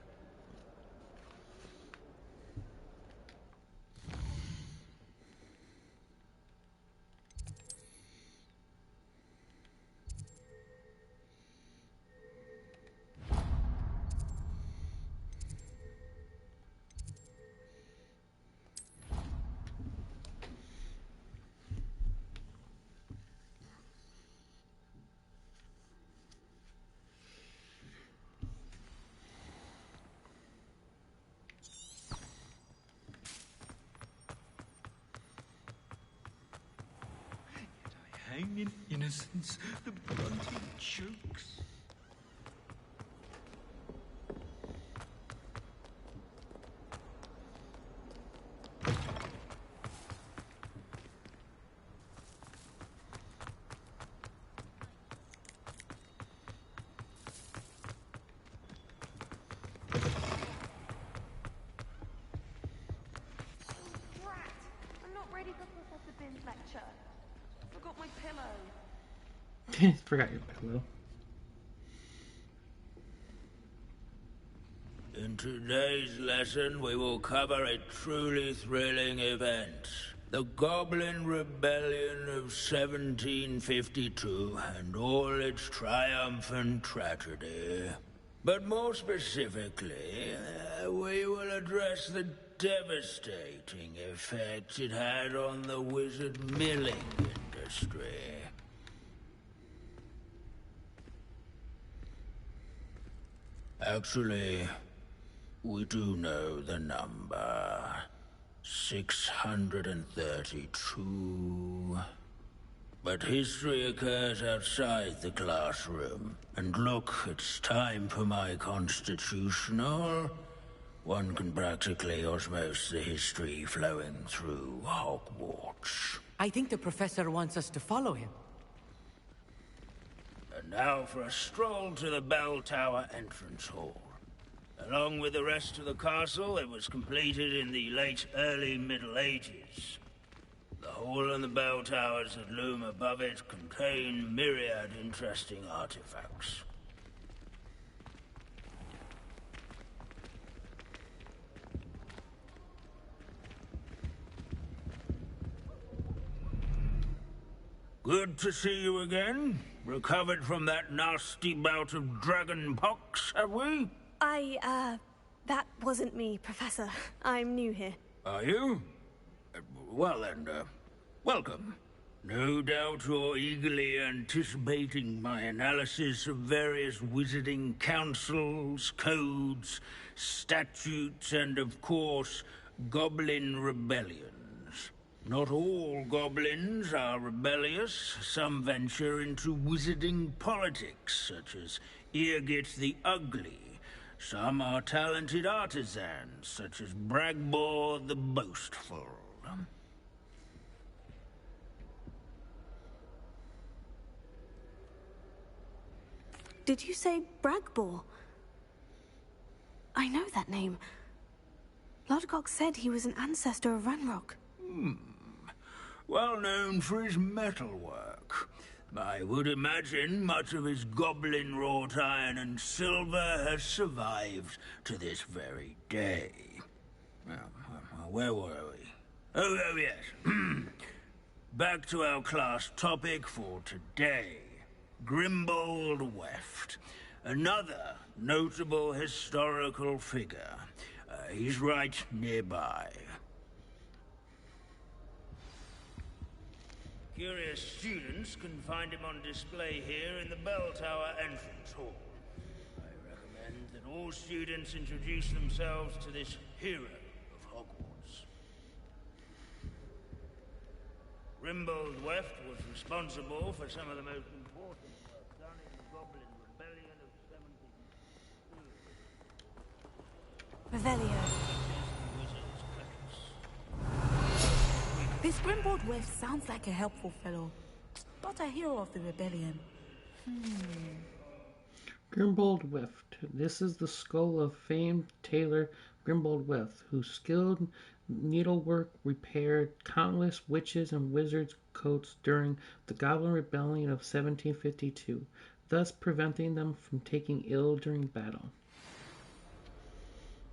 Speaker 13: Hang in innocence, the blunted jokes.
Speaker 5: Drat! I'm not ready for Professor Bin's lecture. Forgot my pillow.
Speaker 1: Forgot your pillow.
Speaker 15: In today's lesson, we will cover a truly thrilling event. The Goblin Rebellion of 1752 and all its triumphant tragedy. But more specifically, we will address the devastating effect it had on the wizard milling industry. Actually, we do know the number. 632. But history occurs outside the classroom. And look, it's time for my constitutional. One can practically osmose the history flowing through Hogwarts.
Speaker 16: I think the professor wants us to follow him.
Speaker 15: And now for a stroll to the bell tower entrance hall. Along with the rest of the castle, it was completed in the late early Middle Ages. The hall and the bell towers that loom above it contain myriad interesting artifacts. Good to see you again. Recovered from that nasty bout of dragon pox, have we?
Speaker 2: That wasn't me, Professor. I'm new here.
Speaker 15: Are you? Well then, welcome. No doubt you're eagerly anticipating my analysis of various wizarding councils, codes, statutes, and of course, goblin rebellions. Not all goblins are rebellious. Some venture into wizarding politics, such as Eargit the Ugly. Some are talented artisans, such as Bragbor the Boastful.
Speaker 2: Did you say Bragbor? I know that name. Lodgok said he was an ancestor of Ranrock.
Speaker 15: Well known for his metalwork. I would imagine much of his goblin wrought iron and silver has survived to this very day. Where were we? Oh yes. Back to our class topic for today. Grimbold Weft. Another notable historical figure. He's right nearby. Curious students can find him on display here in the bell tower entrance hall. I recommend that all students introduce themselves to this hero of Hogwarts. Grimbold Weft was responsible for some of the most important work done in the Goblin Rebellion of 1752.
Speaker 21: Revelio. This Grimbold West sounds like a helpful fellow, not a hero of the rebellion.
Speaker 1: Grimbold Weft. This is the skull of famed tailor Grimbold Weth, whose skilled needlework repaired countless witches' and wizards' coats during the Goblin Rebellion of 1752, thus preventing them from taking ill during battle.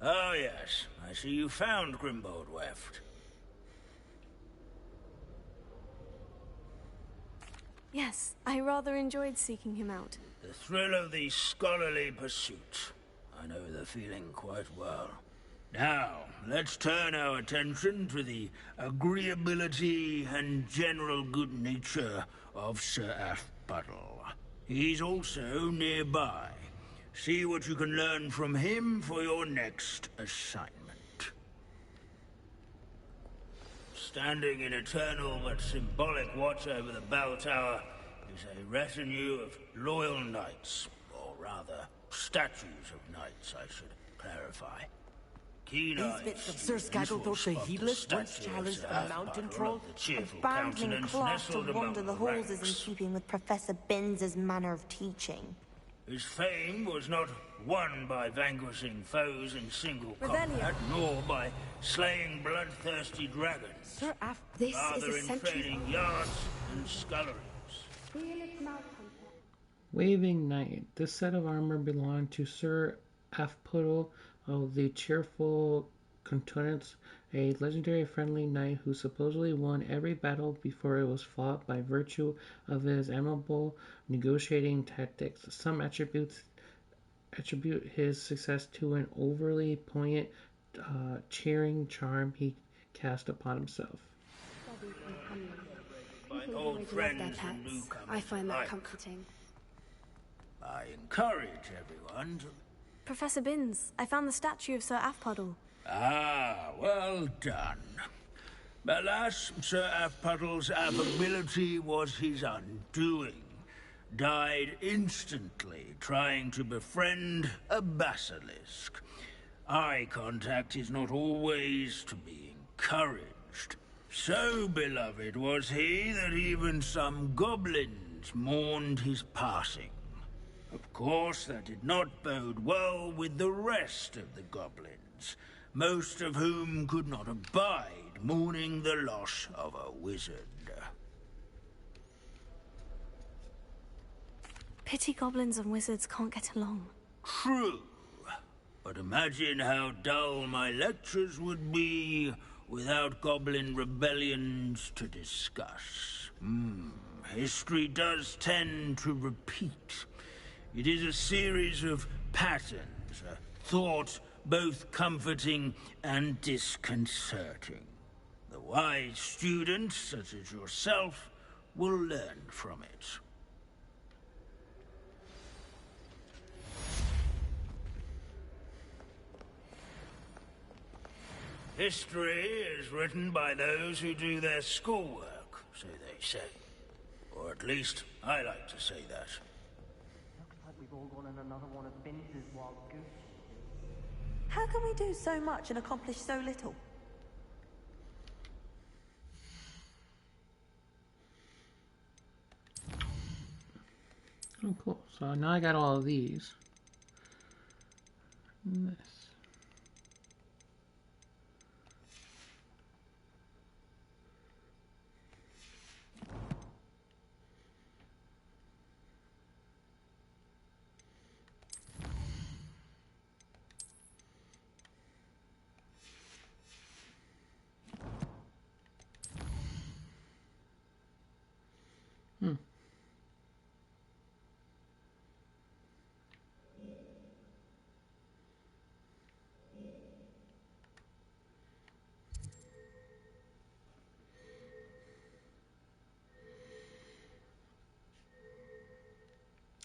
Speaker 15: Oh, yes. I see you found Grimbold Weft.
Speaker 2: Yes, I rather enjoyed seeking him out.
Speaker 15: The thrill of the scholarly pursuit. I know the feeling quite well. Now, let's turn our attention to the agreeability and general good nature of Sir Aphpuddle. He's also nearby. See what you can learn from him for your next assignment. Standing in eternal but symbolic watch over the bell tower is a retinue of loyal knights, or rather, statues of knights, I should clarify.
Speaker 11: These bits of Sir Scagglethorpe the Heedless once challenged a mountain troll.
Speaker 5: Abandoning class to wander the halls is in keeping with Professor Binns's manner of teaching.
Speaker 15: His fame was not won by vanquishing foes in single combat, nor by slaying bloodthirsty dragons.
Speaker 9: Sir this
Speaker 15: rather
Speaker 9: is a
Speaker 15: in
Speaker 9: century
Speaker 15: training yards and sculleries.
Speaker 1: Waving Knight. This set of armor belonged to Sir Aphpuddle of the Cheerful Countenance, a legendary friendly knight who supposedly won every battle before it was fought by virtue of his admirable negotiating tactics. Some attribute his success to an overly poignant, cheering charm he cast upon himself.
Speaker 15: Old friends and newcomers
Speaker 9: I find that
Speaker 15: alike.
Speaker 9: comforting.
Speaker 15: I encourage everyone to...
Speaker 2: Professor Binns, I found the statue of Sir Aphpuddle.
Speaker 15: Ah, well done. Alas, Sir Aphpuddle's affability was his undoing. Died instantly trying to befriend a basilisk. Eye contact is not always to be encouraged. So beloved was he that even some goblins mourned his passing. Of course, that did not bode well with the rest of the goblins, most of whom could not abide mourning the loss of a wizard.
Speaker 2: Pity goblins and wizards can't get along.
Speaker 15: True. But imagine how dull my lectures would be without goblin rebellions to discuss. History does tend to repeat. It is a series of patterns, a thought both comforting and disconcerting. The wise students, such as yourself, will learn from it. History is written by those who do their schoolwork, so they say. Or at least, I like to say that.
Speaker 11: Looks like we've all gone in another one of Binns's wild goose.
Speaker 5: How can we do so much and accomplish so little?
Speaker 1: Oh, cool. So now I got all of these. Nice.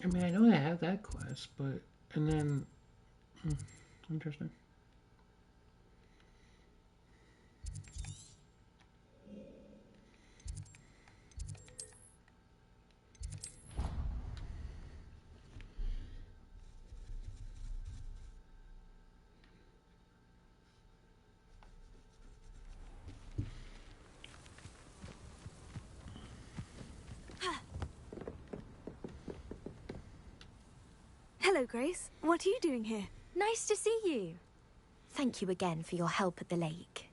Speaker 1: I mean, I know I have that quest, but... And then... interesting.
Speaker 2: Hello, Grace. What are you doing here?
Speaker 3: Nice to see you.
Speaker 7: Thank you again for your help at the lake.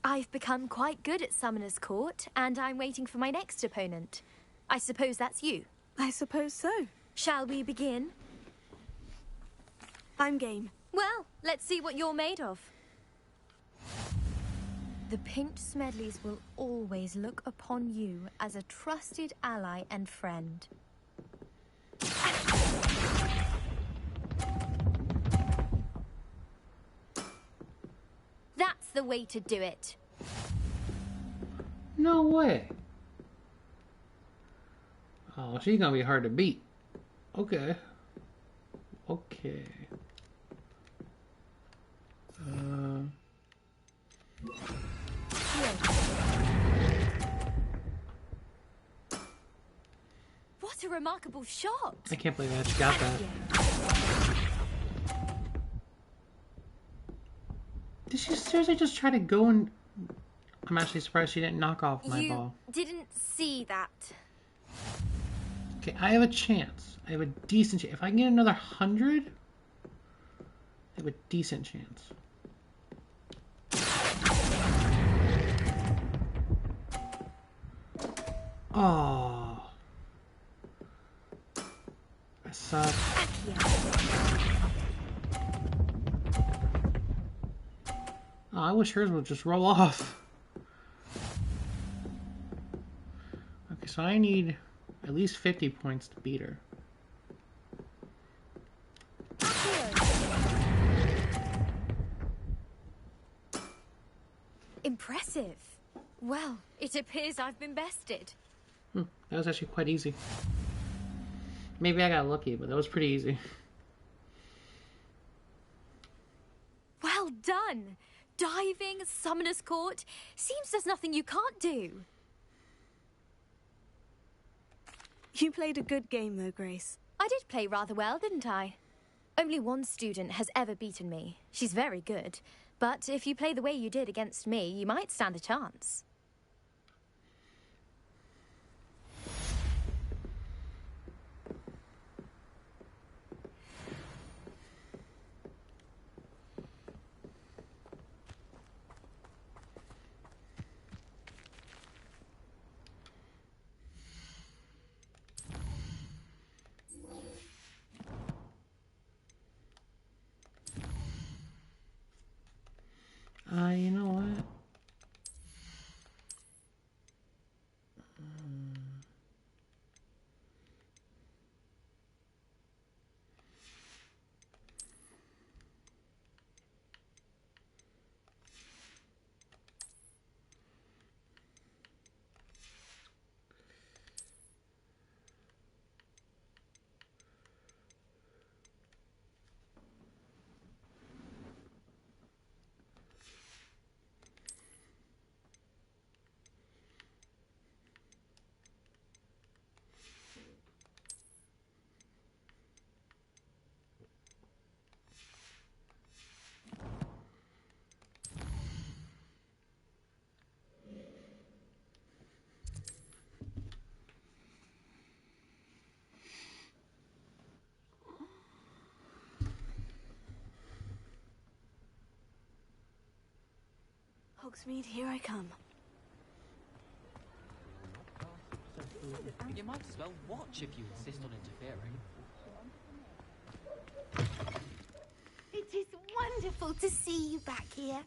Speaker 7: I've become quite good at Summoner's Court, and I'm waiting for my next opponent. I suppose that's you.
Speaker 2: I suppose so.
Speaker 7: Shall we begin?
Speaker 2: I'm game.
Speaker 7: Well, let's see what you're made of. The Pinked Smedleys will always look upon you as a trusted ally and friend. That's the way to do it.
Speaker 1: No way. Oh, she's gonna be hard to beat. Okay. Okay.
Speaker 7: What a remarkable shot!
Speaker 1: I can't believe I actually got that. Did she seriously just try to go and... I'm actually surprised she didn't knock off my ball.
Speaker 7: You didn't see that.
Speaker 1: Okay, I have a chance. I have a decent chance. If I can get another 100, I have a decent chance. Oh. I suck. Oh, I wish hers would just roll off. Okay, so I need at least 50 points to beat her.
Speaker 7: Impressive. Well, it appears I've been bested.
Speaker 1: That was actually quite easy. Maybe I got lucky, but that was pretty easy.
Speaker 7: Well done! Diving, Summoner's Court. Seems there's nothing you can't do.
Speaker 2: You played a good game though, Grace.
Speaker 7: I did play rather well, didn't I? Only one student has ever beaten me. She's very good. But if you play the way you did against me, you might stand a chance.
Speaker 1: You know what?
Speaker 2: Hogsmeade, here I come.
Speaker 10: You might as well watch if you insist on interfering.
Speaker 8: It is wonderful to see you back here.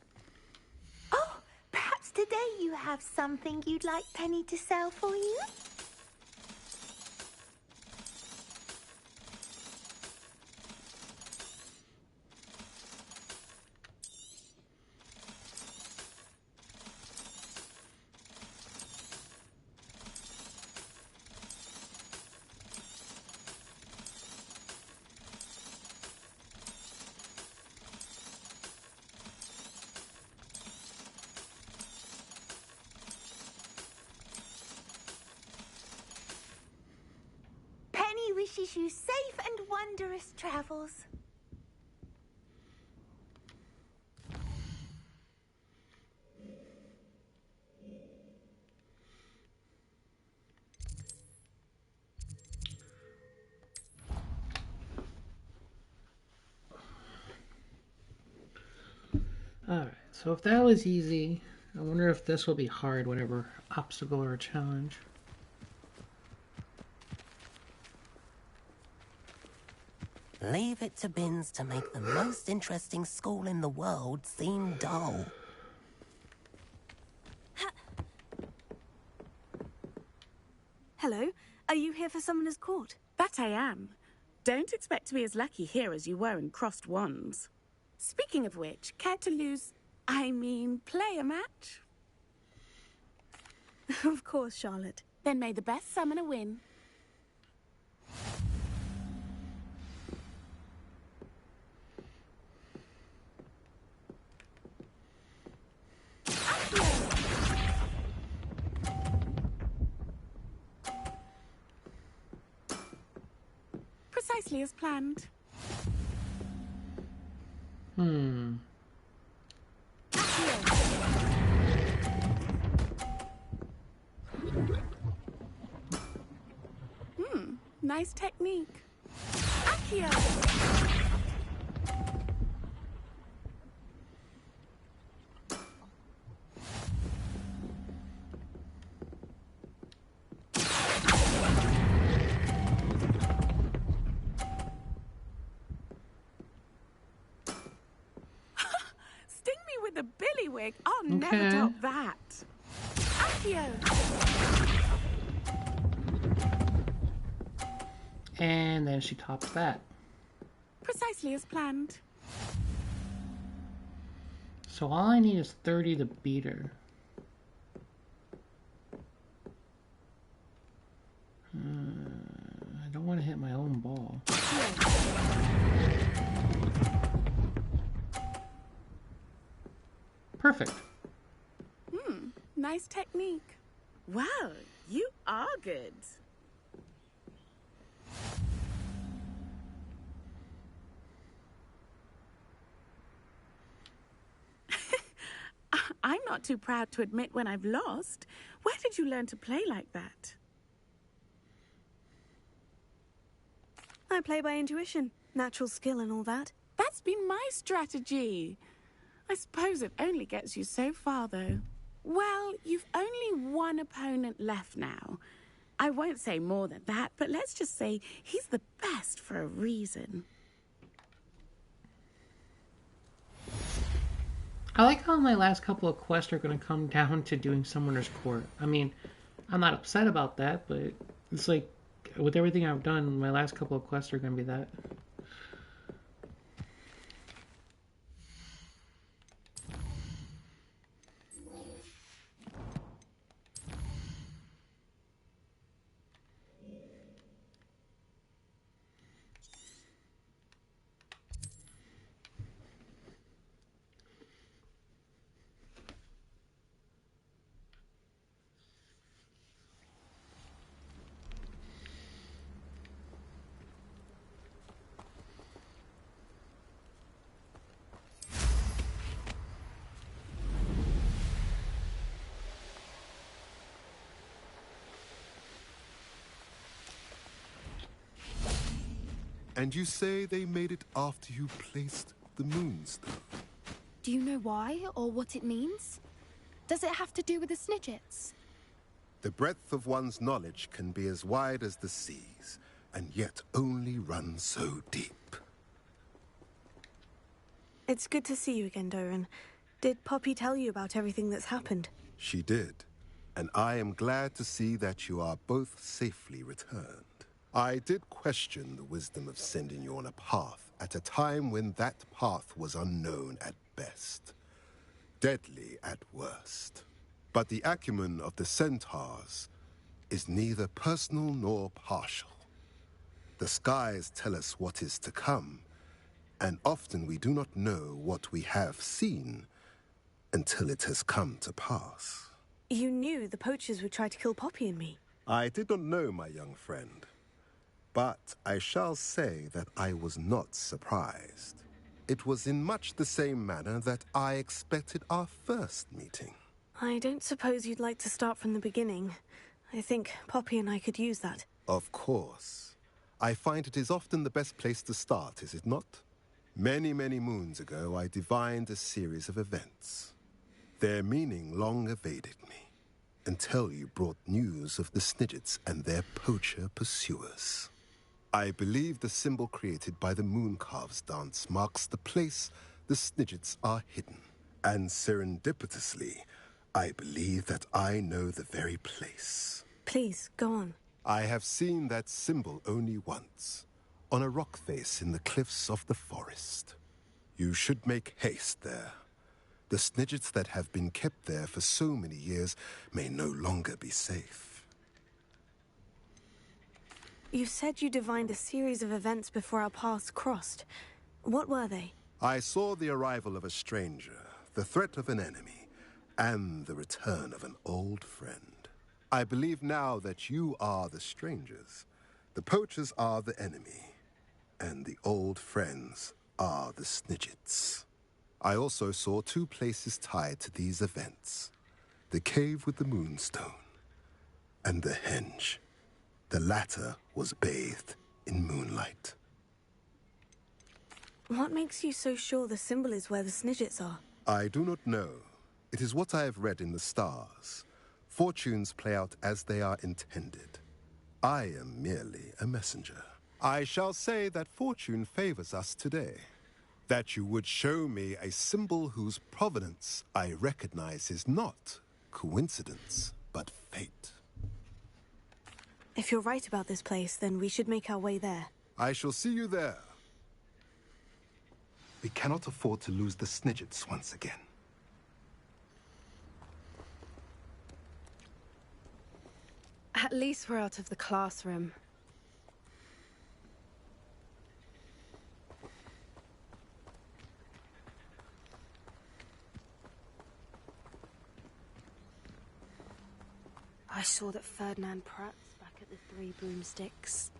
Speaker 8: Oh, perhaps today you have something you'd like Penny to sell for you? Wishes you safe and wondrous travels.
Speaker 1: Alright, so if that was easy, I wonder if this will be hard, whatever obstacle or challenge.
Speaker 18: Leave it to Binns to make the most interesting school in the world seem dull.
Speaker 2: Hello, are you here for Summoner's Court?
Speaker 19: That I am. Don't expect to be as lucky here as you were in Crossed Wands. Speaking of which, care to play a match?
Speaker 2: Of course, Charlotte.
Speaker 19: Then may the best summoner win. Precisely as planned. Nice technique. Accio! Sting me with a billywig. I'll never top that. Accio!
Speaker 1: And then she tops that.
Speaker 19: Precisely as planned.
Speaker 1: So all I need is 30 to beat her. I don't want to hit my own ball. Perfect.
Speaker 19: Nice technique. Wow, you are good. I'm not too proud to admit when I've lost. Where did you learn to play like that?
Speaker 2: I play by intuition, natural skill and all that.
Speaker 19: That's been my strategy. I suppose it only gets you so far, though. Well, you've only one opponent left now. I won't say more than that, but let's just say he's the best for a reason.
Speaker 1: I like how my last couple of quests are going to come down to doing Summoner's Court. I mean, I'm not upset about that, but it's like, with everything I've done, my last couple of quests are going to be that.
Speaker 22: And you say they made it after you placed the moonstone?
Speaker 9: Do you know why or what it means? Does it have to do with the Snidgets?
Speaker 22: The breadth of one's knowledge can be as wide as the seas, and yet only run so deep.
Speaker 2: It's good to see you again, Doran. Did Poppy tell you about everything that's happened?
Speaker 22: She did, and I am glad to see that you are both safely returned. I did question the wisdom of sending you on a path at a time when that path was unknown at best, deadly at worst. But the acumen of the centaurs is neither personal nor partial. The skies tell us what is to come, and often we do not know what we have seen until it has come to pass.
Speaker 2: You knew the poachers would try to kill Poppy and me.
Speaker 22: I did not know, my young friend. But I shall say that I was not surprised. It was in much the same manner that I expected our first meeting.
Speaker 2: I don't suppose you'd like to start from the beginning. I think Poppy and I could use that.
Speaker 22: Of course. I find it is often the best place to start, is it not? Many, many moons ago, I divined a series of events. Their meaning long evaded me, until you brought news of the Snidgets and their poacher pursuers. I believe the symbol created by the Mooncalves dance marks the place the Snidgets are hidden. And serendipitously, I believe that I know the very place.
Speaker 2: Please, go on.
Speaker 22: I have seen that symbol only once, on a rock face in the cliffs of the forest. You should make haste there. The Snidgets that have been kept there for so many years may no longer be safe.
Speaker 2: You said you divined a series of events before our paths crossed. What were they?
Speaker 22: I saw the arrival of a stranger, the threat of an enemy, and the return of an old friend. I believe now that you are the strangers, the poachers are the enemy, and the old friends are the Snidgets. I also saw two places tied to these events: the cave with the moonstone and the henge. The latter was bathed in moonlight.
Speaker 2: What makes you so sure the symbol is where the Snidgets are?
Speaker 22: I do not know. It is what I have read in the stars. Fortunes play out as they are intended. I am merely a messenger. I shall say that fortune favors us today. That you would show me a symbol whose provenance I recognize is not coincidence, but fate.
Speaker 2: If you're right about this place, then we should make our way there.
Speaker 22: I shall see you there. We cannot afford to lose the Snidgets once again.
Speaker 9: At least we're out of the classroom. I saw that Ferdinand Pratt's back at the Three Broomsticks.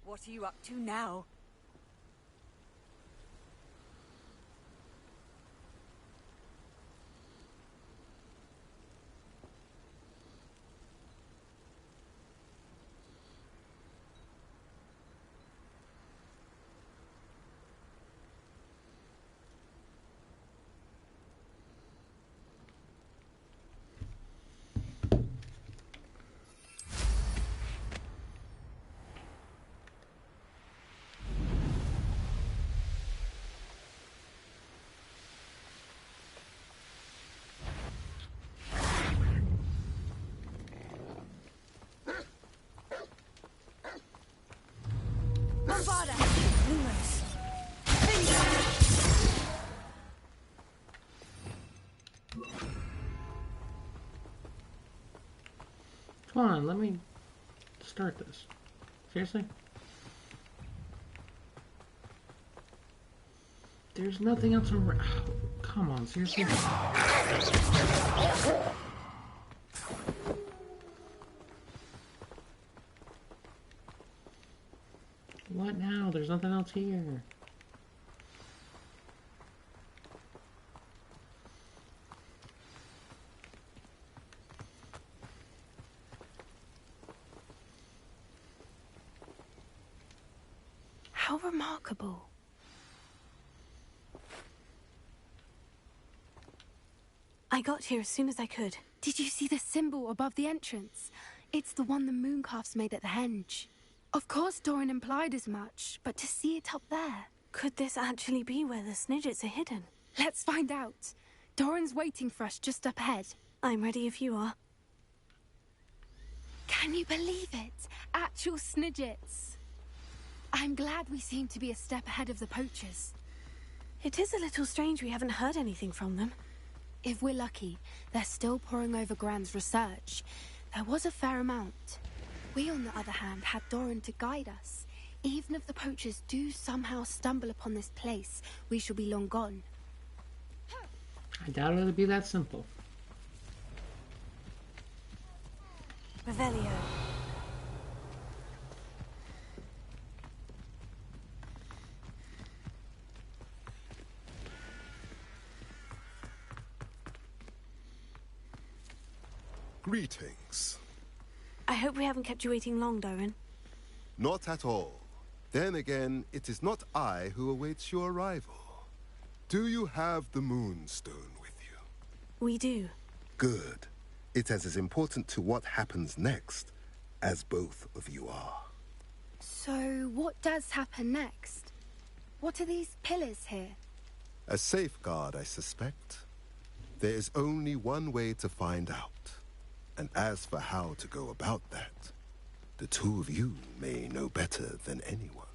Speaker 6: What are you up to now?
Speaker 1: Come on, let me start this. Seriously? There's nothing else around. Oh, come on, seriously? What now? There's nothing else here.
Speaker 9: How remarkable.
Speaker 2: I got here as soon as I could.
Speaker 9: Did you see the symbol above the entrance? It's the one the Mooncalves made at the henge. Of course Doran implied as much, but to see it up there...
Speaker 2: Could this actually be where the Snidgets are hidden?
Speaker 9: Let's find out. Doran's waiting for us just up ahead.
Speaker 2: I'm ready if you are.
Speaker 9: Can you believe it? Actual Snidgets. I'm glad we seem to be a step ahead of the poachers.
Speaker 2: It is a little strange we haven't heard anything from them.
Speaker 9: If we're lucky, they're still poring over Gran's research. There was a fair amount. We, on the other hand, had Doran to guide us. Even if the poachers do somehow stumble upon this place, we shall be long gone.
Speaker 1: I doubt it'll be that simple.
Speaker 2: Revelio.
Speaker 22: Greetings.
Speaker 2: I hope we haven't kept you waiting long, Doran.
Speaker 22: Not at all. Then again, it is not I who awaits your arrival. Do you have the Moonstone with you?
Speaker 2: We do.
Speaker 22: Good. It is as important to what happens next as both of you are.
Speaker 9: So, what does happen next? What are these pillars here?
Speaker 22: A safeguard, I suspect. There is only one way to find out. And as for how to go about that, the two of you may know better than anyone.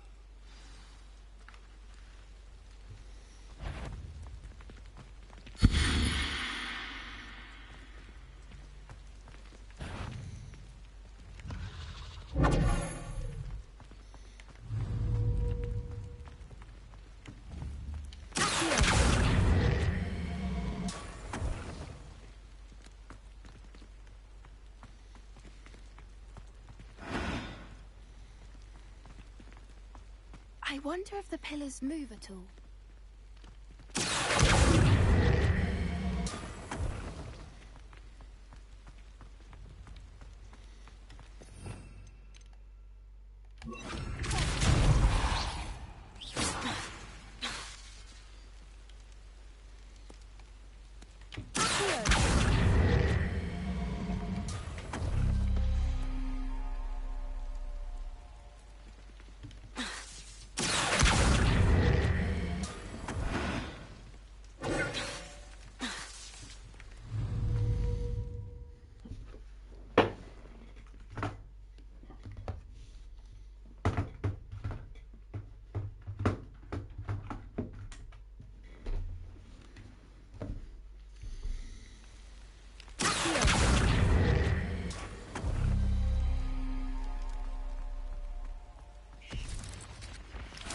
Speaker 9: I wonder if the pillars move at all.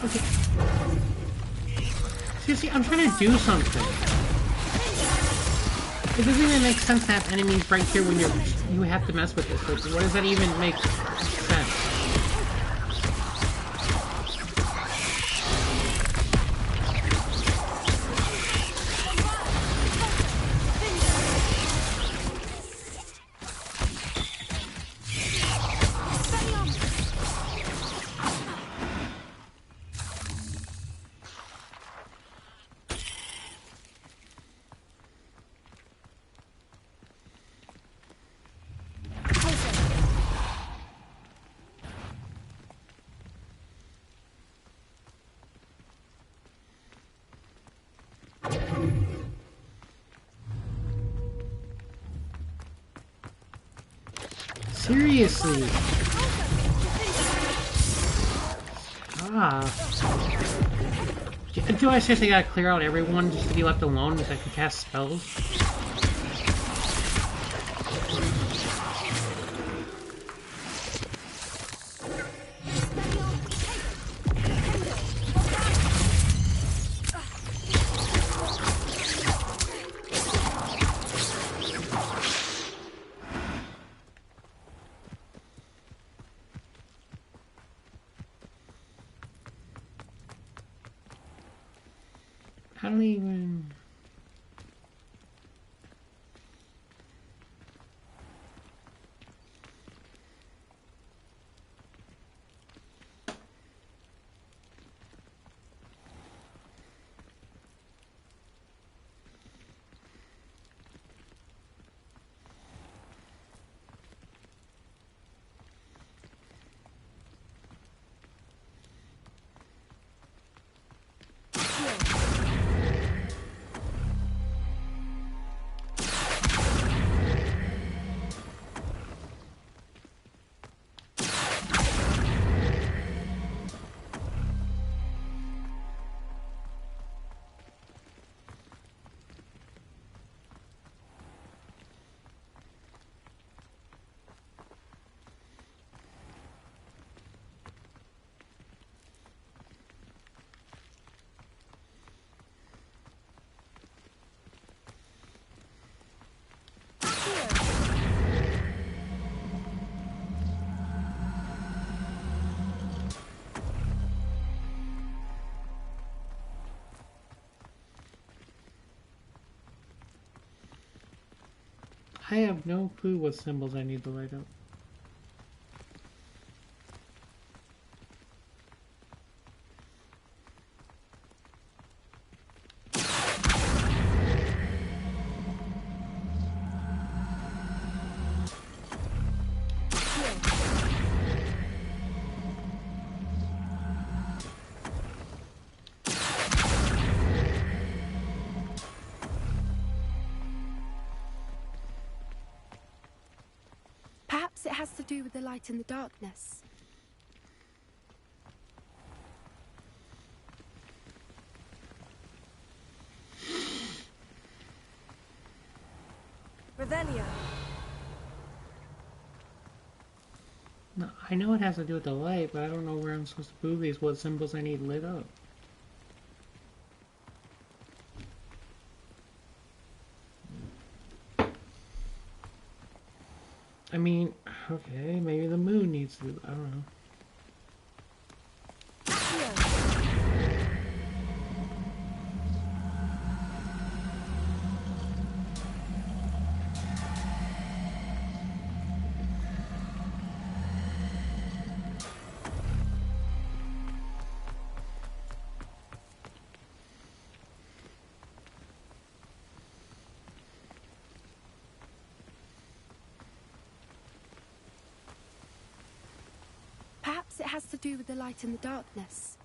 Speaker 1: Okay. Seriously, I'm trying to do something. It doesn't even make sense to have enemies right here when you have to mess with this. Like, what does that even make sense? Seriously. Do I seriously gotta clear out everyone just to be left alone so I can cast spells? I don't even... I have no clue what symbols I need to light up.
Speaker 9: Perhaps it has to do with the light in the darkness.
Speaker 21: Revelio.
Speaker 1: No, I know it has to do with the light, but I don't know where I'm supposed to move these, what symbols I need lit up. I mean, okay, maybe the moon needs to, I don't know.
Speaker 9: Perhaps it has to do with the light in the darkness.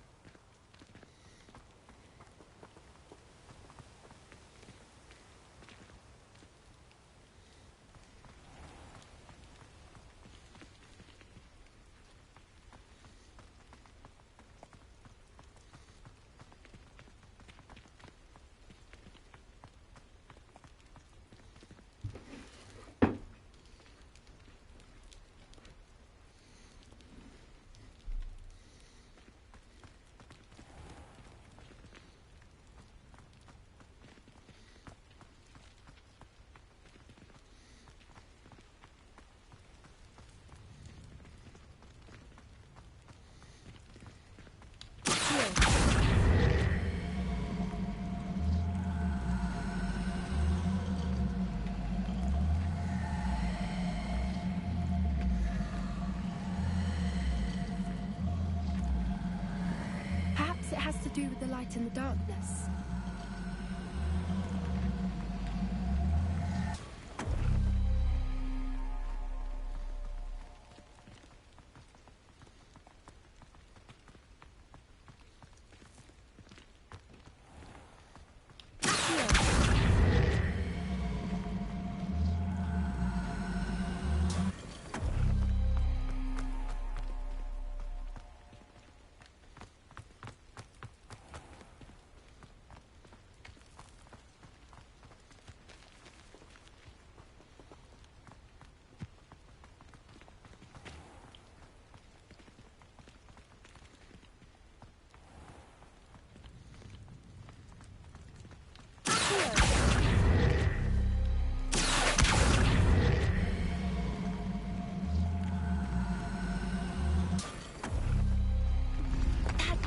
Speaker 9: Perhaps it has to do with the light in the darkness.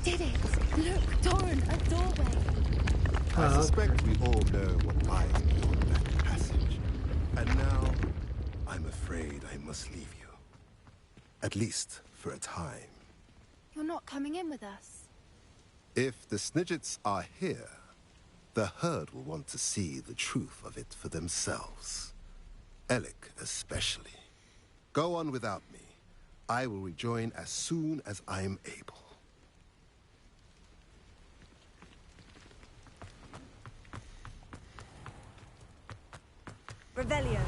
Speaker 9: Did it! Look, Doran, a doorway!
Speaker 22: I suspect we all know what lies beyond that passage. And now, I'm afraid I must leave you. At least for a time.
Speaker 9: You're not coming in with us.
Speaker 22: If the Snidgets are here, the herd will want to see the truth of it for themselves. Alec especially. Go on without me. I will rejoin as soon as I'm able.
Speaker 21: Revelio.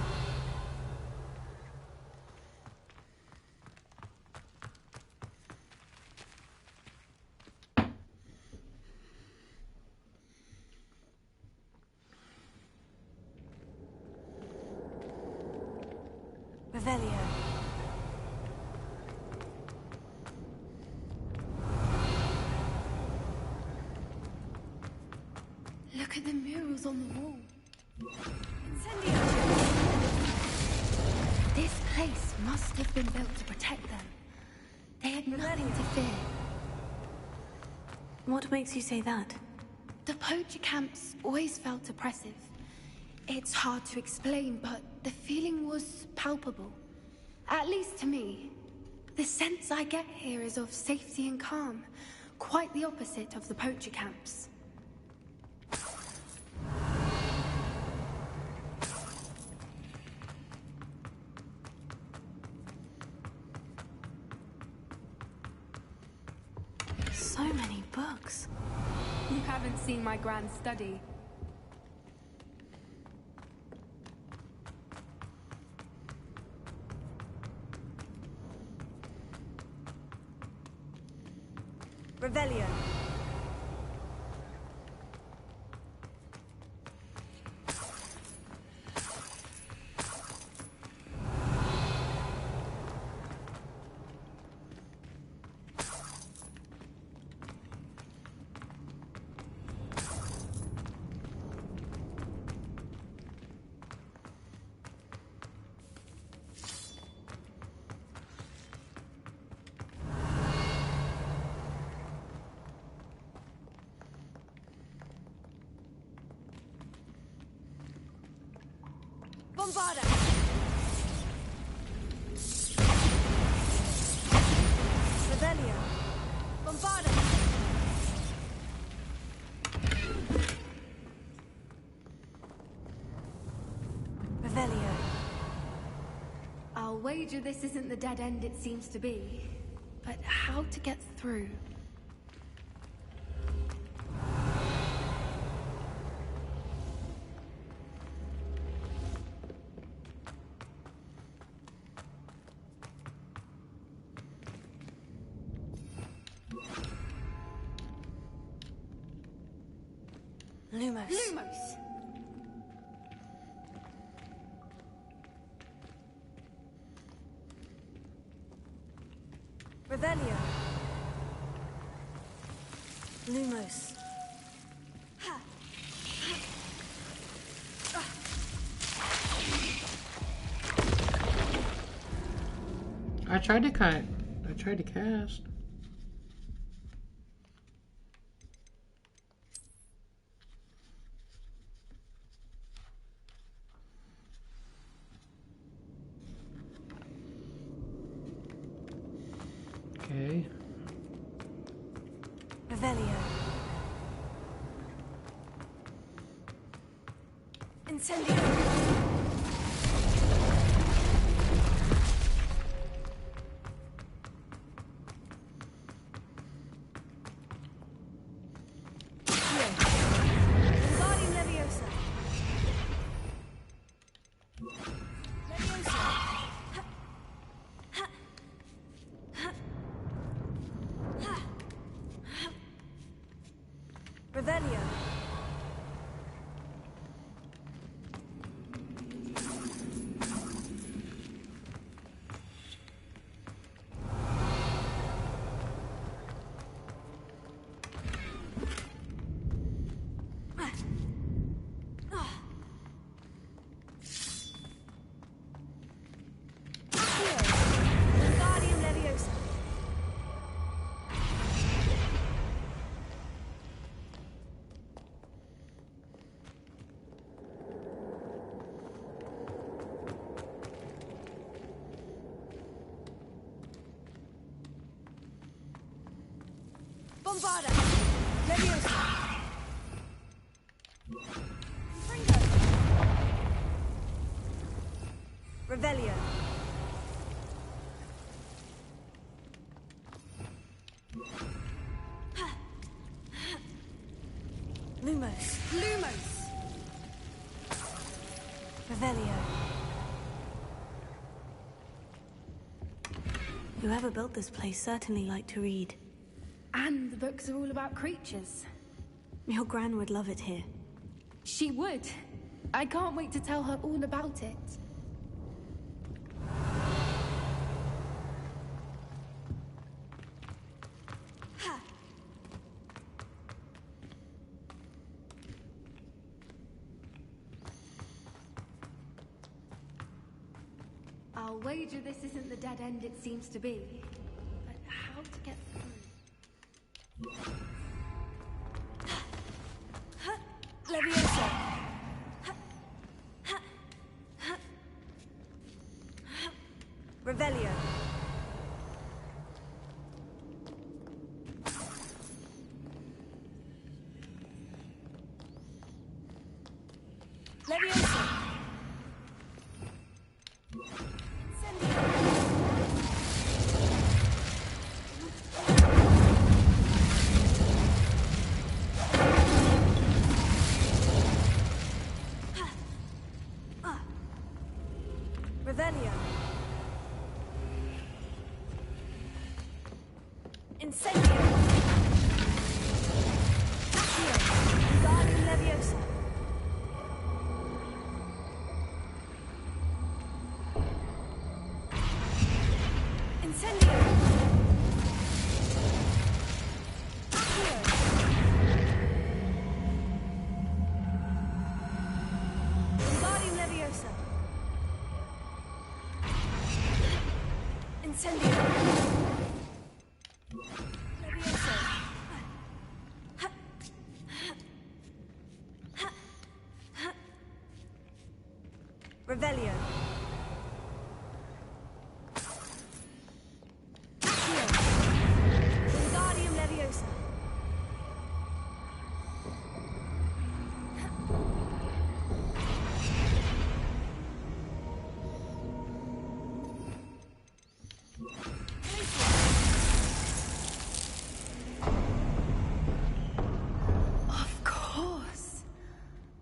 Speaker 21: Revelio.
Speaker 9: Look at the murals on the wall. This place must have been built to protect them. They had nothing to fear.
Speaker 2: What makes you say that?
Speaker 9: The poacher camps always felt oppressive. It's hard to explain, but the feeling was palpable. At least to me. The sense I get here is of safety and calm. Quite the opposite of the poacher camps.
Speaker 2: So many books.
Speaker 9: You haven't seen my grand study.
Speaker 6: Revelio. Bombarda! Revelio. Bombarda! Revelio.
Speaker 9: I'll wager this isn't the dead end it seems to be. But how to get through?
Speaker 6: Lumos.
Speaker 9: Lumos!
Speaker 6: Revelio. Lumos. Ha.
Speaker 1: I tried to cast. Okay.
Speaker 6: Revelio. Incendio. Wingardium Leviosa. Leviosa. Ha. Ha. Ha. Ha. Ha. Revelio. Wingardium Leviosa. Bombarda. Leviosa. Fringo. Revelio. Lumos.
Speaker 9: Lumos!
Speaker 6: Revelio. Whoever built this place certainly liked to read.
Speaker 9: And the books are all about creatures.
Speaker 2: Your Gran would love it here.
Speaker 9: She would. I can't wait to tell her all about it. I'll wager this isn't the dead end it seems to be. But how to get through?
Speaker 6: Leviosa. Revelio. Leviosa. Revelio. Incendio. Accio. Wingardium Leviosa. Incendio. Accio. Wingardium Leviosa. Incendio. Leviosa. Revelio. Accio. Wingardium Leviosa.
Speaker 9: Of course.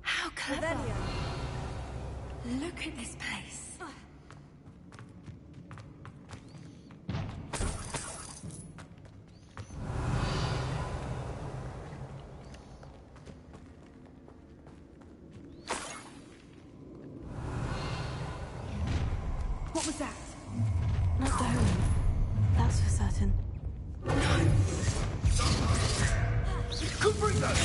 Speaker 9: How clever.
Speaker 6: Revelio.
Speaker 9: Look at this place. What was that?
Speaker 2: Not the home. That's for certain.
Speaker 4: Could bring that.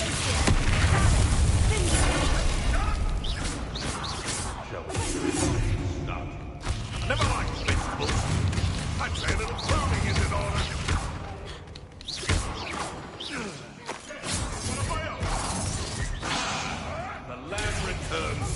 Speaker 4: Shall we? Stop. Never mind vegetables. I'd say a little crowding is in order. What of my own? The land returns.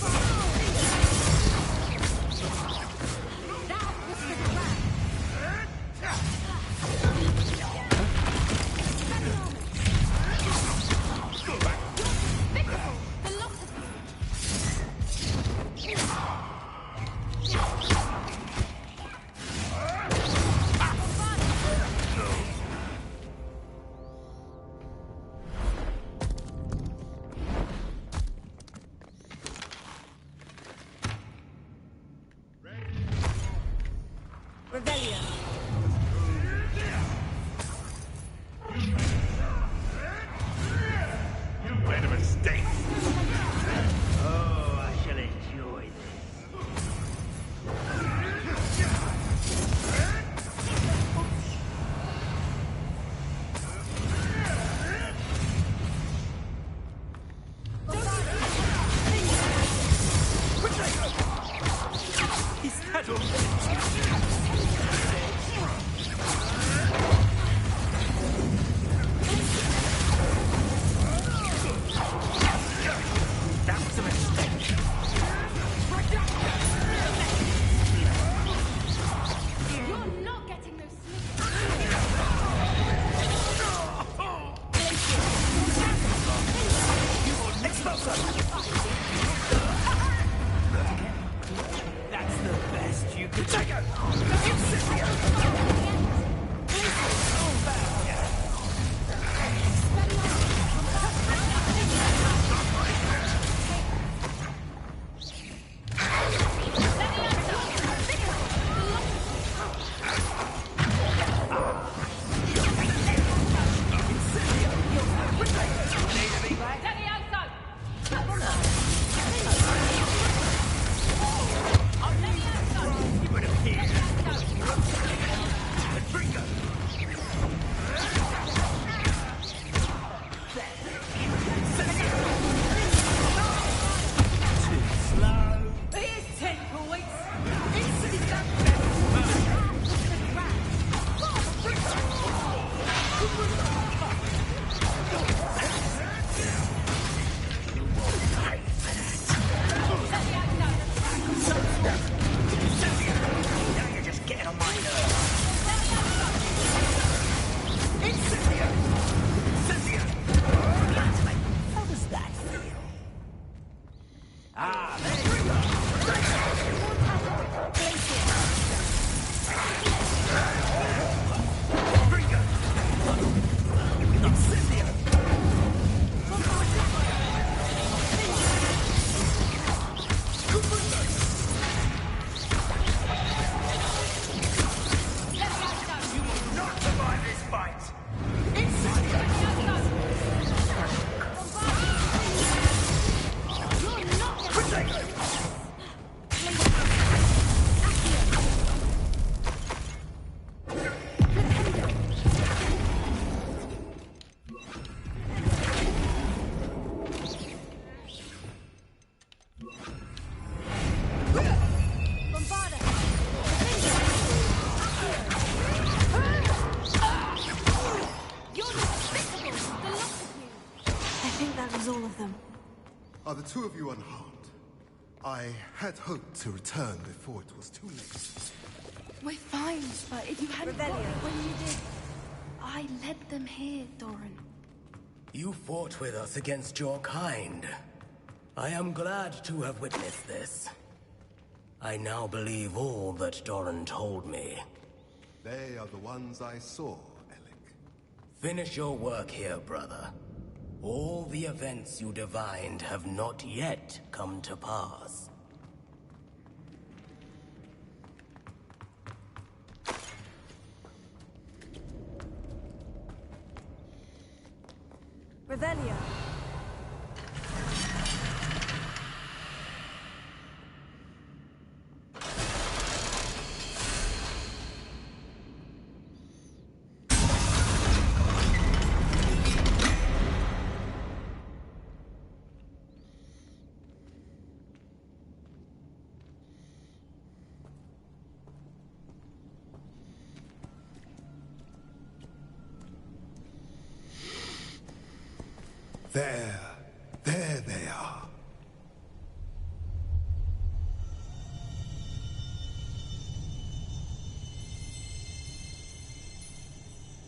Speaker 6: Revelio.
Speaker 4: You made a mistake.
Speaker 11: Oh, I shall enjoy this.
Speaker 13: Is that all?
Speaker 22: two of you unharmed. I had hoped to return before it was too late.
Speaker 9: We're fine, but if you hadn't got it when you did... I led them here, Doran.
Speaker 11: You fought with us against your kind. I am glad to have witnessed this. I now believe all that Doran told me.
Speaker 22: They are the ones I saw, Alec.
Speaker 11: Finish your work here, brother. All the events you divined have not yet come to pass.
Speaker 6: Revelio.
Speaker 22: There they are.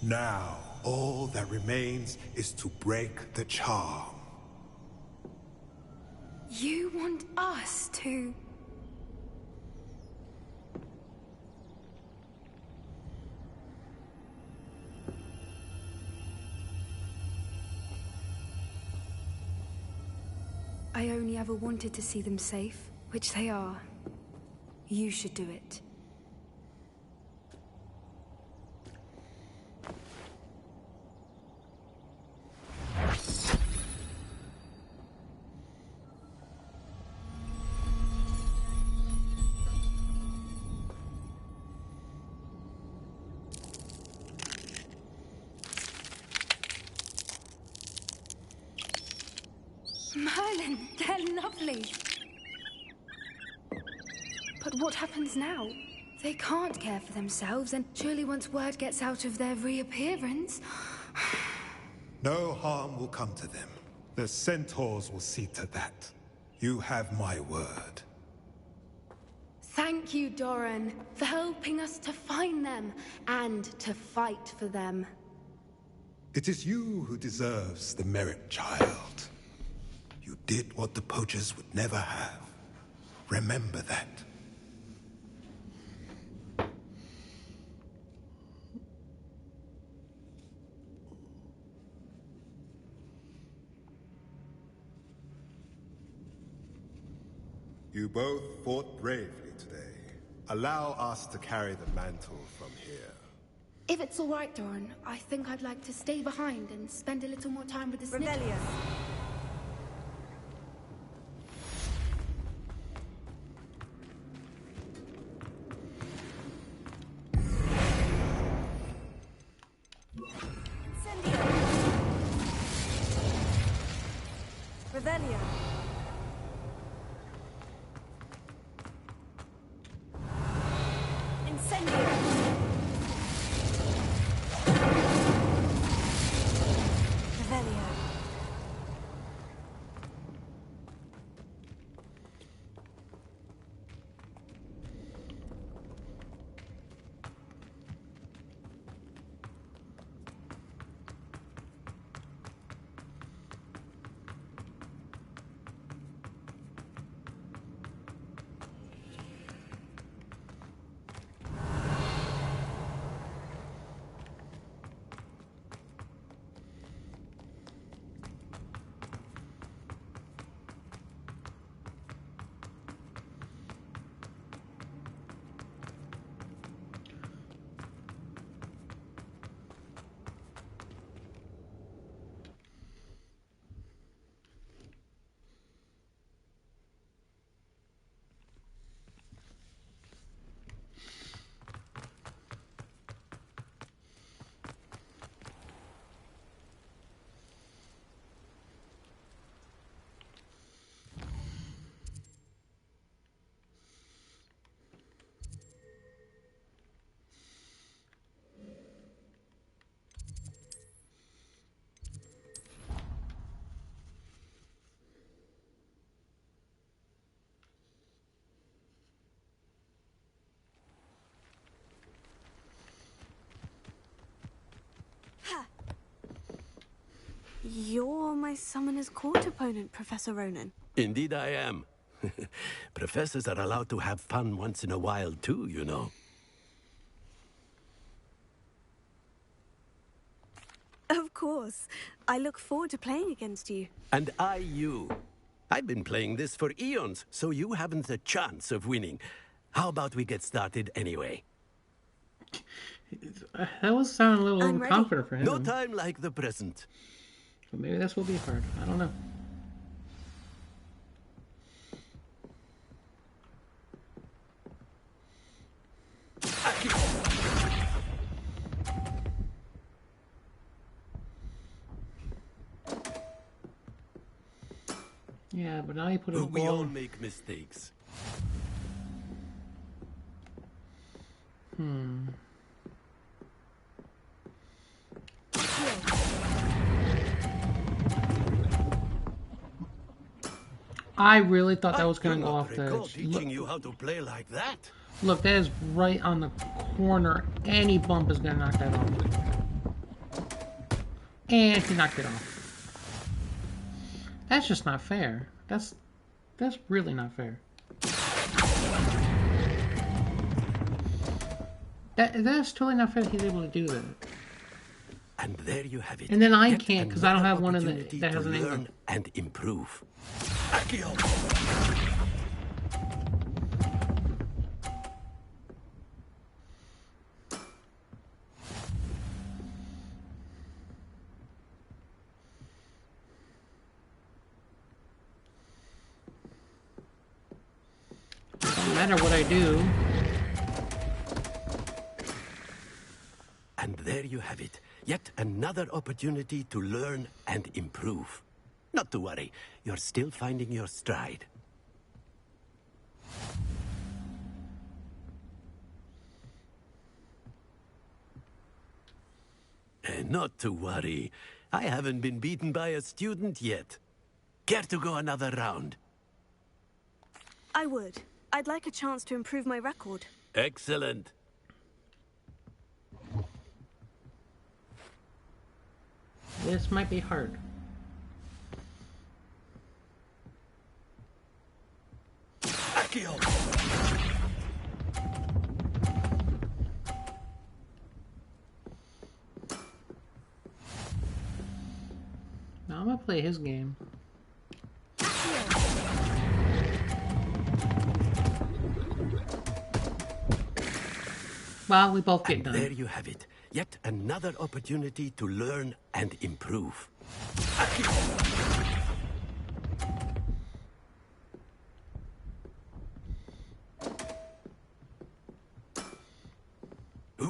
Speaker 22: Now, all that remains is to break the charm.
Speaker 9: You want us to... I only ever wanted to see them safe, which they are. You should do it. Merlin, they're lovely. But what happens now? They can't care for themselves, and surely once word gets out of their reappearance...
Speaker 22: No harm will come to them. The centaurs will see to that. You have my word.
Speaker 9: Thank you, Doran, for helping us to find them, and to fight for them.
Speaker 22: It is you who deserves the merit, child. You did what the poachers would never have. Remember that. You both fought bravely today. Allow us to carry the mantle from here.
Speaker 9: If it's all right, Doran, I think I'd like to stay behind and spend a little more time with the snitches.
Speaker 6: Revelio. Revelio. Incendio. Revelio.
Speaker 2: You're my Summoner's Court opponent, Professor Ronan.
Speaker 14: Indeed I am. Professors are allowed to have fun once in a while too, you know.
Speaker 2: Of course. I look forward to playing against you.
Speaker 14: And I you. I've been playing this for eons, so you haven't a chance of winning. How about we get started anyway?
Speaker 1: That was sounding a little overconfident for him.
Speaker 14: No time like the present.
Speaker 1: But maybe this will be hard. I don't know. Yeah, but now you put a
Speaker 14: We
Speaker 1: ball.
Speaker 14: all make mistakes.
Speaker 1: I really thought that was going to go off the
Speaker 14: recall
Speaker 1: edge.
Speaker 14: teaching you how to play like that.
Speaker 1: Look, that is right on the corner. Any bump is going to knock that off. And he knocked it off. That's just not fair. That's really not fair. That's totally not fair that he's able to do that.
Speaker 14: And there you have it.
Speaker 1: And then I
Speaker 14: Yet
Speaker 1: can't because I don't have one
Speaker 14: opportunity
Speaker 1: that has
Speaker 14: to
Speaker 1: an
Speaker 14: learn
Speaker 1: angle.
Speaker 14: and improve.
Speaker 1: Don't matter what I do.
Speaker 14: And there you have it. Yet another opportunity to learn and improve. Not to worry, you're still finding your stride. And not to worry, I haven't been beaten by a student yet. Care to go another round?
Speaker 2: I would. I'd like a chance to improve my record.
Speaker 14: Excellent.
Speaker 1: This might be hard. Now I'm gonna play his game. Well, we both get done.
Speaker 14: There you have it. Yet another opportunity to learn and improve.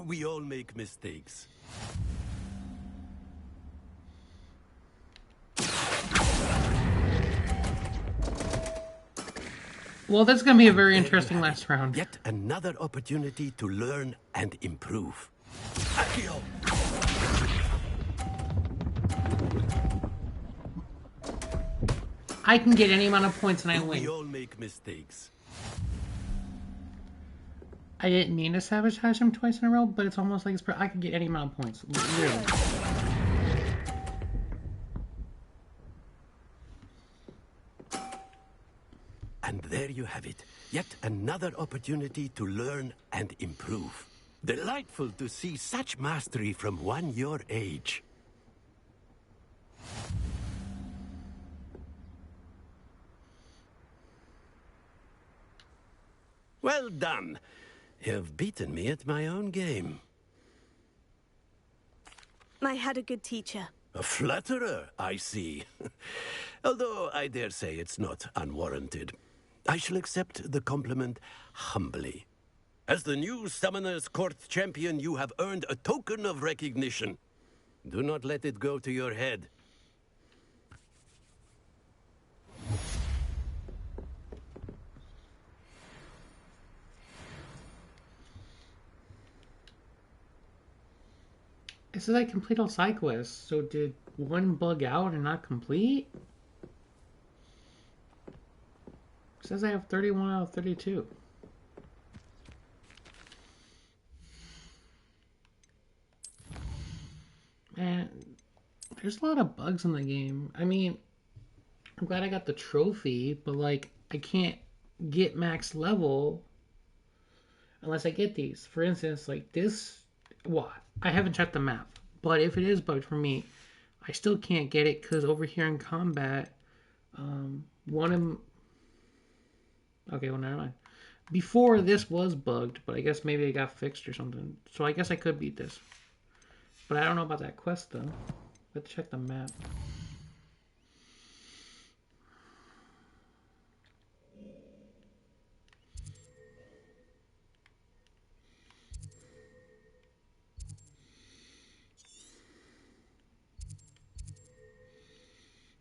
Speaker 14: We all make mistakes.
Speaker 1: Well, that's gonna be a very interesting last round.
Speaker 14: Yet another opportunity to learn and improve.
Speaker 1: I can get any amount of points and I win.
Speaker 14: We all make mistakes.
Speaker 1: I didn't mean to sabotage him twice in a row, but it's almost like I can get any amount of points. Really.
Speaker 14: And there you have it. Yet another opportunity to learn and improve. Delightful to see such mastery from one your age. Well done. You've beaten me at my own game.
Speaker 2: I had a good teacher.
Speaker 14: A flatterer, I see. Although I dare say it's not unwarranted. I shall accept the compliment humbly. As the new Summoner's Court champion, you have earned a token of recognition. Do not let it go to your head.
Speaker 1: It says I complete all side quests, so did one bug out and not complete? It says I have 31 out of 32. And There's a lot of bugs in the game. I mean, I'm glad I got the trophy, but like I can't get max level unless I get these. For instance, like this. Well, I haven't checked the map, but if it is bugged for me, I still can't get it because over here in combat, one of okay, well never mind. Before this was bugged, but I guess maybe it got fixed or something. So I guess I could beat this, but I don't know about that quest though. Let's check the map.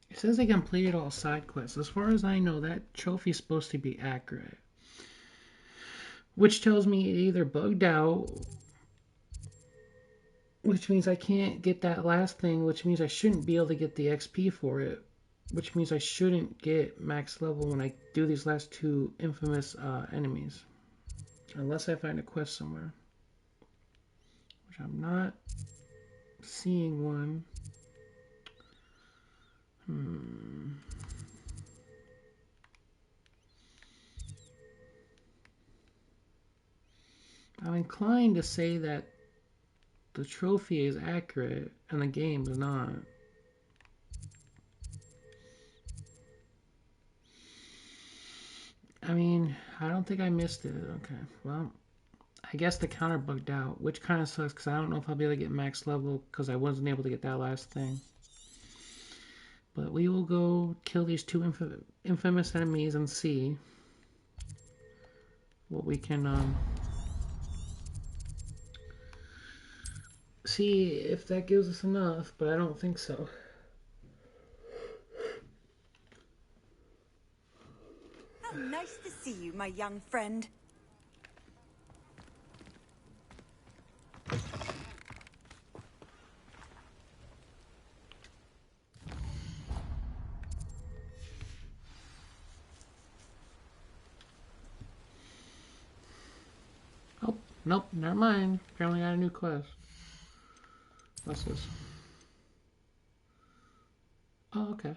Speaker 1: It says I completed all side quests. As far as I know, that trophy is supposed to be accurate. Which tells me it either bugged out, which means I can't get that last thing, which means I shouldn't be able to get the XP for it, which means I shouldn't get max level when I do these last two infamous enemies. Unless I find a quest somewhere. Which I'm not seeing one. I'm inclined to say that the trophy is accurate and the game is not. I mean, I don't think I missed it. Okay, well, I guess the counter bugged out, which kind of sucks because I don't know if I'll be able to get max level because I wasn't able to get that last thing. But we will go kill these two infamous enemies and see what we can see if that gives us enough, but I don't think so.
Speaker 6: How nice to see you, my young friend.
Speaker 1: Oh, nope, never mind. Apparently I got a new quest. What's this? Oh, okay.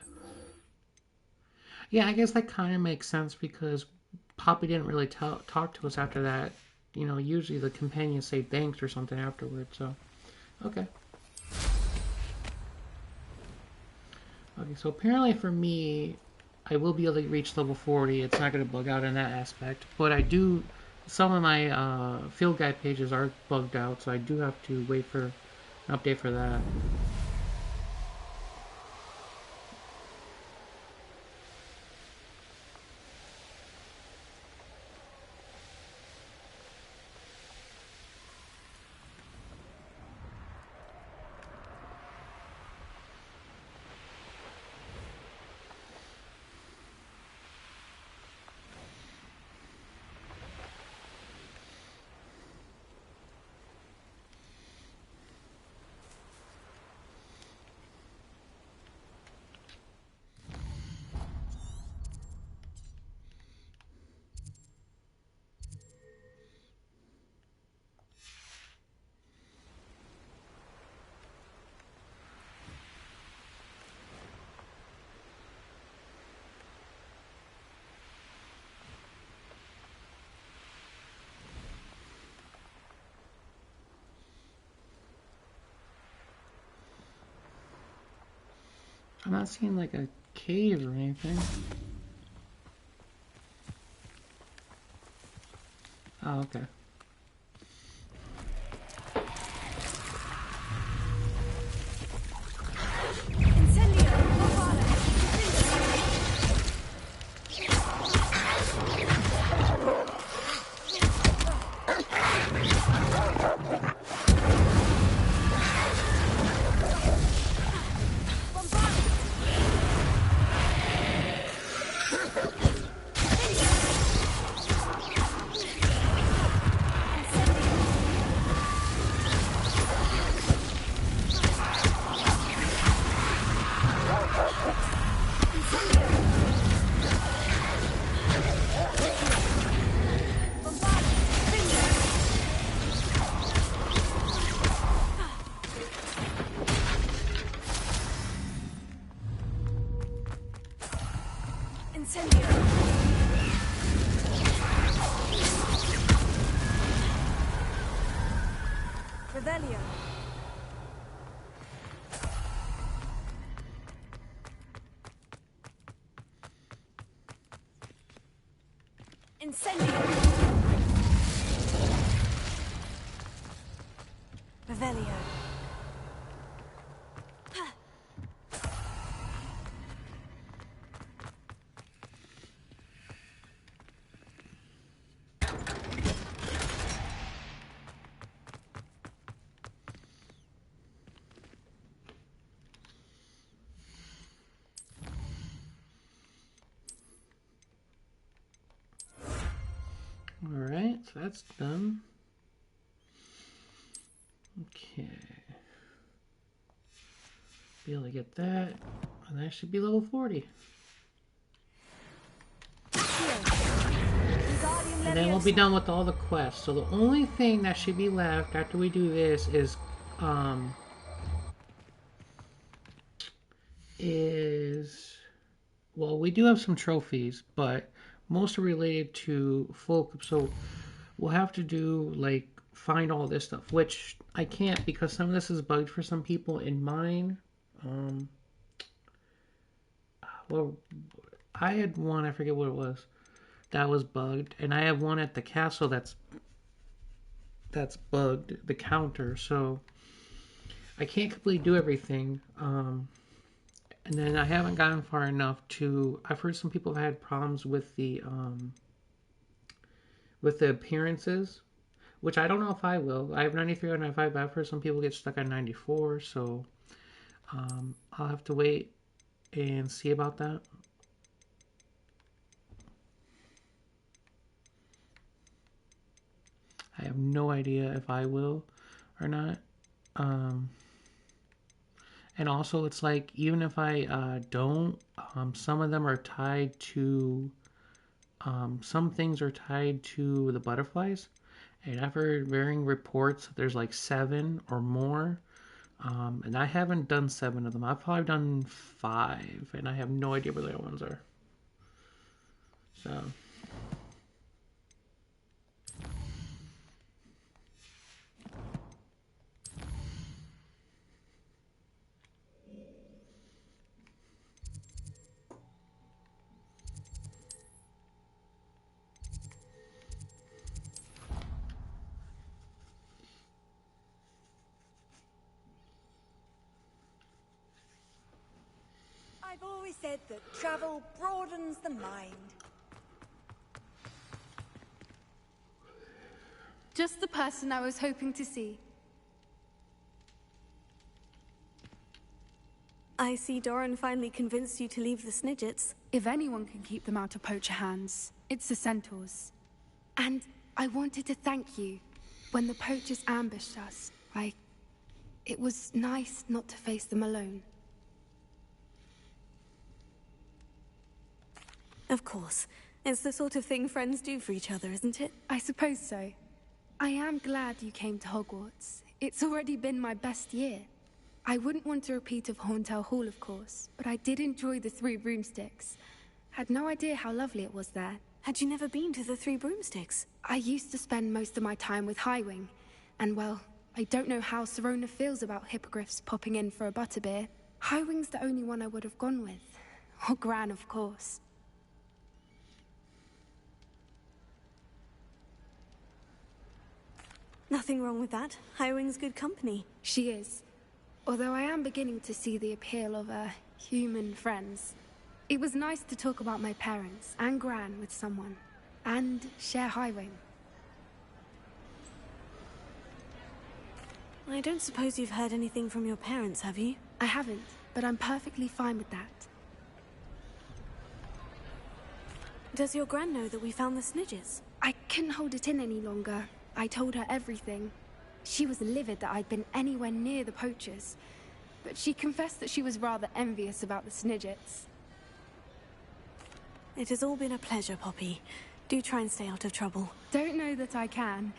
Speaker 1: Yeah, I guess that kind of makes sense because Poppy didn't really talk to us after that. You know, usually the companions say thanks or something afterwards, so... Okay. Okay, so apparently for me, I will be able to reach level 40. It's not going to bug out in that aspect. But I do... Some of my field guide pages are bugged out, so I do have to wait for an update for that. I'm not seeing like a cave or anything. Oh, okay.
Speaker 6: Revelio. Incendio. Revelio.
Speaker 1: Alright, so that's done. Okay. Be able to get that, and that should be level 40. And then we'll be done with all the quests. So the only thing that should be left after we do this is well, we do have some trophies, but most are related to folk. So we'll have to do like find all this stuff, which I can't because some of this is bugged for some people. In mine, well, I had one, I forget what it was, that was bugged, and I have one at the castle that's bugged, the counter, so I can't completely do everything. And then I haven't gotten far enough to, I've heard some people have had problems with the appearances, which I don't know if I will. I have 93 or 95, but I've heard some people get stuck on 94, so I'll have to wait and see about that. I have no idea if I will or not. And also, it's like, even if I don't, some of them are tied to, some things are tied to the butterflies. And I've heard varying reports that there's like 7 or more. And I haven't done 7 of them. I've probably done 5, and I have no idea where the other ones are. So...
Speaker 6: I've always said that travel broadens the mind.
Speaker 9: Just the person I was hoping to see.
Speaker 2: I see Doran finally convinced you to leave the Snidgets.
Speaker 9: If anyone can keep them out of poacher hands, it's the centaurs. And I wanted to thank you. When the poachers ambushed us, it was nice not to face them alone.
Speaker 2: Of course. It's the sort of thing friends do for each other, isn't it?
Speaker 9: I suppose so. I am glad you came to Hogwarts. It's already been my best year. I wouldn't want a repeat of Horntail Hall, of course, but I did enjoy the Three Broomsticks. Had no idea how lovely it was there.
Speaker 2: Had you never been to the Three Broomsticks?
Speaker 9: I used to spend most of my time with Highwing, and well, I don't know how Serona feels about hippogriffs popping in for a butterbeer. Highwing's the only one I would have gone with. Or Gran, of course.
Speaker 2: Nothing wrong with that. Highwing's good company.
Speaker 9: She is. Although I am beginning to see the appeal of human friends. It was nice to talk about my parents and Gran with someone. And share Highwing.
Speaker 2: I don't suppose you've heard anything from your parents, have you?
Speaker 9: I haven't, but I'm perfectly fine with that.
Speaker 2: Does your Gran know that we found the Snidgets?
Speaker 9: I couldn't hold it in any longer. I told her everything. She was livid that I'd been anywhere near the poachers, but she confessed that she was rather envious about the Snidgets.
Speaker 2: It has all been a pleasure, Poppy. Do try and stay out of trouble.
Speaker 9: Don't know that I can.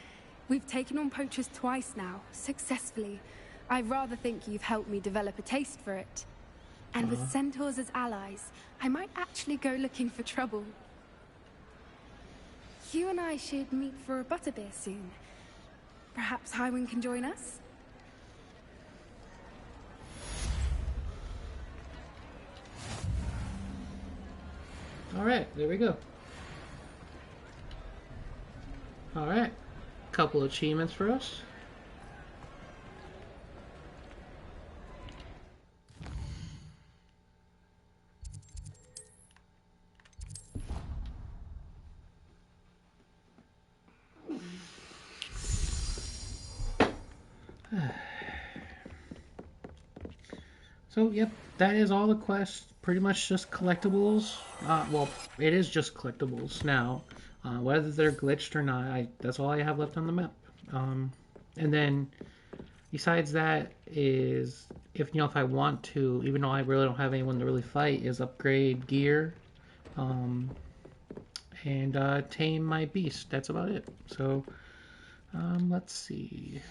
Speaker 9: We've taken on poachers twice now, successfully. I rather think you've helped me develop a taste for it. And with centaurs as allies, I might actually go looking for trouble. You and I should meet for a butterbeer soon. Perhaps Highwing can join us?
Speaker 1: Alright, there we go. Alright. Couple achievements for us. So, yep, that is all the quests. Pretty much just collectibles. Well, it is just collectibles now. Whether they're glitched or not, that's all I have left on the map. And then, besides that, is if I want to, even though I really don't have anyone to really fight, is upgrade gear, and tame my beast. That's about it. So, let's see.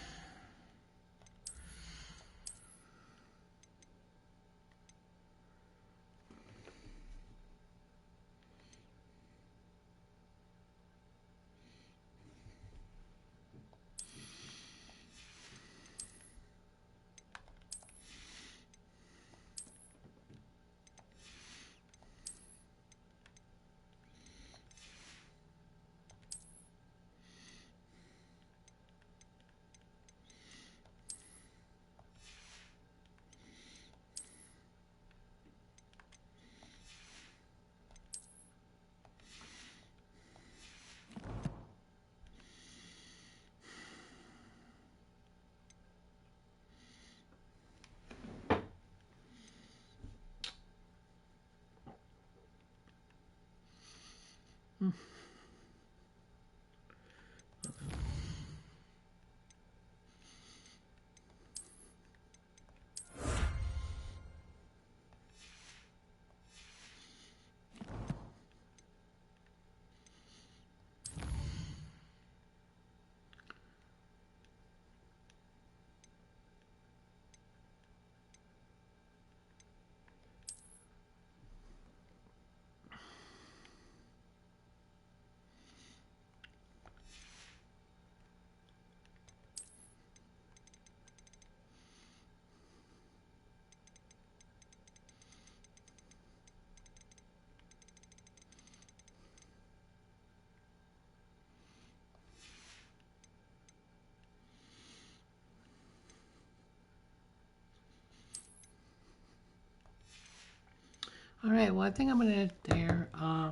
Speaker 1: Alright, well, I think I'm going to end it there. I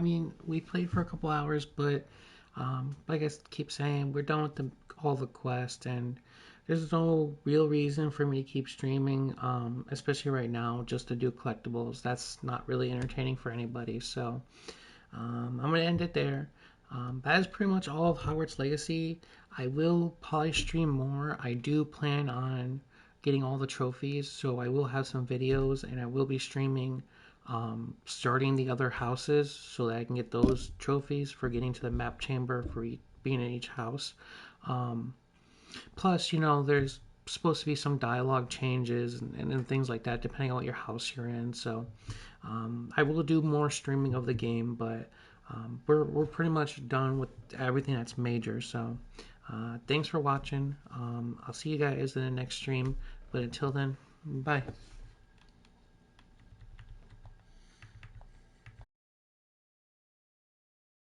Speaker 1: mean, we played for a couple hours, but like I keep saying, we're done with all the quests, and there's no real reason for me to keep streaming, especially right now, just to do collectibles. That's not really entertaining for anybody, so I'm going to end it there. That is pretty much all of Hogwarts Legacy. I will probably stream more. I do plan on getting all the trophies, so I will have some videos, and I will be streaming starting the other houses so that I can get those trophies for getting to the map chamber for being in each house. Plus, there's supposed to be some dialogue changes and things like that depending on what your house you're in. So I will do more streaming of the game, but we're pretty much done with everything that's major. So thanks for watching. I'll see you guys in the next stream. But until then, bye.